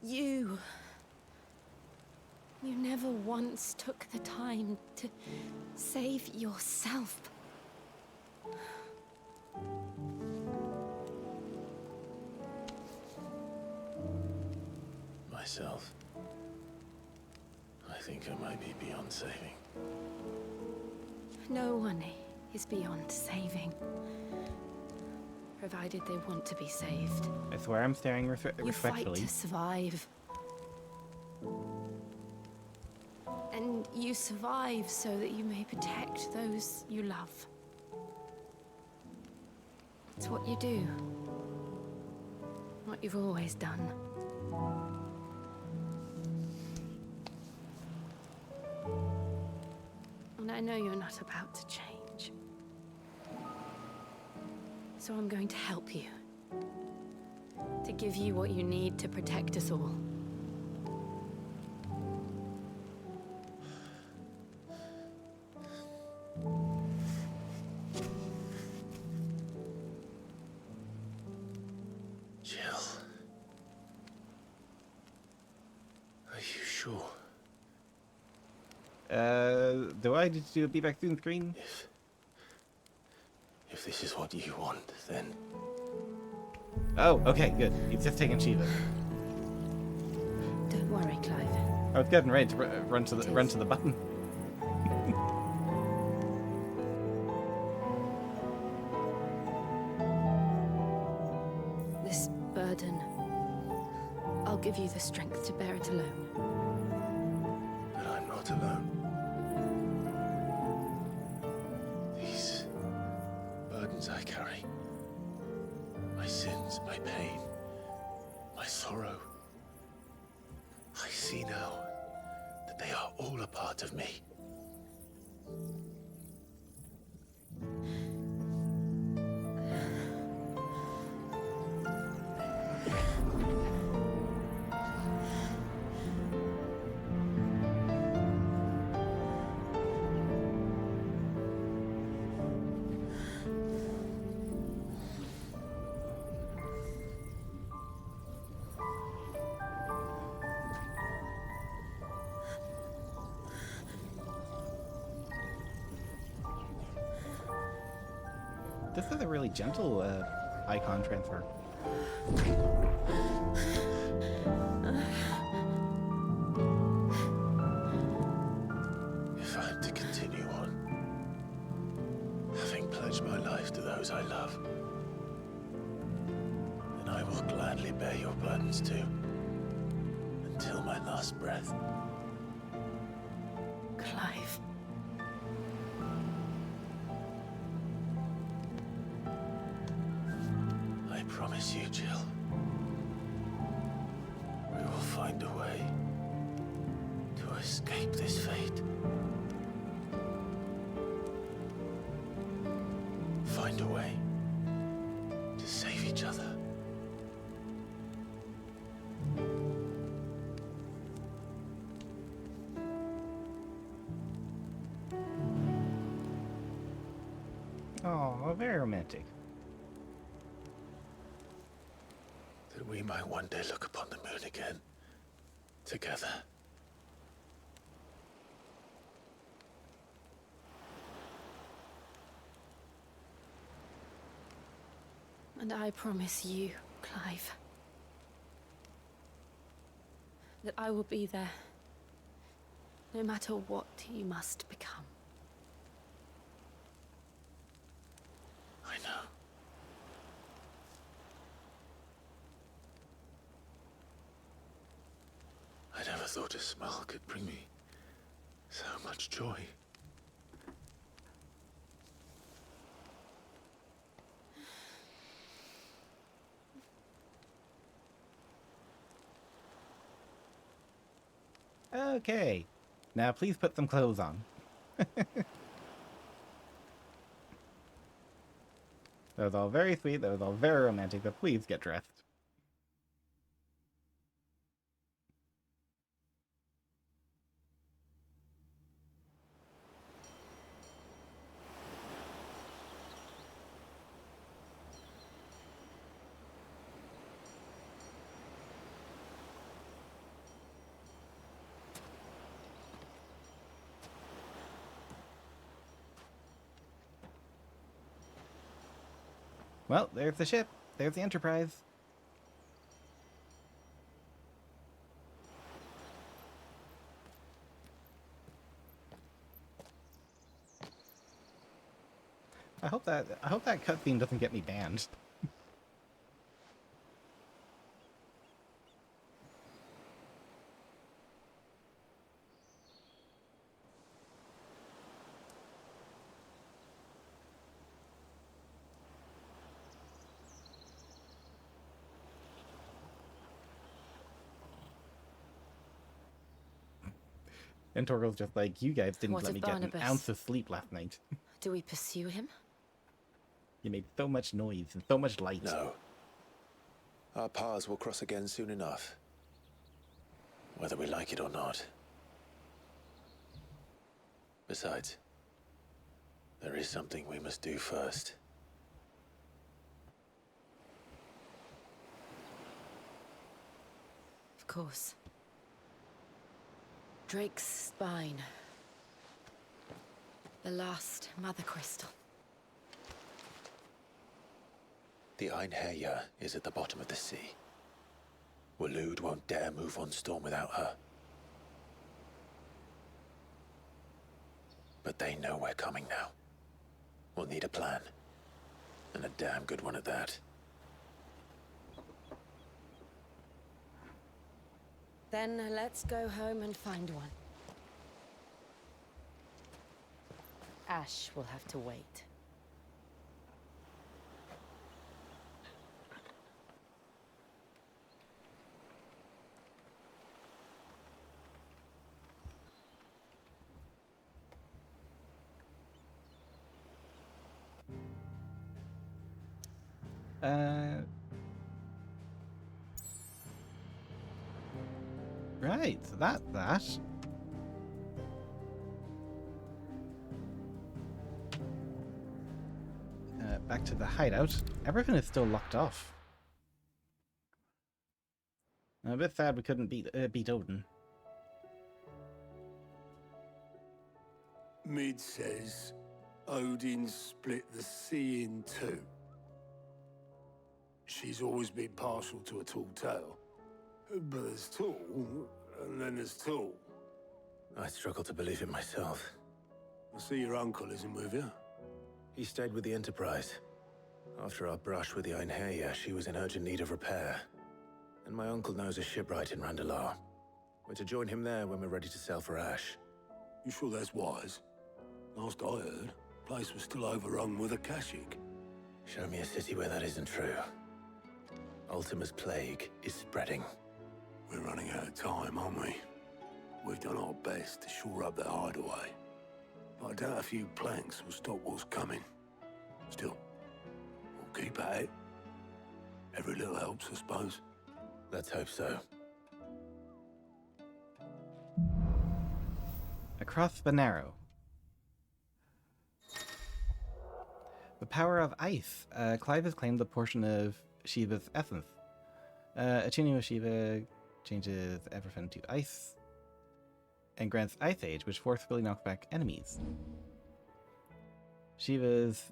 You. You never once took the time to save yourself. Myself. I think I might be beyond saving. No one is beyond saving. Provided they want to be saved. I swear I'm staring You fight respectfully. to survive. And you survive so that you may protect those you love. It's what you do. What you've always done. And I know you're not about to change. So I'm going to help you. To give you what you need to protect us all. Jill. Are you sure? Do I need to do a be back soon screen? If this is what you want, then... Oh, okay, good. He's just taking Shiva. Don't worry, Clive. I was getting ready to run to the button. This burden, I'll give you the strength to bear it alone. But I'm not alone. These burdens I carry, my sins, my pain, my sorrow, I see now that they are all a part of me. This is a really gentle icon transfer. If I'm to continue on, having pledged my life to those I love, then I will gladly bear your burdens too, until my last breath. Clive. I promise you, Jill, we will find a way to escape this fate. Find a way to save each other. Oh, very romantic. That we might one day look upon the moon again, together. And I promise you, Clive, that I will be there, no matter what you must become. I know. I never thought a smile could bring me so much joy. Okay. Now please put some clothes on. That was all very sweet, that was all very romantic, but please get dressed. Well, there's the ship. There's the Enterprise. I hope that cutscene doesn't get me banned. And Torgal's just like, you guys didn't What let of me get an Barnabas? ounce of sleep last night. Do we pursue him? You made so much noise and so much light. No. Our paths will cross again soon enough. Whether we like it or not. Besides, there is something we must do first. Of course. Drake's spine. The last Mother Crystal. The Einherja is at the bottom of the sea. Waloed won't dare move on Storm without her. But they know we're coming now. We'll need a plan. And a damn good one at that. Then let's go home and find one. Ash will have to wait. Right, so that. Back to the hideout. Everything is still locked off. I'm a bit sad we couldn't beat Odin. Mid says Odin split the sea in two. She's always been partial to a tall tale. But there's tall, and then there's tall. I struggle to believe it myself. I see your uncle isn't with you. He stayed with the Enterprise. After our brush with the Einherja, she was in urgent need of repair. And my uncle knows a shipwright in Randalar. We're to join him there when we're ready to sail for Ash. You sure that's wise? Last I heard, the place was still overrun with Akashic. Show me a city where that isn't true. Ultima's plague is spreading. We're running out of time, aren't we? We've done our best to shore up that hideaway. But I doubt a few planks will stop what's coming. Still, we'll keep at it. Every little helps, I suppose. Let's hope so. Across the Narrow. The power of ice. Clive has claimed the portion of Shiva's essence. Attuning with Shiva changes everything to ice and grants Ice Age, which forcefully knocks back enemies. Shiva's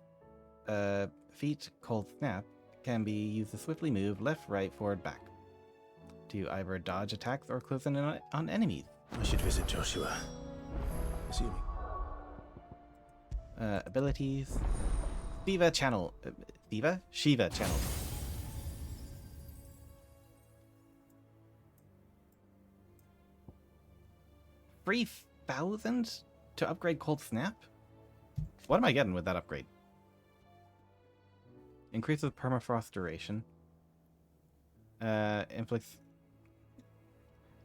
feat, called Snap, can be used to swiftly move left, right, forward, back to either dodge attacks or close in on enemies. I should visit Joshua. Assuming. Abilities. Shiva channel. Shiva channel. $3,000 to upgrade Cold Snap? What am I getting with that upgrade? Increases permafrost duration. Inflicts...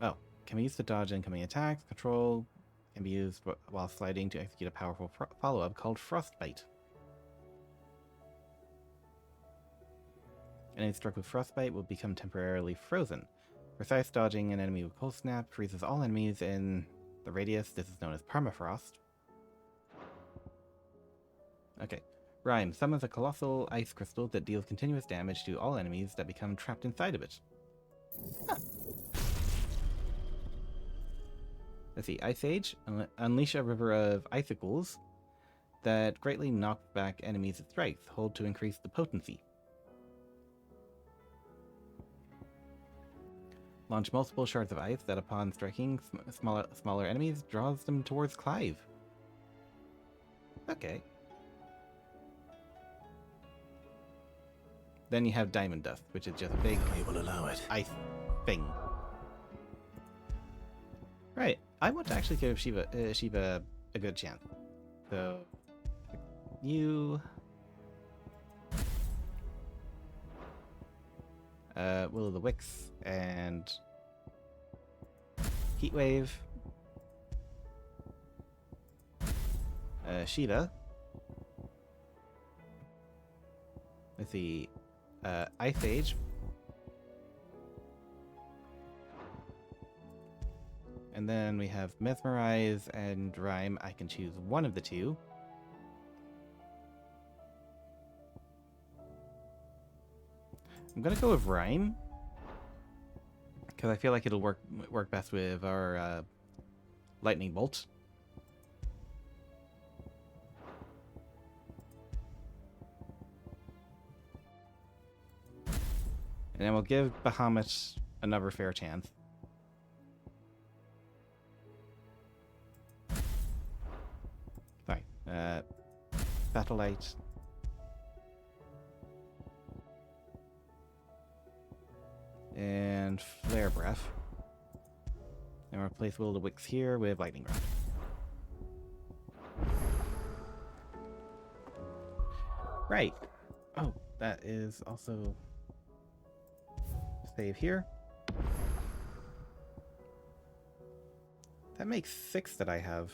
Oh, can be used to dodge incoming attacks. Control can be used while sliding to execute a powerful follow-up called Frostbite. Enemies struck with Frostbite will become temporarily frozen. Precise dodging an enemy with Cold Snap freezes all enemies in the radius. This is known as permafrost. Okay. Rhyme summons a colossal ice crystal that deals continuous damage to all enemies that become trapped inside of it. Huh. Let's see. Ice Age. Unleash a river of icicles that greatly knock back enemies' strength. Hold to increase the potency. Launch multiple shards of ice that, upon striking smaller enemies, draws them towards Clive. Okay. Then you have Diamond Dust, which is just a big We will allow it. ice thing. Right. I want to actually give Shiva a good chance. So you Will of the Wicks and Heatwave. Shiva. Let's see. Ice Age. And then we have Mesmerize and Rhyme. I can choose one of the two. I'm gonna go with Rhyme, because I feel like it'll work best with our Lightning Bolt. And then we'll give Bahamut another fair chance. Sorry. Satellite. And Flare Breath. And replace Will of the Wicks here with Lightning Rod. Right. Oh, that is also... Save here. That makes 6 that I have.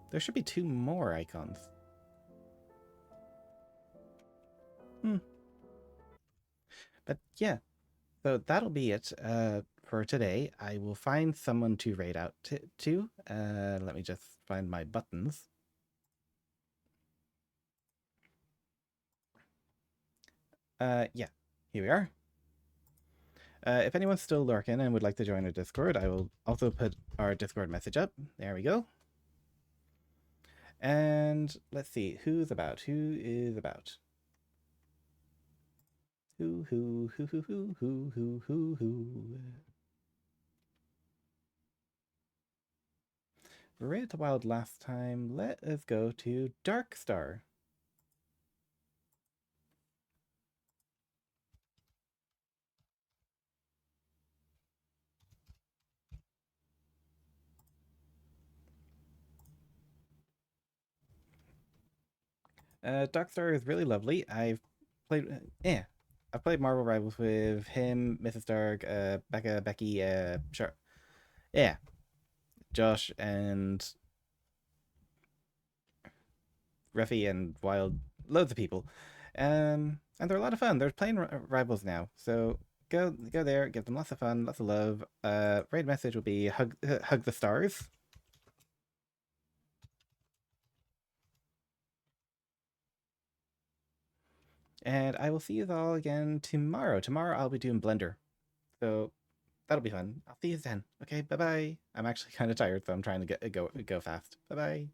There should be 2 more icons. But yeah, so that'll be it for today. I will find someone to raid out to. Let me just find my buttons. Yeah, here we are. If anyone's still lurking and would like to join our Discord, I will also put our Discord message up. There we go. And let's see, who's about? Who is about? Who. We raided the wild last time. Let us go to Darkstar. Darkstar is really lovely. I've played Marvel Rivals with him, Mrs. Dark, Becca, Becky, Josh, and Ruffy, and Wild, loads of people. And they're a lot of fun. They're playing Rivals now, so go there, give them lots of fun, lots of love. Raid message will be hug the stars. And I will see you all again tomorrow. Tomorrow I'll be doing Blender. So that'll be fun. I'll see you then. Okay, bye-bye. I'm actually kind of tired, so I'm trying to go fast. Bye-bye.